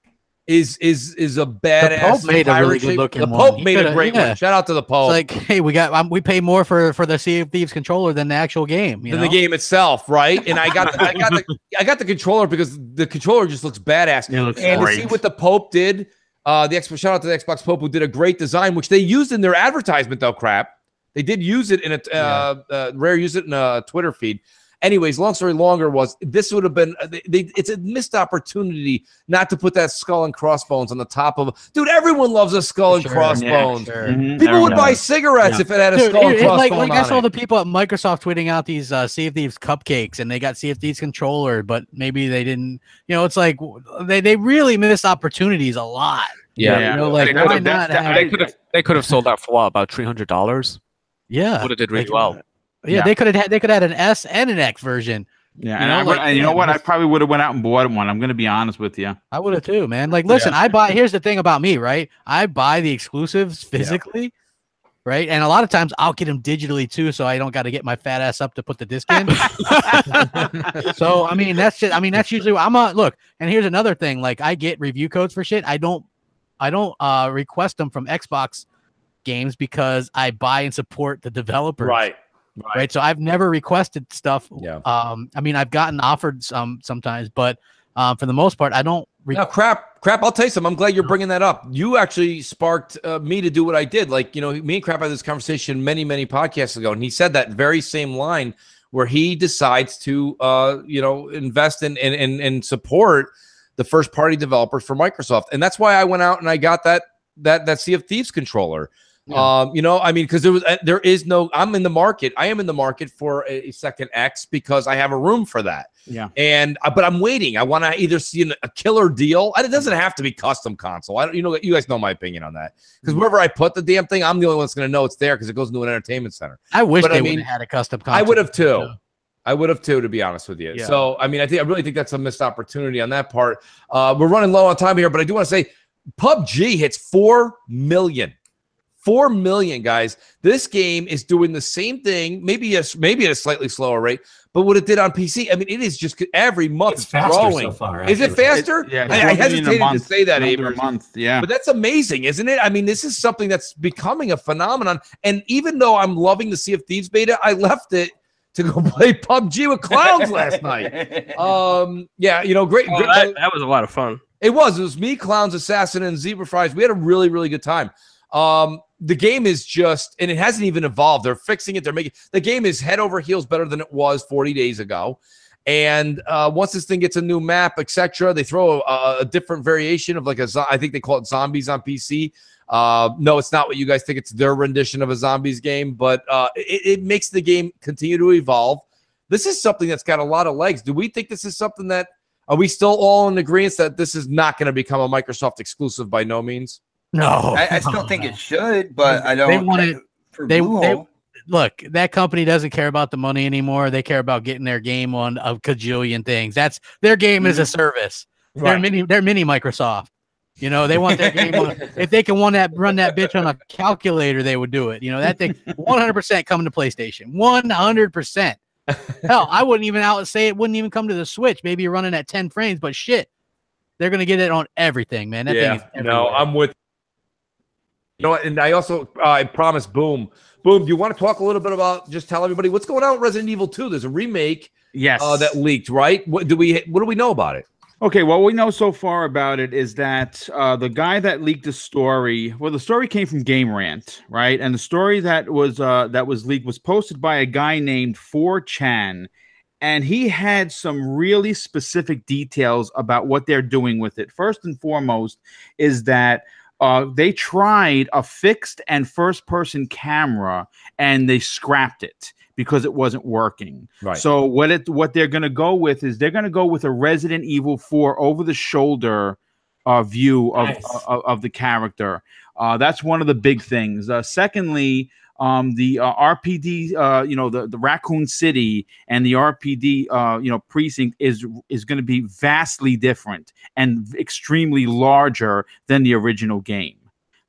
is a badass. The Pope made a really good looking one. The Pope made a great one. Shout out to the Pope. It's like, hey, we pay more for the Sea of Thieves controller than the actual game. Than the game itself, right? And I got the controller because the controller just looks badass. It looks and great. To see what the Pope did, shout out to the Xbox Pope, who did a great design, which they used in their advertisement. Though Crap, they did use it in a Rare used it in a Twitter feed. Anyways, long story longer was this would have been it's a missed opportunity not to put that skull and crossbones on the top of dude. Everyone loves a skull and crossbones. People would buy cigarettes if it had a skull and crossbones. I saw the people at Microsoft tweeting out these Sea of Thieves cupcakes, and they got Sea of Thieves controller, but maybe they didn't. It's like they really missed opportunities a lot. Yeah, they could have sold that for what, about $300. Yeah, would have did really well. Yeah, they could have had an S and an X version. Yeah, and you know what? I probably would have went out and bought one. I'm going to be honest with you. I would have too, man. Like, listen, here's the thing about me, right? I buy the exclusives physically, right? And a lot of times I'll get them digitally too, so I don't got to get my fat ass up to put the disc in. So, that's usually what I'm look. And here's another thing. Like, I get review codes for shit. I don't request them from Xbox games because I buy and support the developers. Right. So I've never requested stuff. Yeah. I've gotten offered sometimes, but for the most part, I don't. No, crap. I'll tell you something. I'm glad you're bringing that up. You actually sparked me to do what I did. Like, me and Crap had this conversation many, many podcasts ago, and he said that very same line where he decides to, invest in and support the first party developers for Microsoft. And that's why I went out and I got that Sea of Thieves controller. Yeah. Because there is no. I'm in the market. I am in the market for a second X because I have a room for that. Yeah. But I'm waiting. I want to either see a killer deal. It doesn't have to be custom console. You guys know my opinion on that. Because wherever I put the damn thing, I'm the only one that's going to know it's there because it goes into an entertainment center. I wish they would have had a custom console. I would have too. I would have too, to be honest with you. Yeah. So I really think that's a missed opportunity on that part. We're running low on time here, but I do want to say PUBG hits 4 million. 4 million, guys. This game is doing the same thing, maybe at a slightly slower rate, but what it did on PC, it is just every month it's growing. So far, is it faster? I hesitated to say that, a month. Yeah, but that's amazing, isn't it? This is something that's becoming a phenomenon. And even though I'm loving the Sea of Thieves beta, I left it to go play PUBG with clowns last night. Great. That was a lot of fun. It was me, Clowns, Assassin, and Zebra Fries. We had a really, really good time. The game is just, and it hasn't even evolved. They're fixing it. The game is head over heels better than it was 40 days ago. And once this thing gets a new map, etc., they throw a different variation of I think they call it zombies on PC. No, it's not what you guys think. It's their rendition of a zombies game, but it makes the game continue to evolve. This is something that's got a lot of legs. Do we think this is something that, are we still all in agreement that this is not going to become a Microsoft exclusive by no means? No, I still think it should, but I don't. They want it. Look, that company doesn't care about the money anymore. They care about getting their game on a cajillion things. That's their game is a service. Right. They're mini Microsoft. They want their game on. If they can run that bitch on a calculator, they would do it. That thing 100% coming to PlayStation. 100%. Hell, I wouldn't even say it wouldn't even come to the Switch. Maybe you're running at 10 frames, but shit, they're gonna get it on everything, man. That thing is everywhere. No, I'm with. And I also I promised Boom. Do you want to talk a little bit about, just tell everybody what's going on with Resident Evil 2? There's a remake that leaked, right? What do we know about it? Okay, what we know so far about it is that the guy that leaked the story, well, the story came from Game Rant, right? And the story that was leaked was posted by a guy named 4chan, and he had some really specific details about what they're doing with it. First and foremost is that they tried a fixed and first-person camera, and they scrapped it because it wasn't working. Right. So what they're going to go with is they're going to go with a Resident Evil 4 over-the-shoulder view of the character. That's one of the big things. Secondly, the RPD, the Raccoon City and the RPD, precinct is going to be vastly different and extremely larger than the original game.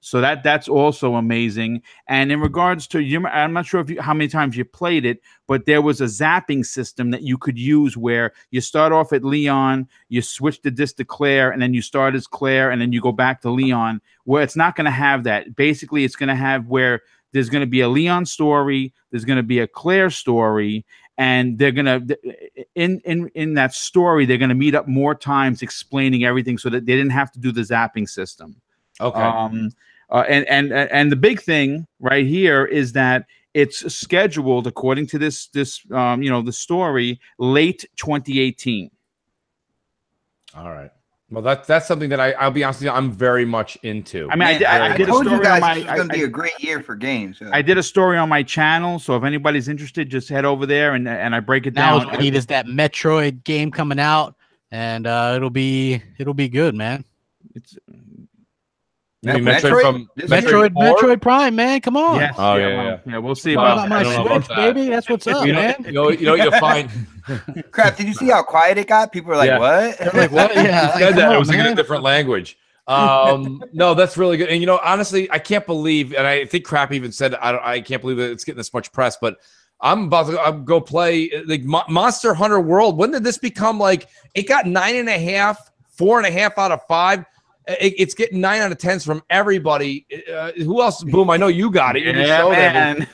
So that's also amazing. And in regards to I'm not sure how many times you played it, but there was a zapping system that you could use where you start off at Leon, you switch the disc to Claire, and then you start as Claire, and then you go back to Leon. Where it's not going to have that. Basically, it's going to have where there's going to be a Leon story, there's going to be a Claire story, and they're going to in that story they're going to meet up more times explaining everything so that they didn't have to do the zapping system. Okay. And the big thing right here is that it's scheduled according to the story late 2018. All right. Well, that's something that I'll be honest with you, I'm very much into. I mean, I did a told story you guys on this was going to be a great year for games. So. I did a story on my channel, so if anybody's interested, just head over there and I break it down. Now is that Metroid game coming out, and it'll be good, man. It's Metroid Prime, man. Come on. Yes. Oh yeah. We'll see about my Switch, baby. That's what's up, man. You know you'll find. Crap! Did you see how quiet it got? People were like, "What?" They're like, "What?" Yeah, said that it was in a different language. No, that's really good. And honestly, I can't believe, and I think Crap even said, I can't believe that it's getting this much press, but I'm about to go play like Monster Hunter World. When did this become like? It got 9.5, 4.5 out of 5. It's getting 9 out of 10s from everybody. Who else? Boom! I know you got it. Yeah, man.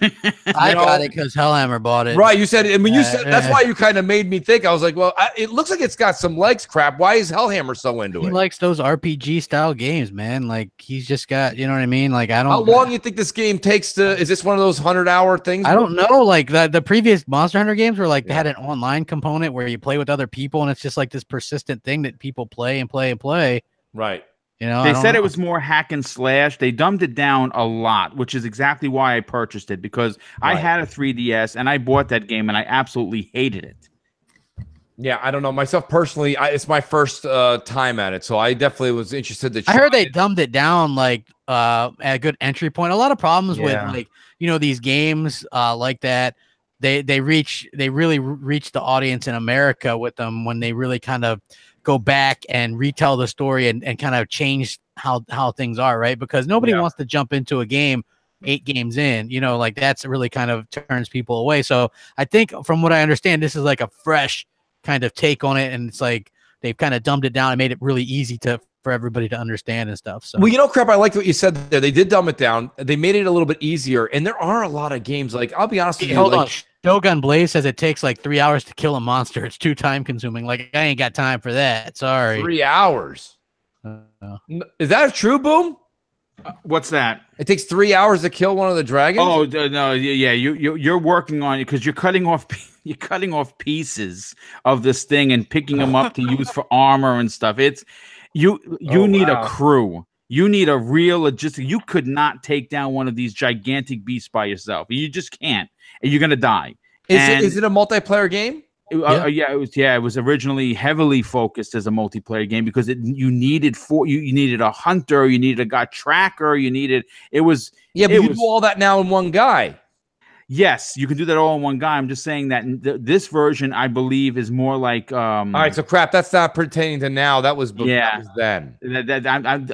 I got it because Hellhammer bought it. Right? You said. I mean, you said that's why you kind of made me think. I was like, well, it looks like it's got some legs. Crap. Why is Hellhammer so into it? He likes those RPG style games, man. Like he's just got. You know what I mean? Like I don't. How long you think this game takes to? Is this one of those 100-hour things? I don't know. Like the previous Monster Hunter games were like they had an online component where you play with other people, and it's just like this persistent thing that people play and play and play. Right. They said it was more hack and slash. They dumbed it down a lot, which is exactly why I purchased it, because I had a 3DS and I bought that game and I absolutely hated it. Yeah, I don't know. Myself personally, it's my first time at it, so I definitely was interested to try I heard they dumbed it down like at a good entry point. A lot of problems with like, these games like that. They really reach the audience in America with them when they really kind of go back and retell the story and kind of change how things are, right? Because nobody wants to jump into a game 8 games in, like that's really kind of turns people away. So I think from what I understand, this is like a fresh kind of take on it. And it's like, they've kind of dumbed it down and made it really easy for everybody to understand and stuff. So, well, Crap, I liked what you said there. They did dumb it down. They made it a little bit easier. And there are a lot of games. Like, I'll be honest with you. Hold on. Shogun Blaze says it takes like 3 hours to kill a monster. It's too time consuming. Like, I ain't got time for that. Sorry. 3 hours. Is that true, Boom? What's that? It takes 3 hours to kill one of the dragons? Oh, no. Yeah. You're working on it because you're cutting off pieces of this thing and picking them up to use for armor and stuff. You need a crew. You need a real logistic. You could not take down one of these gigantic beasts by yourself. You just can't. And you're gonna die. Is it a multiplayer game? It was originally heavily focused as a multiplayer game because you needed a hunter, you needed a tracker, you do all that now in one guy. Yes, you can do that all in one guy. I'm just saying that this version, I believe, is more like. All right, so Crap. That's not pertaining to now. That was then.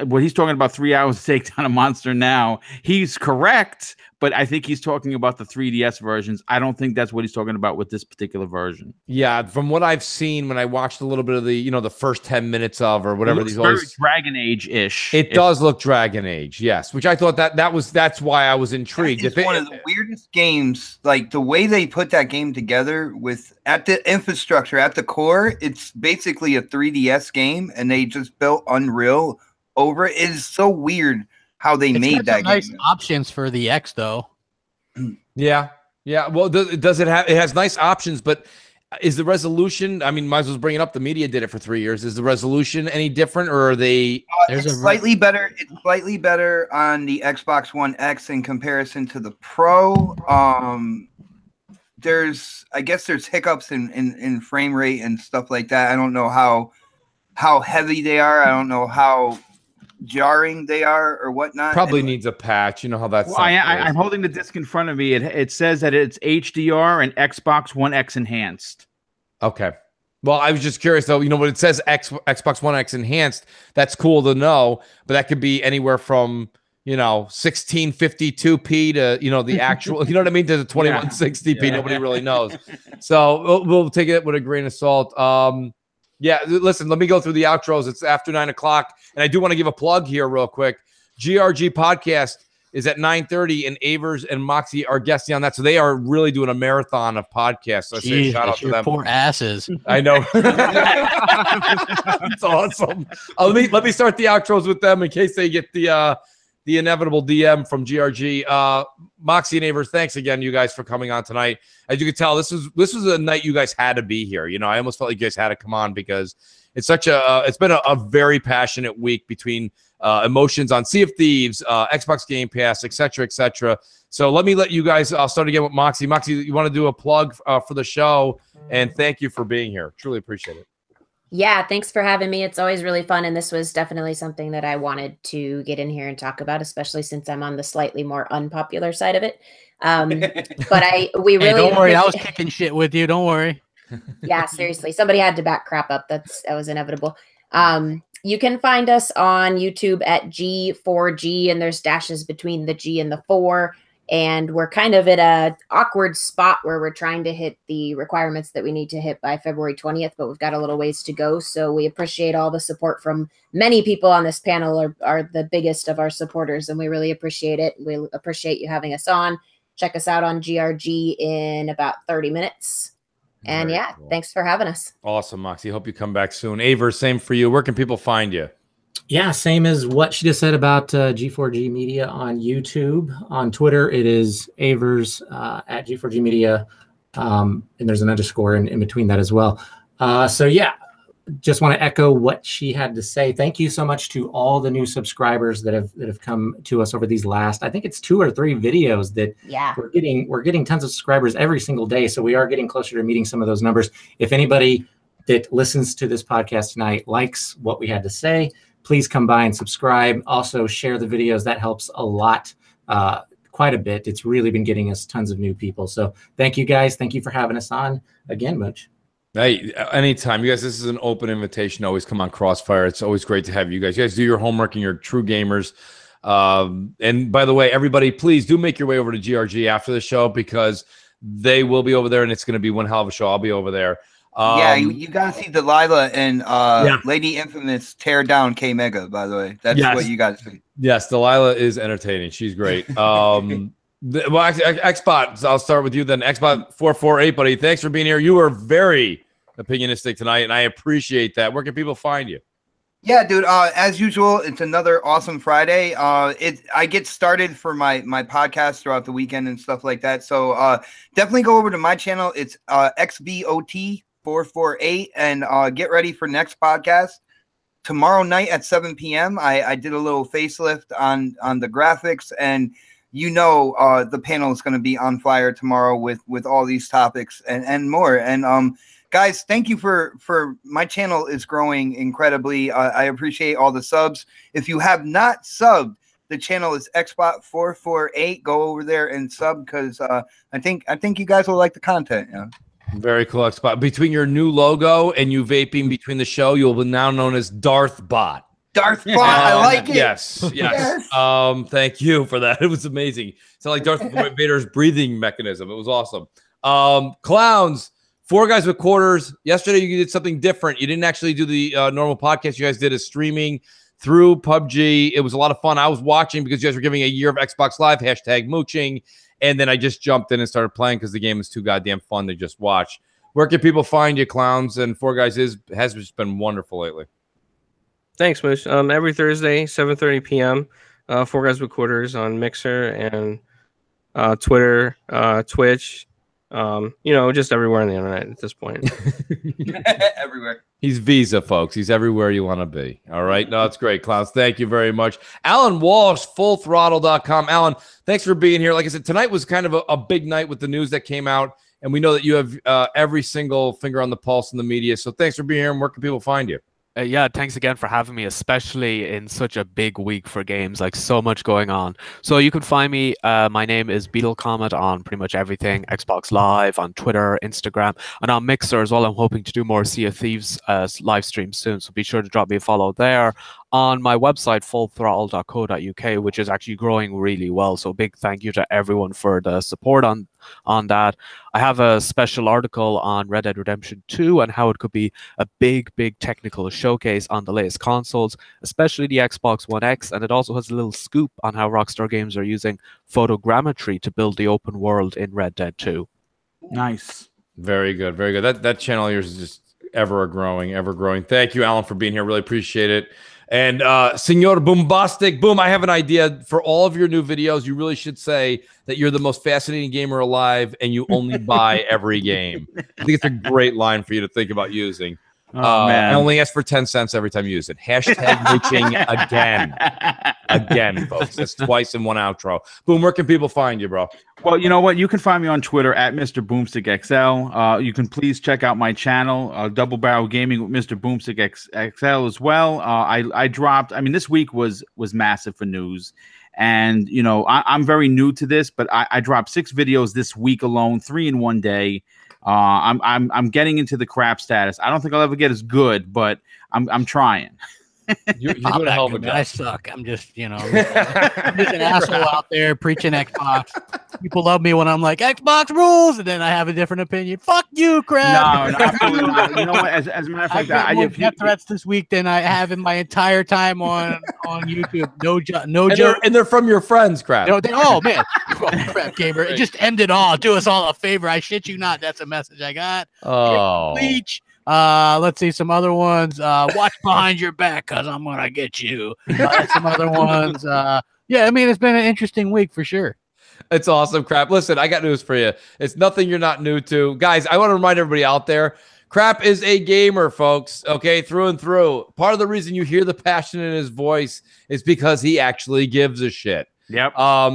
What he's talking about 3 hours to take down a monster now. He's correct, but I think he's talking about the 3DS versions. I don't think that's what he's talking about with this particular version. Yeah, from what I've seen when I watched a little bit of the, the first 10 minutes of or whatever these very Dragon Age-ish. It does look Dragon Age, yes, which I thought that's why I was intrigued. It's one of the weirdest games, like the way they put that game together with at the infrastructure, at the core, it's basically a 3DS game and they just built Unreal over it. It is so weird how they made that nice game. Options for the X though. Yeah. Well, does it have? It has nice options, but is the resolution? I mean, might as well bring it up. The media did it for 3 years. Is the resolution any different, or are they? It's slightly better. It's slightly better on the Xbox One X in comparison to the Pro. I guess there's hiccups in frame rate and stuff like that. I don't know how heavy they are. I don't know how jarring they are or whatnot. Probably needs a patch. You know how that's. Well, I'm holding the disc in front of me. It says that it's HDR and Xbox One X enhanced. Okay. Well, I was just curious though. When it says Xbox One X enhanced, that's cool to know. But that could be anywhere from 1652p to the actual. You know what I mean? To the 2160p. Yeah. Nobody really knows. So we'll take it with a grain of salt. Yeah, listen, let me go through the outros. It's after 9 o'clock. And I do want to give a plug here real quick. GRG podcast is at 9:30, and Avers and Moxie are guesting on that. So they are really doing a marathon of podcasts. So I say shout out to them. Poor asses. I know. It's awesome. Let me start the outros with them in case they get the inevitable DM from GRG. Moxie and Avers, thanks again, you guys, for coming on tonight. As you can tell, this was a night you guys had to be here. I almost felt like you guys had to come on because it's been a very passionate week between emotions on Sea of Thieves, Xbox Game Pass, etc., etc. So let you guys. I'll start again with Moxie. Moxie, you want to do a plug for the show, and thank you for being here. Truly appreciate it. Yeah, thanks for having me. It's always really fun, and this was definitely something that I wanted to get in here and talk about, especially since I'm on the slightly more unpopular side of it. But we really don't worry. I was kicking shit with you. Don't worry. Yeah, seriously, somebody had to back crap up. That was inevitable. You can find us on YouTube at G4G, and there's dashes between the G and the 4. And we're kind of at a awkward spot where we're trying to hit the requirements that we need to hit by February 20th, but we've got a little ways to go. So we appreciate all the support from many people on this panel are the biggest of our supporters, and we really appreciate it. We appreciate you having us on. Check us out on GRG in about 30 minutes. And Very cool. Thanks for having us. Awesome, Moxie. Hope you come back soon. Aver, same for you. Where can people find you? Yeah, same as what she just said about G4G Media on YouTube. On Twitter, it is Avers at G4G Media, and there's an underscore in between that as well. So yeah, just want to echo what she had to say. Thank you so much to all the new subscribers that have come to us over these last, I think it's 2 or 3 videos that we're getting tons of subscribers every single day. So we are getting closer to meeting some of those numbers. If anybody that listens to this podcast tonight likes what we had to say, please come by and subscribe. Also share the videos. That helps a lot, quite a bit. It's really been getting us tons of new people. So thank you guys. Thank you for having us on again, Mooch. Hey, anytime. You guys, this is an open invitation. Always come on CrossFire. It's always great to have you guys. You guys do your homework and you're true gamers. And by the way, everybody, please do make your way over to GRG after the show because they will be over there and it's going to be one hell of a show. I'll be over there. You gotta see Delilah and Lady Infamous tear down K Mega. By the way, that's what you guys see. Yes, Delilah is entertaining. She's great. Well, Xbot, I'll start with you then. Xbot 448, buddy. Thanks for being here. You were very opinionistic tonight, and I appreciate that. Where can people find you? Yeah, dude. As usual, it's another awesome Friday. I get started for my podcast throughout the weekend and stuff like that. So definitely go over to my channel. It's XBOT 448 and get ready for next podcast tomorrow night at 7 p.m. I did a little facelift on the graphics, and the panel is going to be on fire tomorrow with all these topics and more. And guys, thank you for my channel is growing incredibly. I appreciate all the subs. If you have not subbed, the channel is Xbot 448. Go over there and sub because I think you guys will like the content. Yeah. Very cool, Xbot. Between your new logo and you vaping between the show, you'll be now known as Darth Bot. Darth Bot, I like it. Yes. Thank you for that. It was amazing. It's like Darth Vader's breathing mechanism. It was awesome. Clowns, 4 guys with quarters. Yesterday you did something different. You didn't actually do the normal podcast. You guys did a streaming through PUBG. It was a lot of fun. I was watching because you guys were giving a year of Xbox Live, #mooching. And then I just jumped in and started playing because the game is too goddamn fun to just watch. Where can people find you, Clowns? And 4 Guys has just been wonderful lately. Thanks, Mooch. Every Thursday, 7:30 p.m. 4 Guys with Quarters on Mixer and Twitter, Twitch. Just everywhere on the internet at this point. Everywhere. He's Visa, folks. He's everywhere you want to be. All right. No, it's great, Clowns. Thank you very much. Alan Walsh, fullthrottle.com. Alan, thanks for being here. Like I said, tonight was kind of a big night with the news that came out, and we know that you have every single finger on the pulse in the media. So thanks for being here, and where can people find you? Yeah, thanks again for having me, especially in such a big week for games, like so much going on. So you can find me, my name is Beetle Comet on pretty much everything, Xbox Live, on Twitter, Instagram, and on Mixer as well. I'm hoping to do more Sea of Thieves live streams soon, so be sure to drop me a follow there. On my website, fullthrottle.co.uk, which is actually growing really well. So big thank you to everyone for the support on that. I have a special article on Red Dead Redemption 2 and how it could be a big technical showcase on the latest consoles, especially the Xbox One X. And it also has a little scoop on how Rockstar Games are using photogrammetry to build the open world in Red Dead 2. Nice. Very good. Very good. That channel of yours is just ever growing. Thank you, Alan, for being here. Really appreciate it. And Senor Boombastic, boom, I have an idea for all of your new videos. You really should say that you're the most fascinating gamer alive and you only buy every game. I think it's a great line for you to think about using. Oh, man. I only ask for 10 cents every time you use it. #mooching again, folks. That's twice in one outro. Boom, where can people find you, bro? Well, you know what? You can find me on Twitter at Mr. Boomstick XL. You can please check out my channel, Double Barrel Gaming with Mr. Boomstick XL as well. I dropped, this week was massive for news. And, I'm very new to this, but I dropped 6 videos this week alone, 3 in one day. I'm getting into the crap status. I don't think I'll ever get as good, but I'm trying. You're doing a hell of a job. I suck. I'm just, I'm just an asshole out there preaching Xbox. People love me when I'm like Xbox rules, and then I have a different opinion. Fuck you, crap. No, absolutely not. You know what? As a matter of fact, I've got more death threats this week than I have in my entire time on YouTube. No joke. And they're from your friends, crap. Oh man, crap gamer. It just ended all. Do us all a favor. I shit you not. That's a message I got. Oh. Bleach. Let's see some other ones. Watch behind your back, cause I'm gonna get you. Some other ones. It's been an interesting week for sure. It's awesome, crap. Listen, I got news for you. It's nothing you're not new to, guys. I want to remind everybody out there. Crap is a gamer, folks. Okay, through and through. Part of the reason you hear the passion in his voice is because he actually gives a shit. Yep.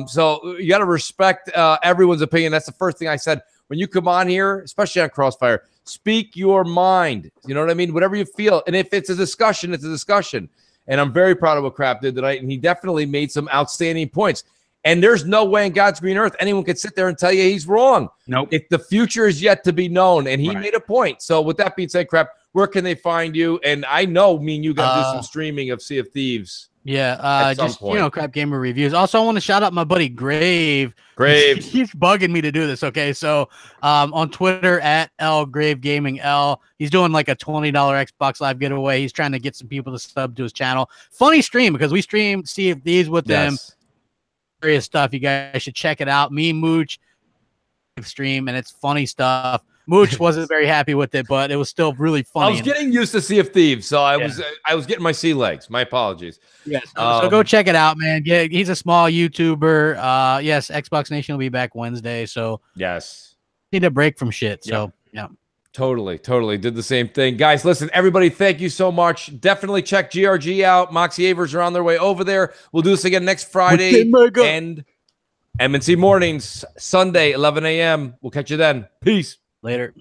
So you got to respect everyone's opinion. That's the first thing I said when you come on here, especially on CrossFire. Speak your mind. You know what I mean? Whatever you feel. And if it's a discussion, it's a discussion. And I'm very proud of what Crap did tonight. And he definitely made some outstanding points. And there's no way in God's green earth anyone could sit there and tell you he's wrong. Nope. If the future is yet to be known. And he made a point. So with that being said, Crap, where can they find you? And I know me and you got to do some streaming of Sea of Thieves. Yeah, just Crap Gamer reviews. Also, I want to shout out my buddy Grave. He's bugging me to do this. Okay, so on Twitter at @LGraveGamingL, he's doing like a $20 Xbox Live giveaway. He's trying to get some people to sub to his channel. Funny stream because we streamed Sea of Thieves with them. Various stuff. You guys should check it out. Me, Mooch, stream, and it's funny stuff. Mooch wasn't very happy with it, but it was still really funny. I was getting used to Sea of Thieves, so I was getting my sea legs. My apologies. Yes. So go check it out, man. Yeah, he's a small YouTuber. Yes, Xbox Nation will be back Wednesday. So yes, need a break from shit. So yeah. Totally did the same thing. Guys, listen, everybody, thank you so much. Definitely check GRG out. Moxie Avers are on their way over there. We'll do this again next Friday. And MNC Mornings, Sunday, 11 a.m. We'll catch you then. Peace. Later.